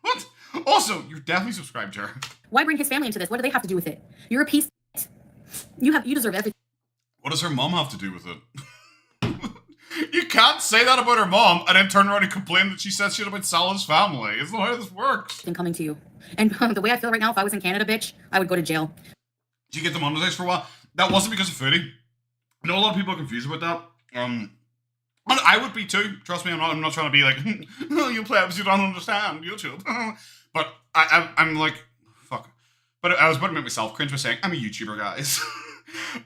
What? Also, you're definitely subscribed to her. Why bring his family into this? What do they have to do with it? You're a piece of shit. You deserve everything. What does her mom have to do with it? You can't say that about her mom and then turn around and complain that she says shit about Salah's family. It's not how this works. Coming to you. And the way I feel right now, if I was in Canada, bitch, I would go to jail. Did you get demonetized for a while? That wasn't because of Foodie. I know a lot of people are confused about that. And I would be too. Trust me, I'm not trying to be like, oh, you plebs, you don't understand YouTube. But I'm like, fuck. But I was about to make myself cringe by saying, I'm a YouTuber, guys.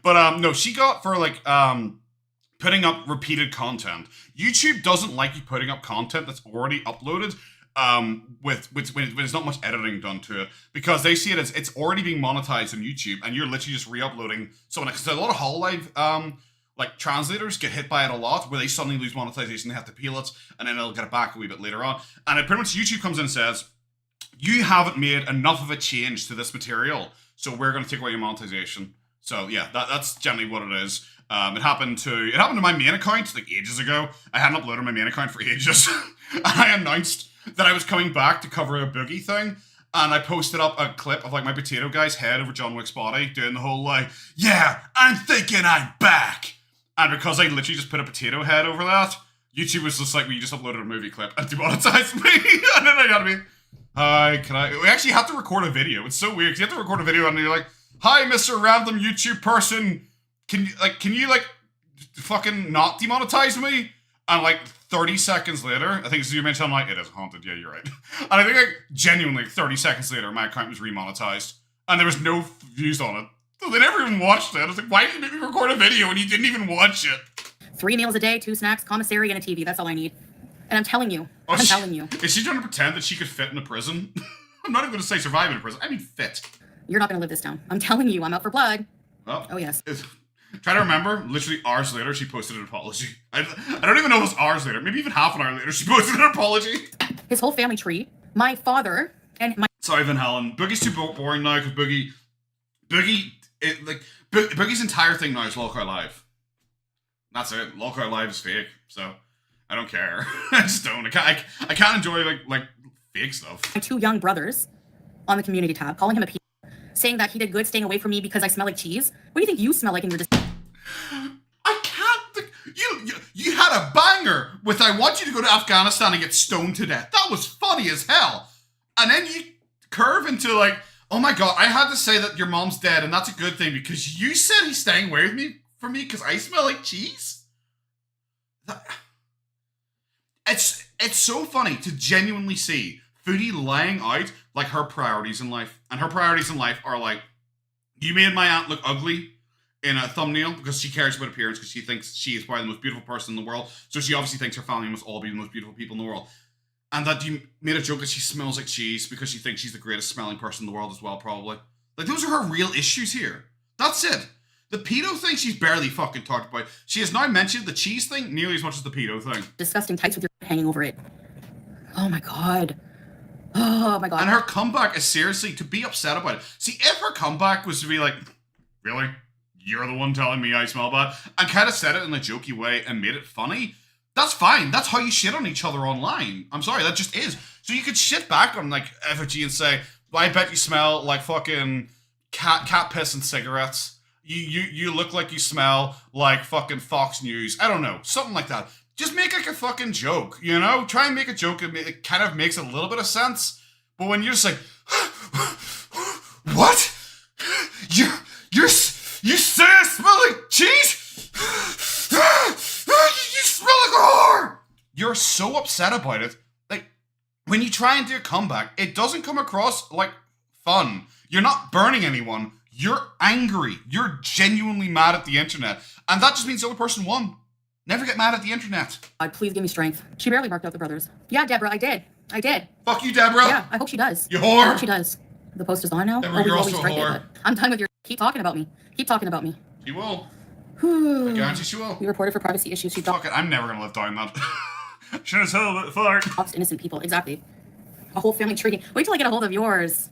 But no, she got for like putting up repeated content. YouTube doesn't like you putting up content that's already uploaded. When there's not much editing done to it, because they see it as it's already being monetized on YouTube, and you're literally just re-uploading. So because a lot of Hololive like translators get hit by it a lot, where they suddenly lose monetization, they have to peel it, and then they'll get it back a wee bit later on. And it pretty much YouTube comes in and says, you haven't made enough of a change to this material, so we're going to take away your monetization. So yeah, that's generally what it is. It happened to my main account like ages ago. I hadn't uploaded my main account for ages. I announced that I was coming back to cover a boogie thing, and I posted up a clip of like my potato guy's head over John Wick's body, doing the whole like, yeah, I'm thinking I'm back. And because I literally just put a potato head over that, YouTube was just like, well, you just uploaded a movie clip and demonetized me. And then I gotta be, hi, we actually have to record a video. It's so weird because you have to record a video and you're like, hi, Mr. Random YouTube person, can you fucking not demonetize me? And like 30 seconds later, I think you mentioned, I'm like, it is haunted, yeah, you're right. And I think like genuinely 30 seconds later, my account was remonetized and there was no views on it. So they never even watched it. I was like, why did you make me record a video when you didn't even watch it? 3 meals a day, 2 snacks, commissary, and a TV. That's all I need. And I'm telling you. I'm telling you. Is she trying to pretend that she could fit in a prison? I'm not even going to say survive in a prison. I mean fit. You're not going to live this down. I'm telling you, I'm out for blood. Well, oh, yes. Try to remember, literally hours later, she posted an apology. I don't even know if it was hours later. Maybe even half an hour later, she posted an apology. His whole family tree, my father, and my... Sorry, Van Halen. Boogie's too boring now, because Boogie's entire thing now is Lolcry Live. That's it. Lolcry Live is fake, so I don't care. I just don't. I can't enjoy like fake stuff. My 2 young brothers on the community tab, calling him a piece, saying that he did good staying away from me because I smell like cheese. What do you think you smell like in your... I can't... You had a banger with I want you to go to Afghanistan and get stoned to death. That was funny as hell. And then you curve into like, oh my god, I had to say that your mom's dead and that's a good thing because you said he's staying away from me because I smell like cheese? It's so funny to genuinely see Foodie laying out like her priorities in life. And her priorities in life are like, you made my aunt look ugly in a thumbnail because she cares about appearance because she thinks she is probably the most beautiful person in the world. So she obviously thinks her family must all be the most beautiful people in the world. And that you made a joke that she smells like cheese because she thinks she's the greatest smelling person in the world as well, probably. Like, those are her real issues here. That's it. The pedo thing, she's barely fucking talked about. She has now mentioned the cheese thing nearly as much as the pedo thing. Disgusting tights with your hanging over it. Oh my god. Oh my god. And her comeback is seriously to be upset about it. See, if her comeback was to be like, really? You're the one telling me I smell bad? And kind of said it in a jokey way and made it funny. That's fine. That's how you shit on each other online. I'm sorry, that just is. So you could shit back on like FFG and say, well, I bet you smell like fucking cat piss and cigarettes. You look like you smell like fucking Fox News. I don't know. Something like that. Just make like a fucking joke, you know? Try and make a joke. It kind of makes a little bit of sense. But when you're just like, what? You say I smell like cheese? You smell like a whore! You're so upset about it. Like, when you try and do a comeback, it doesn't come across like fun. You're not burning anyone. You're angry. You're genuinely mad at the internet. And that just means the other person won. Never get mad at the internet. God, please give me strength. She barely marked out the brothers. Yeah, Deborah, I did. Fuck you, Deborah. Yeah, I hope she does. You whore. I hope she does. The post is on now. Deborah, you're also a whore. I'm done with your... Keep talking about me. She will. Whew. I guarantee she will. We reported for privacy issues. She Fuck it, I'm never gonna live down that. Should have told it fart. doxed innocent people. Exactly. A whole family tree. Wait till I get a hold of yours.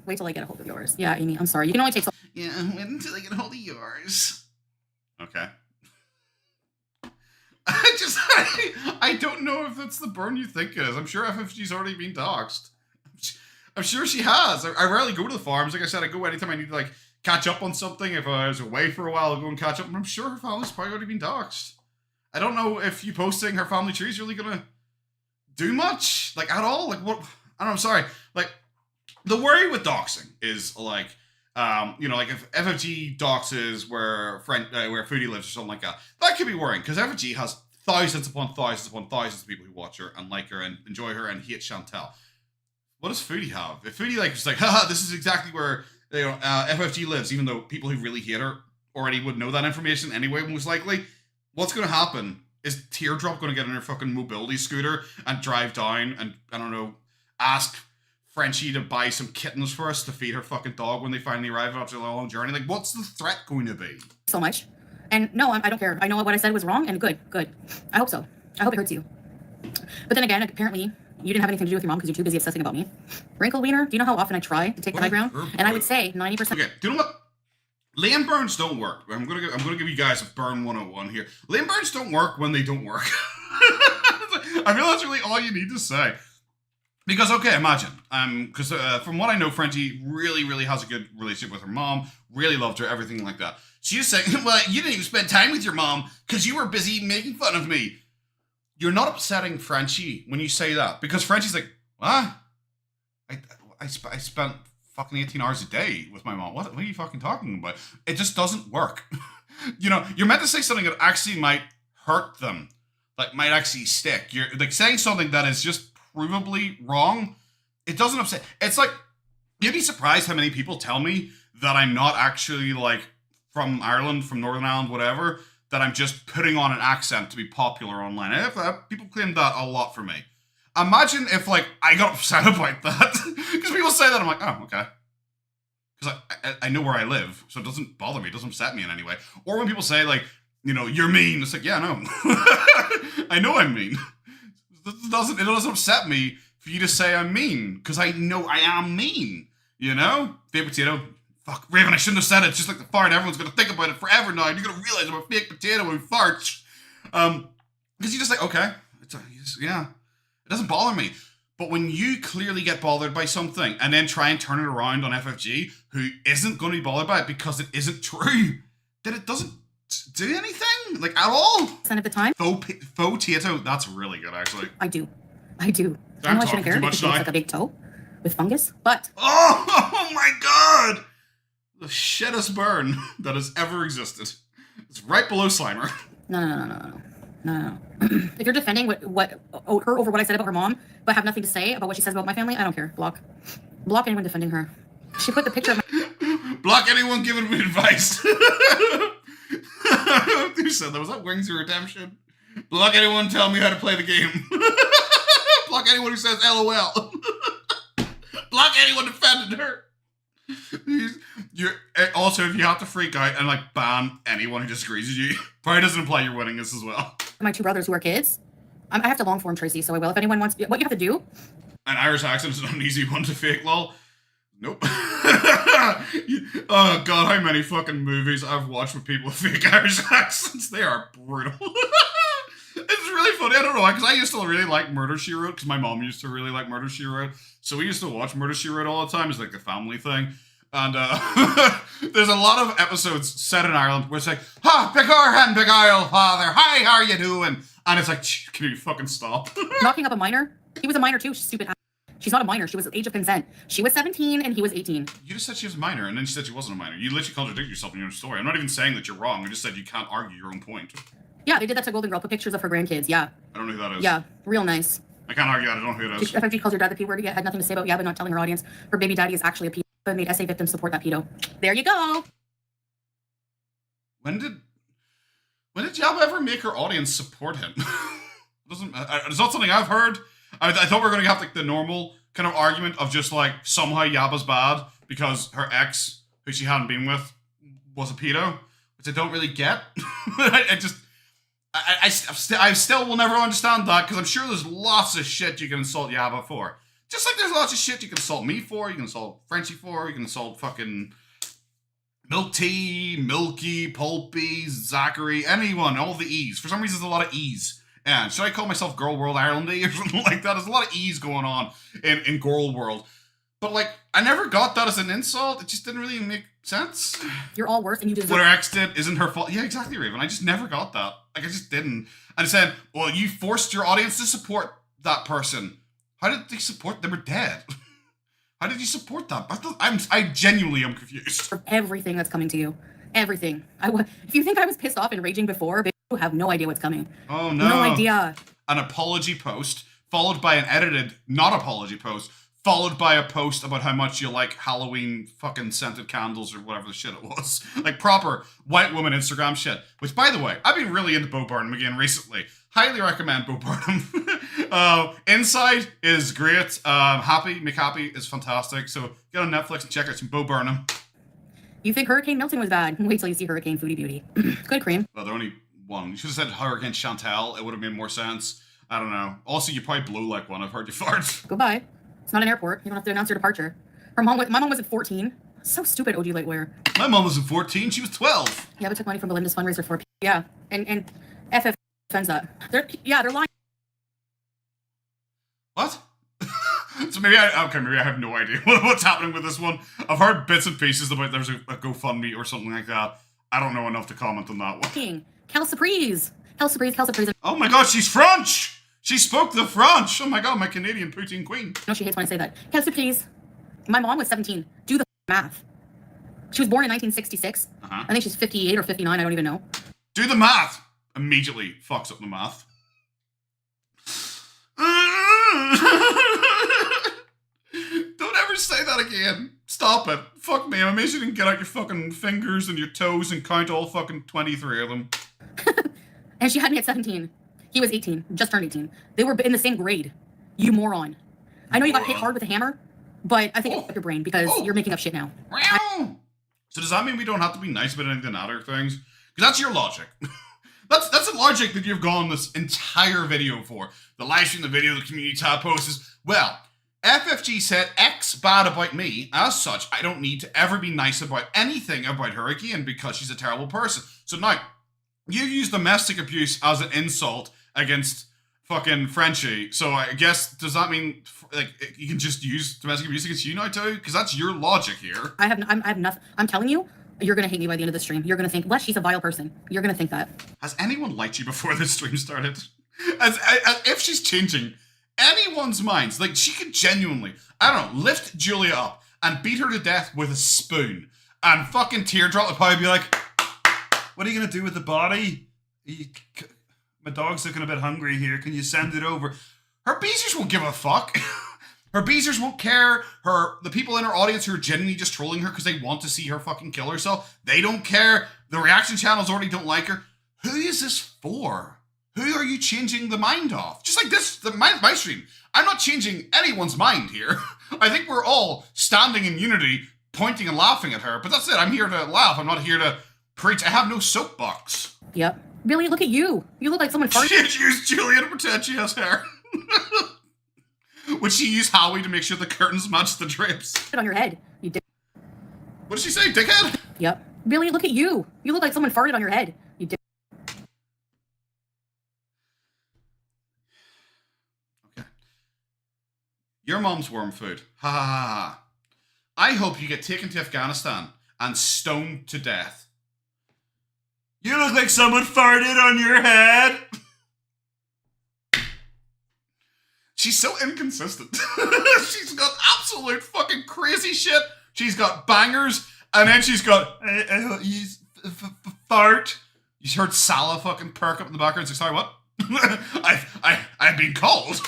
Yeah, Amy, I'm sorry. You can only take so... Yeah, wait until I get a hold of yours. Okay. I don't know if that's the burn you think it is. I'm sure FFG's already been doxxed. I'm sure she has. I rarely go to the farms. Like I said, I go anytime I need to like catch up on something. If I was away for a while, I'll go and catch up. And I'm sure her family's probably already been doxxed. I don't know if you posting her family tree is really gonna do much, like at all. Like what? I don't know. I'm sorry. Like the worry with doxing is like, you know, like if FFG doxes where Foodie lives or something like that, that could be worrying because FFG has thousands upon thousands upon thousands of people who watch her and like her and enjoy her and hate Chantal. What does Foodie have? If Foodie like just like, haha, this is exactly where FFG lives, even though people who really hate her already would know that information anyway, most likely, what's going to happen? Is Teardrop going to get in her fucking mobility scooter and drive down and, I don't know, ask Frenchie to buy some kittens for us to feed her fucking dog when they finally arrive after a long journey? Like, what's the threat going to be? So much. And no, I don't care. I know what I said was wrong and good. I hope so. I hope it hurts you. But then again, apparently, you didn't have anything to do with your mom because you're too busy obsessing about me. Wrinkle Wiener, do you know how often I try to take the high ground? And I would say 90%. Okay, do you know what? Lane burns don't work. I'm gonna give you guys a burn 101 here. Lane burns don't work when they don't work. I feel that's really all you need to say. Because okay, imagine, because from what I know, Frenchie really has a good relationship with her mom. Really loved her, everything like that. She's saying, well, you didn't even spend time with your mom because you were busy making fun of me. You're not upsetting Frenchie when you say that because Frenchie's like, what? I spent fucking 18 hours a day with my mom. What are you fucking talking about? It just doesn't work. You know, you're meant to say something that actually might hurt them, like might actually stick. You're like saying something that is just provably wrong. It doesn't upset. It's like, you'd be surprised how many people tell me that I'm not actually like from Ireland, from Northern Ireland, whatever, that I'm just putting on an accent to be popular online. People claim that a lot for me. Imagine if, like, I got upset about that. Because people say that, I'm like, oh, okay. Because I know where I live, so it doesn't bother me. It doesn't upset me in any way. Or when people say, like, you know, you're mean. It's like, yeah, no. I know I'm mean. It doesn't upset me for you to say I'm mean. Because I know I am mean. You know? Fake potato. Fuck, Raven, I shouldn't have said it. It's just like the fart. Everyone's going to think about it forever now. And you're going to realize I'm a fake potato and farts. Because you're just like, okay. Yeah. It doesn't bother me. But when you clearly get bothered by something and then try and turn it around on FFG, who isn't going to be bothered by it because it isn't true, then it doesn't do anything, like, at all. Of the time. Faux potato, that's really good, actually. I do. I know I shouldn't care because it looks like a big toe with fungus, but... Oh my god! The shittest burn that has ever existed. It's right below Slimer. No. No. If you're defending what her over what I said about her mom, but have nothing to say about what she says about my family, I don't care. Block anyone defending her. She put the picture of my Block anyone giving me advice. Who said that? Was that Wings of Redemption? Block anyone telling me how to play the game. Block anyone who says LOL. Block anyone defending her. Also, if you have to freak out and like ban anyone who disagrees with you, probably doesn't imply you're winning this as well. my 2 brothers who are kids. I have to long form Tracy, so I will. If anyone wants, what you have to do. An Irish accent is not an easy one to fake, lol. Nope. Oh god, how many fucking movies I've watched with people with fake Irish accents. They are brutal. It's really funny. I don't know why, because I used to really like Murder, She Wrote, because my mom used to really like Murder, She Wrote. So we used to watch Murder, She Wrote all the time. It's like a family thing. And there's a lot of episodes set in Ireland where it's like, ha, Becorhan, Beguile, father, hi, how are you doing? And it's like, can you fucking stop? Knocking up a minor. He was a minor too. She's stupid. She's not a minor. She was age of consent. She was 17 and he was 18. You just said she was a minor, and then she said she wasn't a minor. You literally contradicted yourself in your own story. I'm not even saying that you're wrong. I just said you can't argue your own point. Yeah, they did that to Golden Girl. Put pictures of her grandkids. Yeah. I don't know who that is. Yeah, real nice. I can't argue that. I don't know who it is. I think she calls her dad the P word. Yeah, had nothing to say about but not telling her audience. Her baby daddy is actually a pedo and made SA victims support that pedo. There you go. When did Yaba ever make her audience support him? It's not something I've heard. I thought we were going to have like the normal kind of argument of just like somehow Yaba's bad because her ex, who she hadn't been with, was a pedo, which I don't really get. I still will never understand that because I'm sure there's lots of shit you can insult Yaba for. Just like there's lots of shit you can insult me for, you can insult Frenchie for, you can insult fucking Milk Tea, Milky, Pulpy, Zachary, anyone, all the E's. For some reason, there's a lot of E's. And should I call myself Gorlworld Irelandy or something like that? There's a lot of E's going on in Gorlworld. But like, I never got that as an insult. It just didn't really make sense. You're all worse and you deserve. What her ex did isn't her fault. Yeah, exactly, Raven. I just never got that. Like, I just didn't. And I said, well, you forced your audience to support that person. How did they support? They were dead. How did you support that? I genuinely am confused. For everything that's coming to you. Everything. If you think I was pissed off and raging before, you have no idea what's coming. Oh, no. No idea. An apology post, followed by an edited, not apology post, followed by a post about how much you like Halloween fucking scented candles or whatever the shit it was. Like proper white woman Instagram shit. Which, by the way, I've been really into Bo Burnham again recently. Highly recommend Bo Burnham. Inside is great. Make Happy is fantastic. So get on Netflix and check out some Bo Burnham. You think Hurricane Milton was bad? Wait till you see Hurricane Foodie Beauty. Good cream. Well, they're only one. You should have said Hurricane Chantal. It would have made more sense. I don't know. Also, you probably blew like one. I've heard you fart. Goodbye. It's not an airport. You don't have to announce your departure. My mom was at 14. So stupid, OG Lightwear. My mom wasn't 14. She was 12. Yeah, we took money from Belinda's fundraiser for. Yeah, and FF defends that. They're lying. What? So maybe I have no idea what's happening with this one. I've heard bits and pieces about there's a GoFundMe or something like that. I don't know enough to comment on that one. Cal Surprise. Oh my god, she's French! She spoke the French! Oh my god, my Canadian poutine queen. No, she hates when I say that. Cal Surprise. My mom was 17. Do the math. She was born in 1966. I think she's 58 or 59, I don't even know. Do the math! Immediately fucks up the math. Don't ever say that again. Stop it. Fuck me. I'm amazed you didn't get out your fucking fingers and your toes and count all fucking 23 of them. And she had me at 17. He was 18. Just turned 18. They were in the same grade. You moron. I know you got hit hard with a hammer, but I think it's your brain because you're making up shit now. So does that mean we don't have to be nice about anything other things? Because that's your logic. That's a logic that you've gone this entire video for. The live stream, the video, the community tab posts is, well, FFG said X bad about me. As such, I don't need to ever be nice about anything about her again because she's a terrible person. So now, you use domestic abuse as an insult against fucking Frenchie. So I guess, does that mean like you can just use domestic abuse against you now too? Because that's your logic here. I have nothing. I'm telling you, you're gonna hate me by the end of the stream. You're gonna think, what? She's a vile person. You're gonna think that. Has anyone liked you before this stream started? As if she's changing anyone's minds. Like, she could genuinely, I don't know, lift Julia up and beat her to death with a spoon. And fucking Teardrop would probably be like, what are you going to do with the body? my dog's looking a bit hungry here. Can you send it over? Her beezers won't give a fuck. Her beezers won't care. The people in her audience who are genuinely just trolling her because they want to see her fucking kill herself, they don't care. The reaction channels already don't like her. Who is this for? Who are you changing the mind of? Just like this, my stream. I'm not changing anyone's mind here. I think we're all standing in unity, pointing and laughing at her, but that's it. I'm here to laugh. I'm not here to preach. I have no soapbox. Yep. Really, look at you. You look like someone farted. She'd use Julia to pretend she has hair. Would she use Howie to make sure the curtains match the drapes? On your head. You dick. What did she say, dickhead? Yep. Really, look at you. You look like someone farted on your head. You dick. Okay. Your mom's worm food. Ha ha ha ha. I hope you get taken to Afghanistan and stoned to death. You look like someone farted on your head. She's so inconsistent. She's got absolute fucking crazy shit. She's got bangers, and then she's got fart. You heard Salah fucking perk up in the background. So sorry, what? I've been called.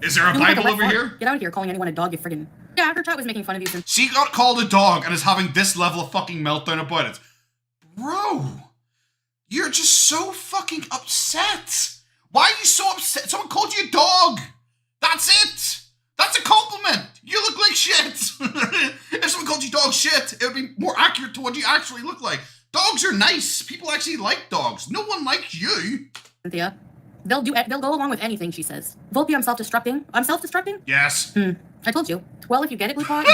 Is there a Bible over here? Get out of here, calling anyone a dog, you friggin'. Yeah, her chat was making fun of you since. She got called a dog and is having this level of fucking meltdown about it. Bro, you're just so fucking upset. Why are you so upset? Someone called you a dog. That's it. That's a compliment. You look like shit. If someone called you dog shit, it would be more accurate to what you actually look like. Dogs are nice. People actually like dogs. No one likes you. Cynthia, they'll go along with anything she says. Volpe, I'm self-destructing. I'm self-destructing? Yes. I told you. Well, if you get it, Blue Pot,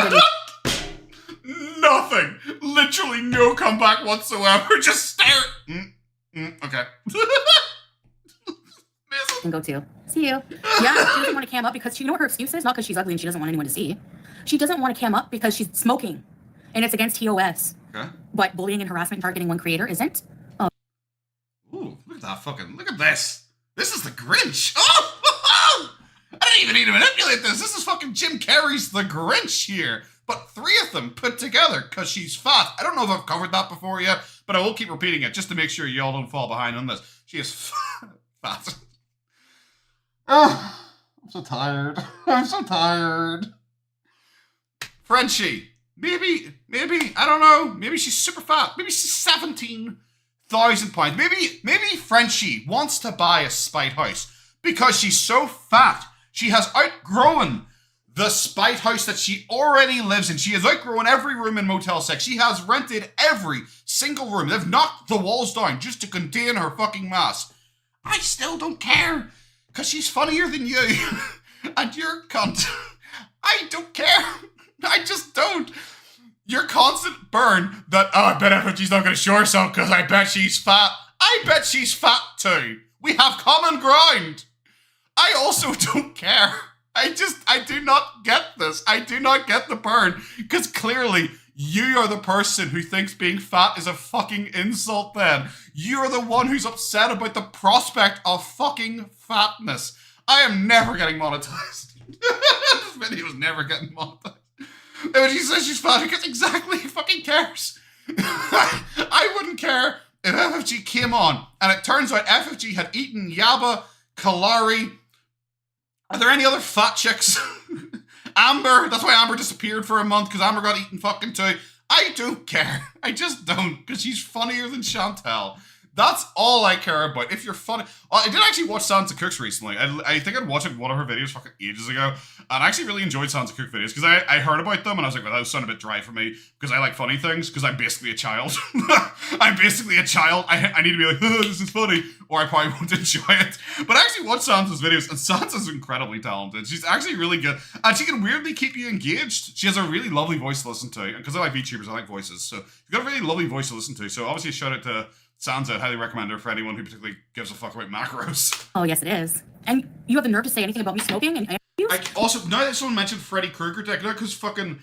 nothing. Literally no comeback whatsoever. Just stare. Okay. can go too. See you. Yeah, she doesn't want to cam up because you know what her excuse is? Not because she's ugly and she doesn't want anyone to see. She doesn't want to cam up because she's smoking. And it's against TOS. Okay. But bullying and harassment targeting one creator isn't. Oh. Ooh, look at that fucking, look at this. This is the Grinch. Oh! I didn't even need to manipulate this. This is fucking Jim Carrey's The Grinch here. But 3 of them put together because she's fat. I don't know if I've covered that before yet, but I will keep repeating it just to make sure y'all don't fall behind on this. She is fat. Oh, I'm so tired. I'm so tired. Frenchie. Maybe, I don't know. Maybe she's super fat. Maybe she's 17,000 pounds. Maybe Frenchie wants to buy a spite house because she's so fat. She has outgrown the spite house that she already lives in. She has outgrown every room in Motel 6. She has rented every single room. They've knocked the walls down just to contain her fucking mass. I still don't care because she's funnier than you. And you're cunt. I don't care. I just don't. Your constant burn that, oh, I bet FFG's not going to show herself because I bet she's fat. I bet she's fat too. We have common ground. I also don't care. I do not get this. I do not get the burn because clearly you are the person who thinks being fat is a fucking insult then. You are the one who's upset about the prospect of fucking fatness. I am never getting monetized. This video is never getting monetized. And when she says she's fat, who exactly fucking cares? I wouldn't care if FFG came on and it turns out FFG had eaten Yaba, Kalari. Are there any other fat chicks? Amber, that's why Amber disappeared for a month, because Amber got eaten fucking too. I don't care. I just don't, because she's funnier than Chantal. That's all I care about. If you're funny... I did actually watch Santa Cooks recently. I think I'd watched one of her videos fucking ages ago, and I actually really enjoyed Santa Cook videos, because I heard about them, and I was like, well, that was sounding a bit dry for me, because I like funny things, because I'm basically a child. I'm basically a child. I need to be like, oh, this is funny, or I probably won't enjoy it. But I actually watched Santa's videos, and Santa's incredibly talented. She's actually really good, and she can weirdly keep you engaged. She has a really lovely voice to listen to, and because I like VTubers, I like voices, so she's got a really lovely voice to listen to, so obviously a shout out to Sansa. I'd highly recommend her for anyone who particularly gives a fuck about macros. Oh, yes, it is. And you have the nerve to say anything about me smoking? And I also, now that someone mentioned Freddy Krueger deck, not because fucking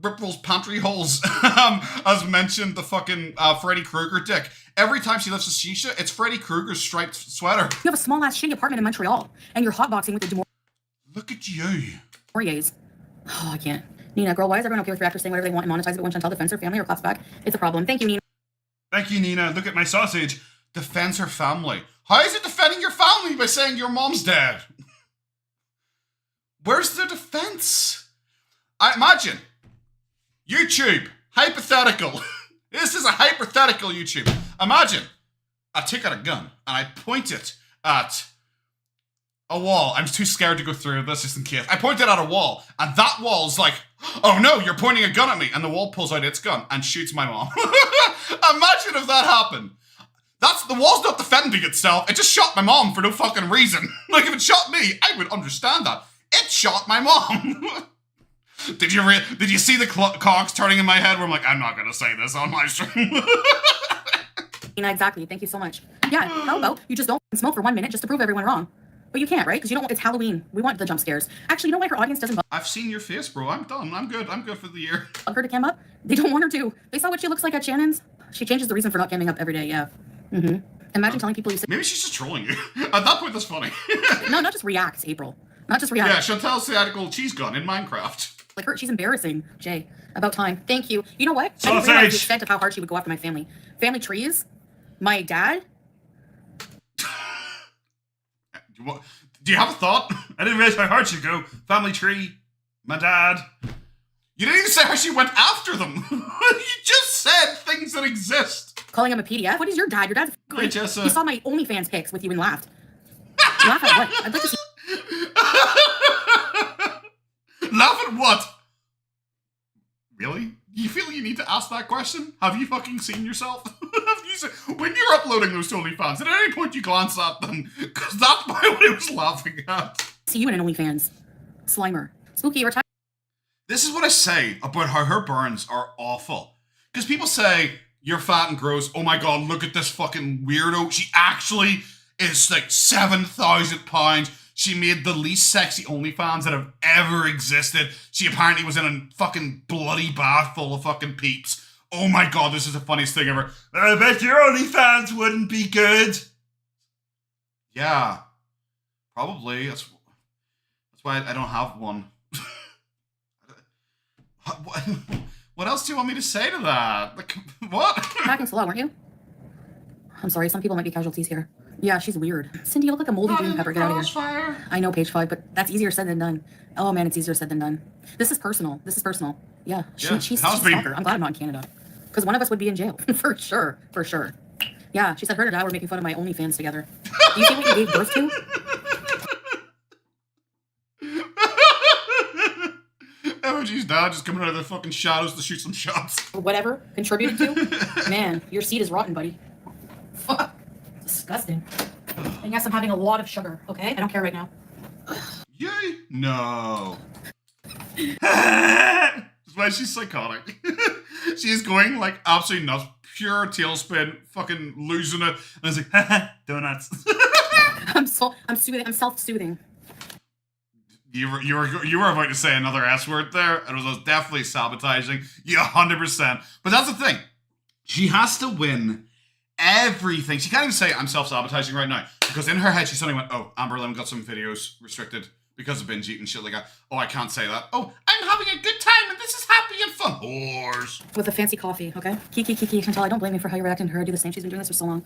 Ripwell's Pantry Holes has mentioned the fucking Freddy Krueger deck. Every time she lifts a shisha, it's Freddy Krueger's striped sweater. You have a small-ass shitty apartment in Montreal, and you're hotboxing with the Look at you. Demoriers. Oh, I can't. Nina, girl, why is everyone okay with reactors saying whatever they want and monetize it when Chantal defends her family or claps back? It's a problem. Thank you, Nina. Thank you, Nina. Look at my sausage. defends her family. How is it defending your family by saying your mom's dead? Where's the defense? I imagine. YouTube. Hypothetical. This is a hypothetical YouTube. Imagine I take out a gun and I point it at a wall. I'm too scared to go through this just in case. I point it at a wall, and that wall's like, oh no, you're pointing a gun at me. And the wall pulls out its gun and shoots my mom. Imagine if that happened. The wall's not defending itself. It just shot my mom for no fucking reason. Like, if it shot me, I would understand that. It shot my mom. Did you see the cogs turning in my head where I'm like, I'm not going to say this on my stream? Exactly. Thank you so much. Yeah, how about you just don't smoke for 1 minute just to prove everyone wrong? But you can't, right? Because you don't want, it's Halloween. We want the jump scares. Actually, you know why her audience doesn't I've seen your face, bro. I'm done. I'm good. I'm good for the year. bug her to cam up? They don't want her to. They saw what she looks like at Shannon's. She changes the reason for not camming up every day, yeah. Imagine telling people you say... Maybe she's just trolling you. At that point, that's funny. No, not just react, April. Not just react. Yeah, Chantal's theatrical cheese gun in Minecraft. Like her, she's embarrassing. Jay, about time. Thank you. You know what? I Sausage. didn't realize the extent of how hard she would go after my family. Family trees, my dad. Do you have a thought? I didn't realize how hard she'd go. Family tree, my dad. You didn't even say how she went after them. You just said things that exist. Calling him a PDF? What is your dad? Your dad's great. Jessa. He saw my OnlyFans pics with you and laughed. Laugh at what? I'd like to see... Laugh at what? Really? You feel you need to ask that question? Have you fucking seen yourself? When you're uploading those to OnlyFans, at any point you glance at them, because that's what I was laughing at. See you in an OnlyFans. Slimer. Spooky, you're tired. This is what I say about how her burns are awful. Because people say, you're fat and gross. Oh my god, look at this fucking weirdo. She actually is like 7,000 pounds. She made the least sexy OnlyFans that have ever existed. She apparently was in a fucking bloody bath full of fucking peeps. Oh my god, this is the funniest thing ever. I bet your OnlyFans wouldn't be good. Yeah, probably. That's why I don't have one. What else do you want me to say to that? Like, what? Hacking slow, weren't you? I'm sorry, some people might be casualties here. Yeah, she's weird. Cindy, you look like a moldy green pepper. Get out of here. Fire. I know, page 5, but that's easier said than done. Oh man, it's easier said than done. This is personal. This is personal. Yeah, she's a stalker. I'm glad I'm not in Canada. Because one of us would be in jail. For sure. For sure. Yeah, she said her and her dad were making fun of my OnlyFans together. Do you see what you gave birth to? Emoji's dad just coming out of the fucking shadows to shoot some shots. Or whatever. Contributed to? Man, your seed is rotten, buddy. Fuck. Disgusting. I guess I'm having a lot of sugar, okay? I don't care right now. Yay? No. That's why she's psychotic. She's going like absolutely nuts. Pure tailspin, fucking losing it. And it's like, haha, donuts. I'm soothing. I'm self-soothing. You were about to say another S word there, and it was definitely sabotaging. Yeah, 100%. But that's the thing. She has to win everything. She can't even say, I'm self-sabotaging right now. Because in her head, she suddenly went, oh, Amber Lim got some videos restricted because of binge eating shit like that. Oh, I can't say that. Oh, I'm having a good time, and this is happy and fun. Whores. With a fancy coffee, okay? Kiki, Chantal, I don't blame you for how you're reacting to her. I do the same. She's been doing this for so long.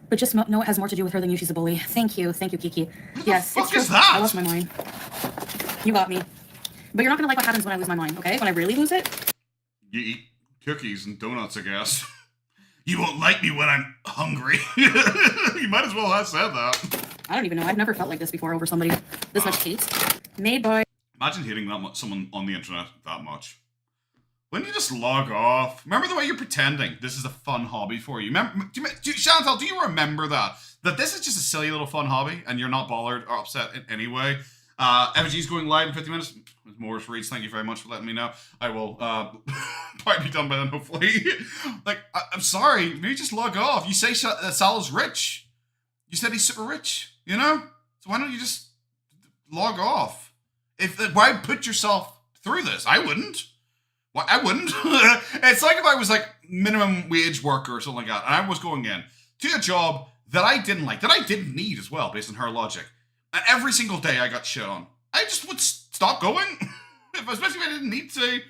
But just know it has more to do with her than you. She's a bully. Thank you, Kiki. Yes, what the fuck it's is true. that? I lost my mind. You got me. But you're not gonna like what happens when I lose my mind, okay? When I really lose it. You eat cookies and donuts, I guess. You won't like me when I'm hungry. You might as well have said that. I don't even know. I've never felt like this before over somebody this much hate. Made by... Imagine hating that much, someone on the internet that much. When you just log off. Remember the way you're pretending this is a fun hobby for you. Chantal, do you remember that? That this is just a silly little fun hobby and you're not bothered or upset in any way. FG's going live in 50 minutes. Morris Reeds, thank you very much for letting me know. I will probably be done by then, hopefully. Like, I'm sorry. Maybe just log off. You say Sal's rich. You said he's super rich, you know? So why don't you just log off? Why put yourself through this? I wouldn't. Why? I wouldn't. It's like if I was like minimum wage worker or something like that, and I was going in to a job that I didn't like, that I didn't need as well, based on her logic. And every single day I got shit on. I just would stop going. Especially if I didn't need to.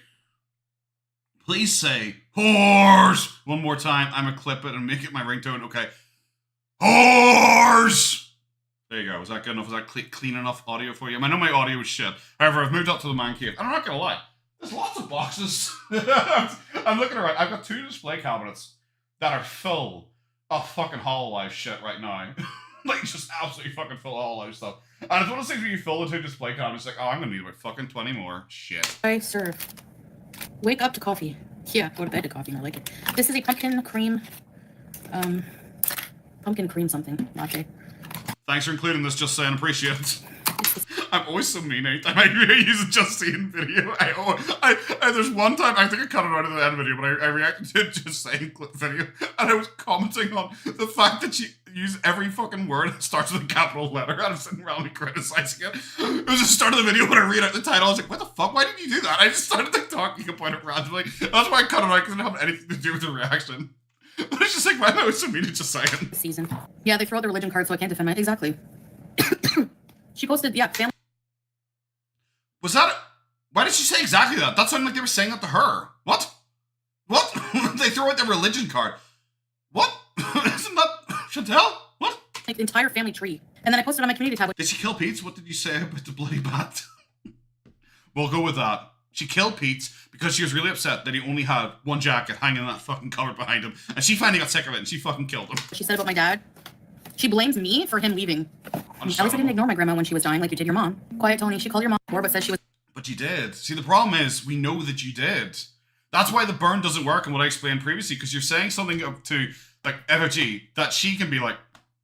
Please say whores one more time. I'm gonna clip it and make it my ringtone. Okay. Whores! There you go. Was that good enough? Was that clean enough audio for you? I know my audio is shit. However, I've moved up to the man cave. I'm not gonna lie. There's lots of boxes. I'm looking around. I've got 2 display cabinets that are full of fucking Hololive shit right now. Like, just absolutely fucking full of Hololive stuff. And it's one of those things where you fill the 2 display cabinets, like, oh, I'm gonna need about fucking 20 more. Shit. I serve. Wake up to coffee. Yeah, go to bed to coffee. I like it. This is a pumpkin cream something latte. Thanks for including this, just saying, appreciate it. I'm always so mean anytime I use a Just Saying video. There's one time, I think I cut it out of the end video, but I reacted to a Just Saying clip video, and I was commenting on the fact that she used every fucking word that starts with a capital letter, and I'm sitting around and criticizing it. It was the start of the video when I read out the title, I was like, what the fuck, why did you do that? I just started like talking about it randomly. That's why I cut it out, because it didn't have anything to do with the reaction. But it's just like, why am I always so mean at Just Saying? Season. Yeah, they throw out the religion card, so I can't defend my... Exactly. She posted, yeah, family... Was that... Why did she say exactly that? That sounded like they were saying that to her. What? What? They throw out their religion card. What? Isn't that... Chantal? What? Like, the entire family tree. And then I posted on my community tab... Did she kill Pete? What did you say about the bloody bat? We'll go with that. She killed Pete because she was really upset that he only had one jacket hanging in that fucking cupboard behind him. And she finally got sick of it and she fucking killed him. She said about my dad. She blames me for him leaving. At least I didn't ignore my grandma when she was dying like you did your mom. Quiet, Tony. She called your mom before, but said she was... But you did. See, the problem is, we know that you did. That's why the burn doesn't work and what I explained previously, because you're saying something up to, like, FFG, that she can be like,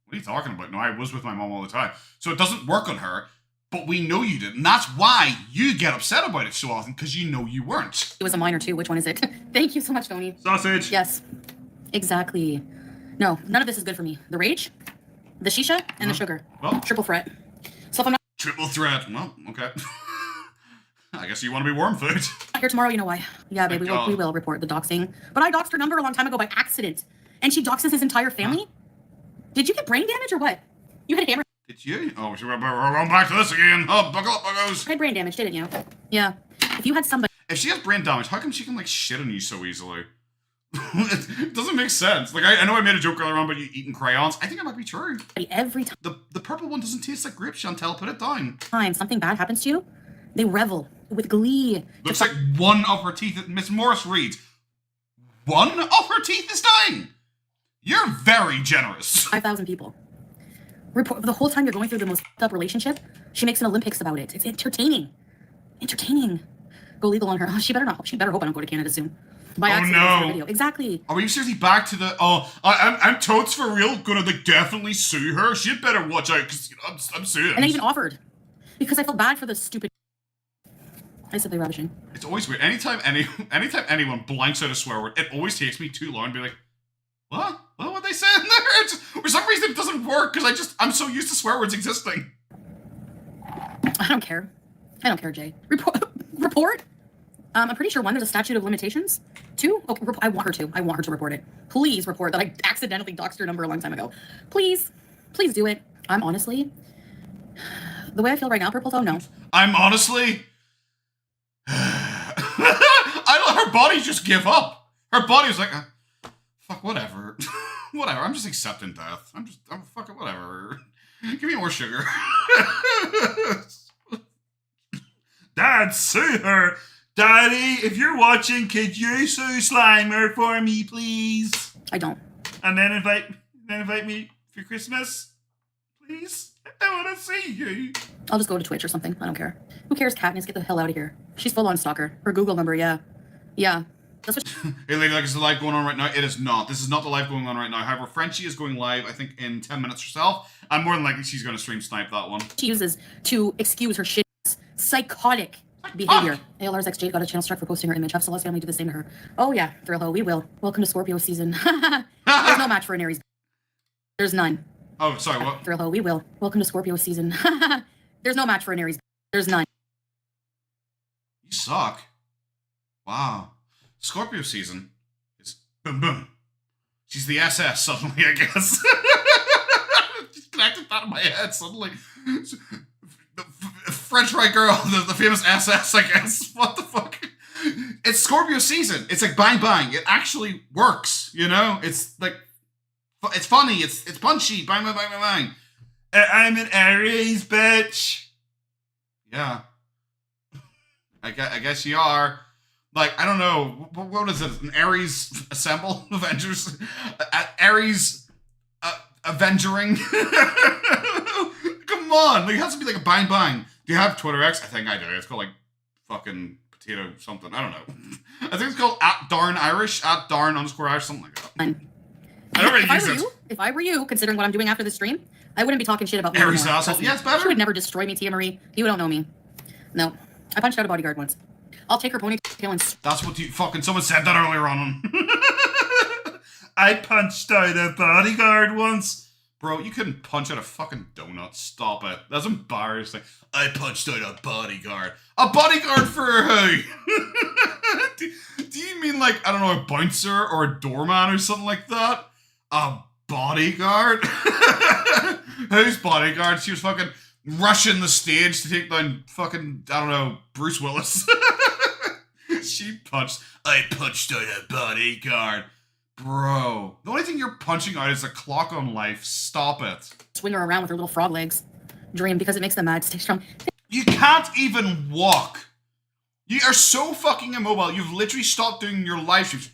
what are you talking about? No, I was with my mom all the time. So it doesn't work on her, but we know you did. And that's why you get upset about it so often, because you know you weren't. It was a minor too. Which one is it? Thank you so much, Tony. Sausage. Yes. Exactly. No, none of this is good for me. The rage, the shisha, and the sugar. Well. Triple threat. So if I'm not Triple threat. Well, okay. I guess you want to be worm food. here tomorrow, you know why. Yeah, babe, we will report the doxing. But I doxed her number a long time ago by accident. And she doxes his entire family? Did you get brain damage or what? You had hammer. Did you? Oh, we're going back to this again. Oh, buckle up, buggos. You had brain damage, didn't you? Yeah. If you had somebody... If she has brain damage, how come she can, like, shit on you so easily? It doesn't make sense. Like, I know I made a joke earlier on about you eating crayons. I think it might be true. Every The purple one doesn't taste like grapes, Chantal. Put it down. time something bad happens to you, they revel with glee. Looks like one of her teeth... Miss Morris reads, one of her teeth is dying. You're very generous. 5,000 people. Report the whole time you're going through the most up relationship. She makes an Olympics about it. It's entertaining. Entertaining. Go legal on her. Oh, she better not. She better hope I don't go to Canada soon. By accident, no. in the video. Exactly. Are we seriously back to the... Oh, I'm totes for real gonna, like, definitely sue her. She'd better watch out, because, you know, I'm suing. And I even offered. Because I felt bad for the stupid... I said they're ravishing. It's always weird. Anytime anyone blanks out a swear word, it always takes me too long to be like, what? What they say in there? It's, for some reason it doesn't work, because I'm so used to swear words existing. I don't care. I don't care, Jay. Report? I'm pretty sure, 1, there's a statute of limitations. 2, okay, I want her to. I want her to report it. Please report that I accidentally doxed your number a long time ago. Please. Please do it. I'm honestly... The way I feel right now, Purple Toe, no. I'm honestly... I let her body just give up. Her body was like, fuck, whatever. Whatever, I'm just accepting death. I'm fucking whatever. Give me more sugar. Dad, sue her. Daddy, if you're watching, could you sue Slimer for me, please? I don't. And then invite me for Christmas, please. I want to see you. I'll just go to Twitch or something. I don't care. Who cares, Katniss? Get the hell out of here. She's full-on stalker. Her Google number, yeah. Yeah. That's what Hey, lady, like, is the live going on right now? It is not. This is not the live going on right now. However, Frenchie is going live, I think, in 10 minutes herself. And more than likely, she's going to stream snipe that one. she uses to excuse her shit psychotic behavior. ALR's XJ got a channel strike for posting her image. Have Celeste family do the same to her. Oh, yeah. Thrillo, we will. Welcome to Scorpio season. There's no match for an Aries. There's none. Oh, sorry, what? Thrillo, we will. Welcome to Scorpio season. There's no match for an Aries. There's none. You suck. Wow. Scorpio season is boom boom. She's the SS suddenly, I guess. Just connected that in my head suddenly. French right girl, the famous SS, I guess. What the fuck? It's Scorpio season. It's like bang bang. It actually works, you know? It's like It's funny. It's punchy. Bang, bang, bang, bang, bang. I'm an Aries, bitch. Yeah. I guess you are. Like, I don't know. What is it? An Aries assemble? Avengers? Aries Avengering? Come on. Like, it has to be like a bang bang. Do you have Twitter X? I think I do. It's called like fucking potato something. I don't know. I think it's called @DarnIrish, @Darn_Irish, something like that. I don't really use it. If I were you, considering what I'm doing after the stream, I wouldn't be talking shit about me Aries anymore. asshole. Yeah, it's better. She would never destroy me, Tia Marie. You don't know me. No. I punched out a bodyguard once. I'll take her ponytail and... That's what you fucking... Someone said that earlier on. I punched out a bodyguard once. Bro, you couldn't punch out a fucking donut. Stop it. That's embarrassing. I punched out a bodyguard. A bodyguard for who? Do you mean like, I don't know, a bouncer or a doorman or something like that? A bodyguard? Who's bodyguard? She was fucking rushing the stage to take down fucking, I don't know, Bruce Willis. I punched out a bodyguard. Bro, the only thing you're punching out is a clock on life. Stop it. swing her around with her little frog legs. Dream, because it makes them mad. Stay strong. You can't even walk. You are so fucking immobile. You've literally stopped doing your live streams.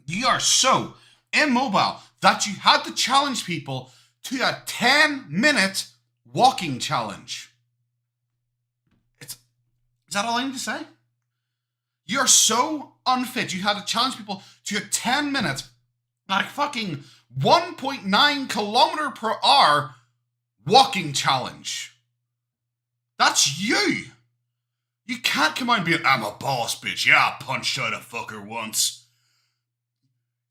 You are so immobile that you had to challenge people to a 10-minute walking challenge. Is that all I need to say? You're so unfit. You had to challenge people to a 10-minute, like fucking 1.9 kilometer per hour walking challenge. That's you. You can't come out and be like, I'm a boss, bitch. Yeah, I punched out a fucker once.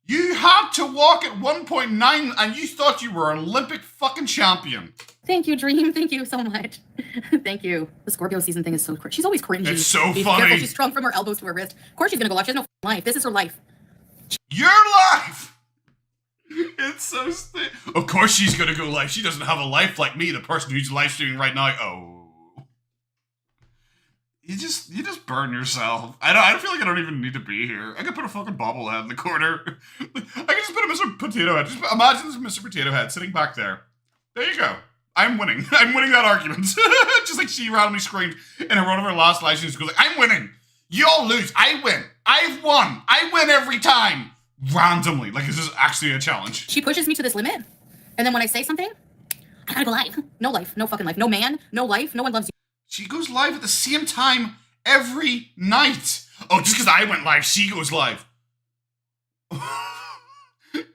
You had to walk at 1.9 and you thought you were an Olympic fucking champion. Thank you, Dream. Thank you so much. Thank you. The Scorpio season thing is so cringy. She's always cringy. It's so Be funny. Careful, she's strung from her elbows to her wrist. Of course she's gonna go live. She has no life. This is her life. Your life! It's so Of course she's gonna go live. She doesn't have a life like me, the person who's live streaming right now. Oh. You just burn yourself. I feel like I don't even need to be here. I could put a fucking bobblehead in the corner. I could just put a Mr. Potato Head. Just imagine this Mr. Potato Head sitting back there. There you go. I'm winning. I'm winning that argument. Just like she randomly screamed in one of her last live streams. She goes like, I'm winning. You all lose. I win. I've won. I win every time. Randomly. Like, is this actually a challenge? She pushes me to this limit, and then when I say something, I gotta go live. No life. No fucking life. No man. No life. No one loves you. She goes live at the same time every night. Oh, just because I went live, she goes live.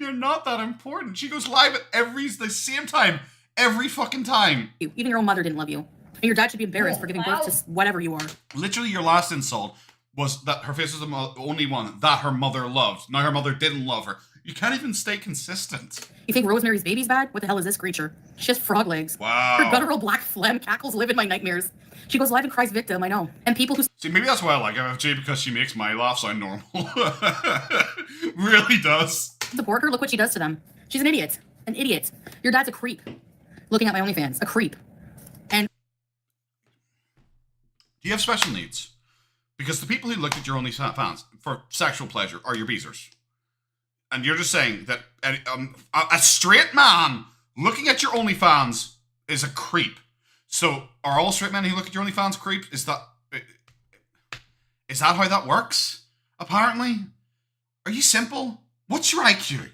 You're not that important. She goes live at the same time every fucking time. Even your own mother didn't love you. And your dad should be embarrassed for giving birth to whatever you are. Literally, your last insult was that her face was the only one that her mother loved. Now her mother didn't love her. You can't even stay consistent. You think Rosemary's Baby's bad? What the hell is this creature? She has frog legs. Wow. Her guttural black phlegm cackles live in my nightmares. She goes live and cries victim, I know. And people who... See, maybe that's why I like FFJ, because she makes my laugh sound normal. Really does. Support her, look what she does to them. She's an idiot. An idiot. Your dad's a creep. Looking at my OnlyFans. A creep. And... Do you have special needs? Because the people who looked at your OnlyFans for sexual pleasure are your beezers. And you're just saying that a straight man looking at your OnlyFans is a creep. So are all straight men who look at your OnlyFans creep? Is that how that works? Apparently? Are you simple? What's your IQ?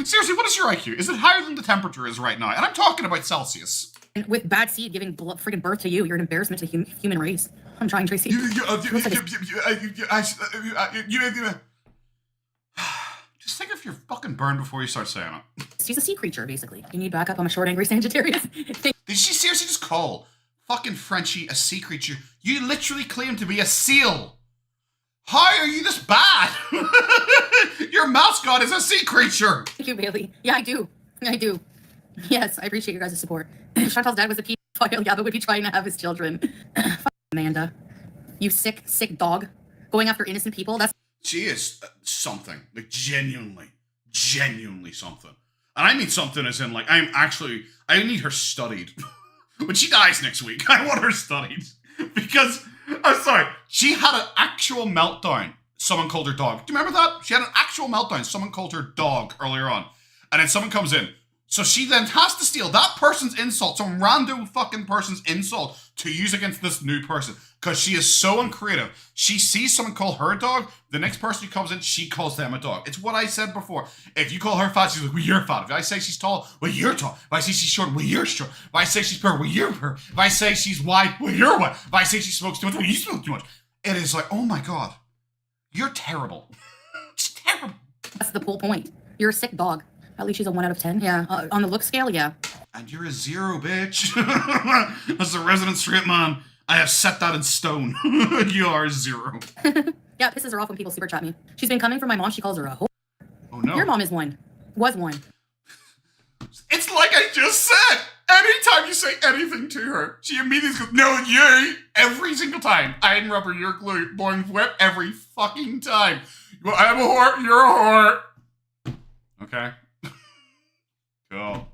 Seriously, what is your IQ? Is it higher than the temperature is right now? And I'm talking about Celsius. With bad seed giving friggin' birth to you, you're an embarrassment to the human race. I'm trying, Tracy. Just think if you're fucking burned before you start saying it. She's a sea creature, basically. You need backup. I'm a short, angry Sagittarius. Did she seriously just call fucking Frenchie a sea creature? You literally claim to be a seal. How are you this bad? Your mascot is a sea creature. Thank you, Bailey. Yeah, I do. I do. Yes, I appreciate your guys' support. Chantal's dad was a pedophile. Yeah, but would be trying to have his children. Fuck Amanda. You sick, sick dog. Going after innocent people. That's... She is something. Like, genuinely something. And I mean something as in, like, I need her studied. When she dies next week, I want her studied. Because, I'm sorry, she had an actual meltdown. Someone called her dog. Do you remember that? She had an actual meltdown. Someone called her dog earlier on. and then someone comes in. So she then has to steal that person's insult, some random fucking person's insult, to use against this new person. Because she is so uncreative. She sees someone call her a dog, the next person who comes in, she calls them a dog. It's what I said before. If you call her fat, she's like, well, you're fat. If I say she's tall, well, you're tall. If I say she's short, well, you're short. If I say she's purr, well, you're purr. If I say she's wide, well, you're wide. If I say she smokes too much, well, you smoke too much. It is like, oh my God, you're terrible. It's terrible. That's the whole point. You're a sick dog. At least she's a 1 out of 10. Yeah. On the look scale, yeah. And you're a 0, bitch. As the resident straight man, I have set that in stone. You are a 0. Yeah, it pisses her off when people super chat me. She's been coming for my mom. She calls her a hoe. Oh no. Your mom is one. Was one. It's like I just said. Anytime you say anything to her, she immediately goes, no, you. Every single time. Iron rubber, you're glue. Boing whip every fucking time. Well, I'm a whore. You're a whore. Okay. Cool.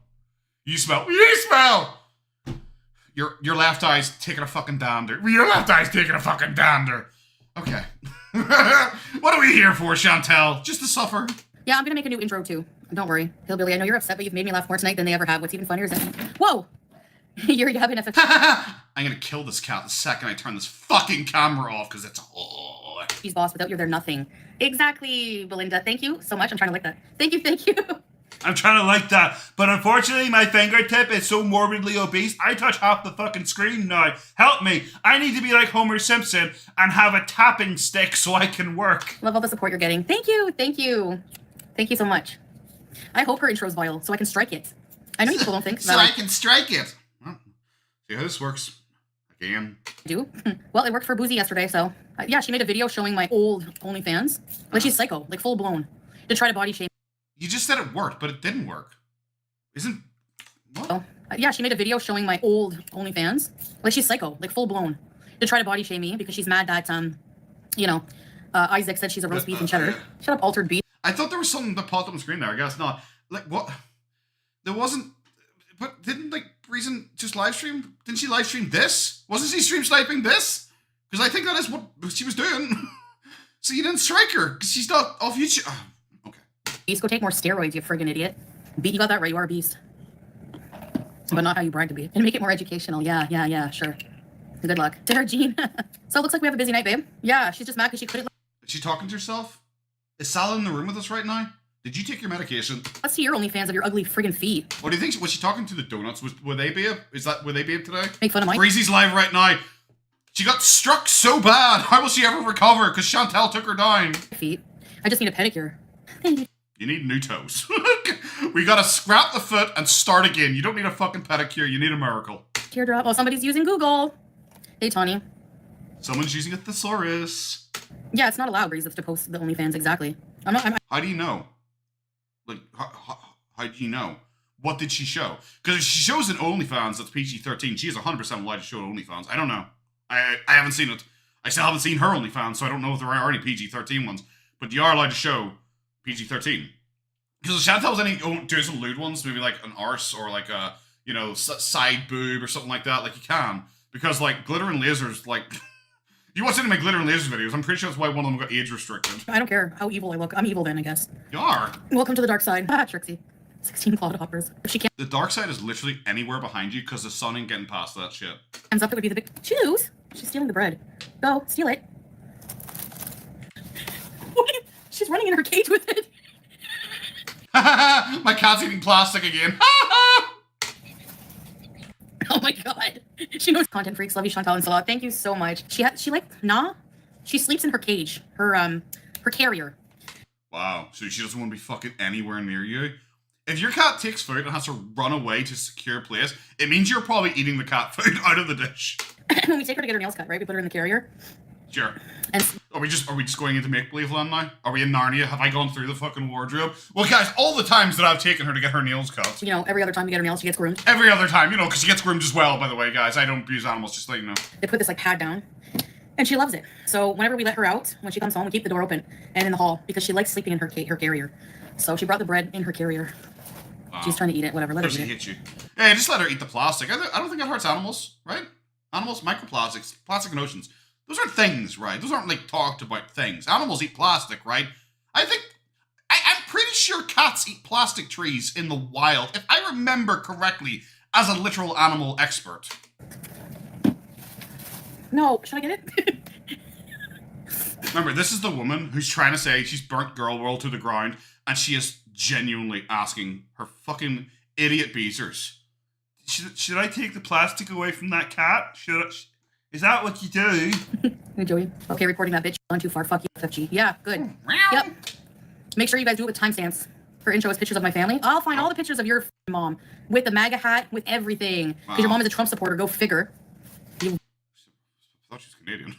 You smell. You smell. Your left eye's taking a fucking dander. Your left eye's taking a fucking dander. Okay. What are we here for, Chantal? Just to suffer? Yeah, I'm gonna make a new intro too. Don't worry. Hillbilly, I know you're upset, but you've made me laugh more tonight than they ever have. What's even funnier is that... Whoa! You're yabbing if I'm gonna kill this cat the second I turn this fucking camera off, because it's a whole... she's boss. Without you, they're nothing. Exactly, Belinda. Thank you so much. I'm trying to like that. Thank you, thank you. I'm trying to like that, but unfortunately my fingertip is so morbidly obese, I touch half the fucking screen now. Help me. I need to be like Homer Simpson and have a tapping stick so I can work. Love all the support you're getting. Thank you, thank you. Thank you so much. I hope her intro's vile so I can strike it. I know you people don't think so that I can strike it. Well, see how this works. Again. I do. Well, it worked for Boozy yesterday, so... yeah, she made a video showing my old OnlyFans. Like, she's psycho. Like, full blown. To try to body shame. You just said it worked, but it didn't work. Isn't... What? Oh, yeah, she made a video showing my old OnlyFans. Like, she's psycho. Like, full blown. To try to body shame me because she's mad that, you know, Isaac said she's a roast beef and cheddar. Shut up, altered beef. I thought there was something that popped up on the screen there. I guess not. Like, what? There wasn't... But didn't, like, Reason just live stream? Didn't she live stream this? Wasn't she stream sniping this? Because I think that is what she was doing. So you didn't strike her, because she's not off YouTube. Oh, okay. Beast, go take more steroids, you friggin' idiot. You got that right, you are a beast. But not how you brag to be. And make it more educational. Yeah, sure. Good luck. To her, Jean. So it looks like we have a busy night, babe. Yeah, she's just mad because she couldn't... Is she talking to herself? Is Sal in the room with us right now? Did you take your medication? Let's see your OnlyFans of your ugly friggin' feet. What do you think? Was she talking to the donuts? Were they babe? Were they babe today? Make fun of mine. Breezy's live right now. She got struck so bad. How will she ever recover? Because Chantal took her down. Feet. I just need a pedicure. You need new toes. We gotta scrap the foot and start again. You don't need a fucking pedicure. You need a miracle. Teardrop. Oh, somebody's using Google. Hey, Tawny. Someone's using a thesaurus. Yeah, it's not allowed, Breeze, to post the OnlyFans exactly. How do you know? Like, how do you know? What did she show? Because if she shows an OnlyFans that's PG-13, she is 100% allowed to show OnlyFans. I don't know. I haven't seen it. I still haven't seen her OnlyFans, so I don't know if there are any PG-13 ones. But you are allowed to show PG-13. Because if Chantal's doing some lewd ones, maybe like an arse or like a, you know, side boob or something like that, like you can. Because, like, glitter and lasers, like... You watch any of my glitter and lasers videos, I'm pretty sure that's why one of them got age restricted. I don't care how evil I look. I'm evil then, I guess. You are. Welcome to the dark side. Ah, Trixie. 16 clodhoppers. If she can't... The dark side is literally anywhere behind you because the sun ain't getting past that shit. Hands up, it would be the big... Choose! She's stealing the bread. Go, steal it. What? She's running in her cage with it. My cat's eating plastic again. Oh my god. She knows content freaks. Love you, Chantal and Salah. Thank you so much. She sleeps in her cage. Her carrier. Wow. So she doesn't want to be fucking anywhere near you? If your cat takes food and has to run away to a secure place, it means you're probably eating the cat food out of the dish. When we take her to get her nails cut, right? We put her in the carrier. Sure. And Are we just going into make-believe land now? Are we in Narnia? Have I gone through the fucking wardrobe? Well, guys, all the times that I've taken her to get her nails cut. you know, every other time we get her nails, she gets groomed. Every other time, you know, because she gets groomed as well, by the way, guys. I don't abuse animals, just like, you know. They put this like pad down. And she loves it. So whenever we let her out, when she comes home, we keep the door open and in the hall because she likes sleeping in her carrier. So she brought the bread in her carrier. Wow. She's trying to eat it, whatever. Let her She eat it. hit you. Yeah, just let her eat the plastic. I don't think that hurts animals, right? Animals, microplastics, plastic in oceans. Those aren't things, right? Those aren't, like, talked about things. Animals eat plastic, right? I'm pretty sure cats eat plastic trees in the wild, if I remember correctly, as a literal animal expert. No, should I get it? Remember, this is the woman who's trying to say she's burnt Gorlworld to the ground, and she is genuinely asking her fucking idiot beezers. Should I take the plastic away from that cat? Is that what you do? Hey, Joey. Okay, reporting that bitch. Gone too far. Fuck you, FFG. Yeah, good. Yep. Make sure you guys do it with timestamps. Her intro is pictures of my family. I'll find all the pictures of your mom with the MAGA hat, with everything. Because your mom is a Trump supporter. Go figure. I thought she was Canadian.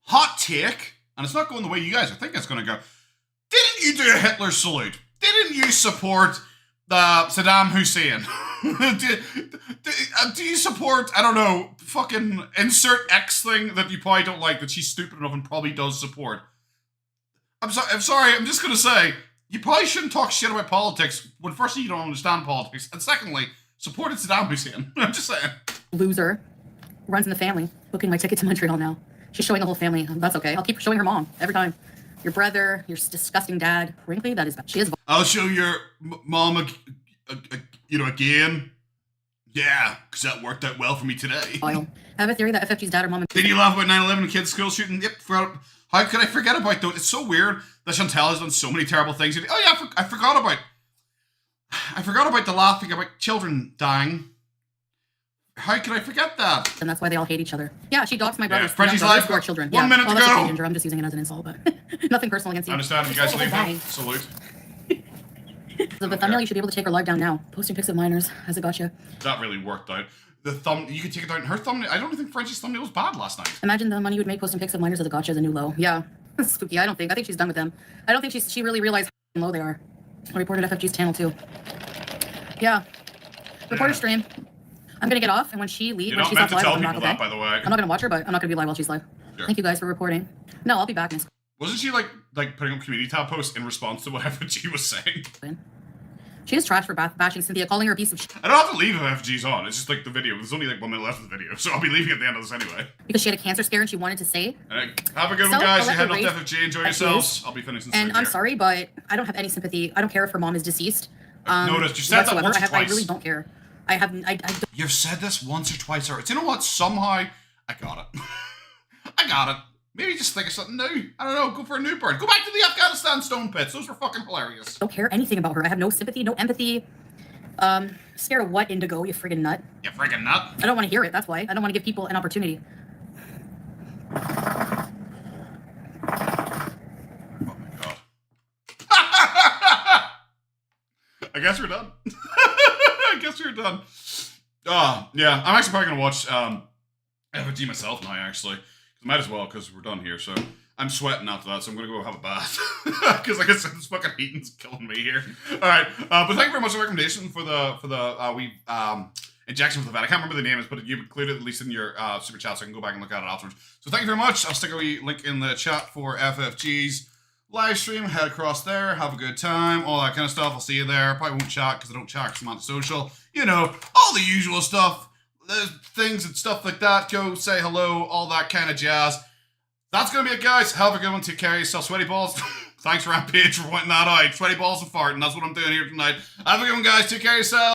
Hot take, and it's not going the way you guys are thinking it's going to go. Didn't you do a Hitler salute? Didn't you support Saddam Hussein? do you support, I don't know, fucking insert X thing that you probably don't like that she's stupid enough and probably does support? I'm sorry, I'm just going to say, you probably shouldn't talk shit about politics when firstly you don't understand politics, and secondly, supported Saddam Hussein. I'm just saying. Loser. Runs in the family. Booking my ticket to Montreal now. She's showing the whole family. That's okay. I'll keep showing her mom every time. Your brother, your disgusting dad. Wrinkly, that is bad. She is. I'll show your mom again. Yeah, because that worked out well for me today. I have a theory that FFG's dad or mom. Did you laugh about 9/11 and kids' school shooting? Yep. How could I forget about those? It's so weird that Chantal has done so many terrible things. Oh yeah, I forgot about the laughing about children dying. How could I forget that? And that's why they all hate each other. Yeah, she dogs my brothers. Frenchie's life. Who are children. 1 minute to that's go. okay, Ginger. I'm just using it as an insult, but nothing personal against you. I understand. You guys leave now. Salute. So the thumbnail, you should be able to take her live down now. Posting pics of minors. Has it got you? That really worked out. You could take it down. Her thumbnail. I don't think Frenchie's thumbnail was bad last night. Imagine the money you would make posting pics of minors as a gotcha as a new low. Yeah. Spooky. I think she's done with them. I don't think she really realized how low they are. I reported FFG's channel too. Yeah. Reporter stream. I'm gonna get off, and when she leaves, when she's off live, I'm not okay. By the way. I'm not gonna watch her, but I'm not gonna be live while she's live. Sure. Thank you guys for reporting. No, I'll be back next. Wasn't she like putting up community tab posts in response to whatever she was saying? She is trash for bashing Cynthia, calling her a piece of shit. I don't have to leave if FG's on. It's just like the video. There's only like 1 minute left of the video, so I'll be leaving at the end of this anyway. Because she had a cancer scare and she wanted to say. Have a good one, guys. You're heading off to FFG. Enjoy yourselves. I'll be finishing. And I'm sorry, but I don't have any sympathy. I don't care if her mom is deceased. Noticed you said that once or twice. I really don't care. You've said this once or twice already. Do you know what? Somehow, I got it. I got it. Maybe just think of something new. I don't know. Go for a new bird. Go back to the Afghanistan stone pits. Those were fucking hilarious. I don't care anything about her. I have no sympathy, no empathy. Scared of what, Indigo? You friggin' nut. You friggin' nut. I don't want to hear it. That's why. I don't want to give people an opportunity. Oh my god. I guess we're done. I guess we're done. Yeah. I'm actually probably gonna watch FFG myself now, actually. Might as well, because we're done here, so I'm sweating after that, so I'm gonna go have a bath. Because like I said, this fucking heating's killing me here. Alright, but thank you very much for the recommendation for the injection with the vet. I can't remember the name, but you've included at least in your super chat, so I can go back and look at it afterwards. So thank you very much. I'll stick a wee link in the chat for FFG's live stream. Head across there, have a good time, all that kind of stuff. I'll see you there. Probably won't chat because I don't chat because I'm antisocial. You know, all the usual stuff. There's things and stuff like that. Go say hello, all that kind of jazz. That's gonna be it, guys. Have a good one. Take care of yourself, sweaty balls. Thanks, Rampage, for pointing that out. Sweaty balls and farting. That's what I'm doing here tonight. Have a good one, guys. Take care of yourself.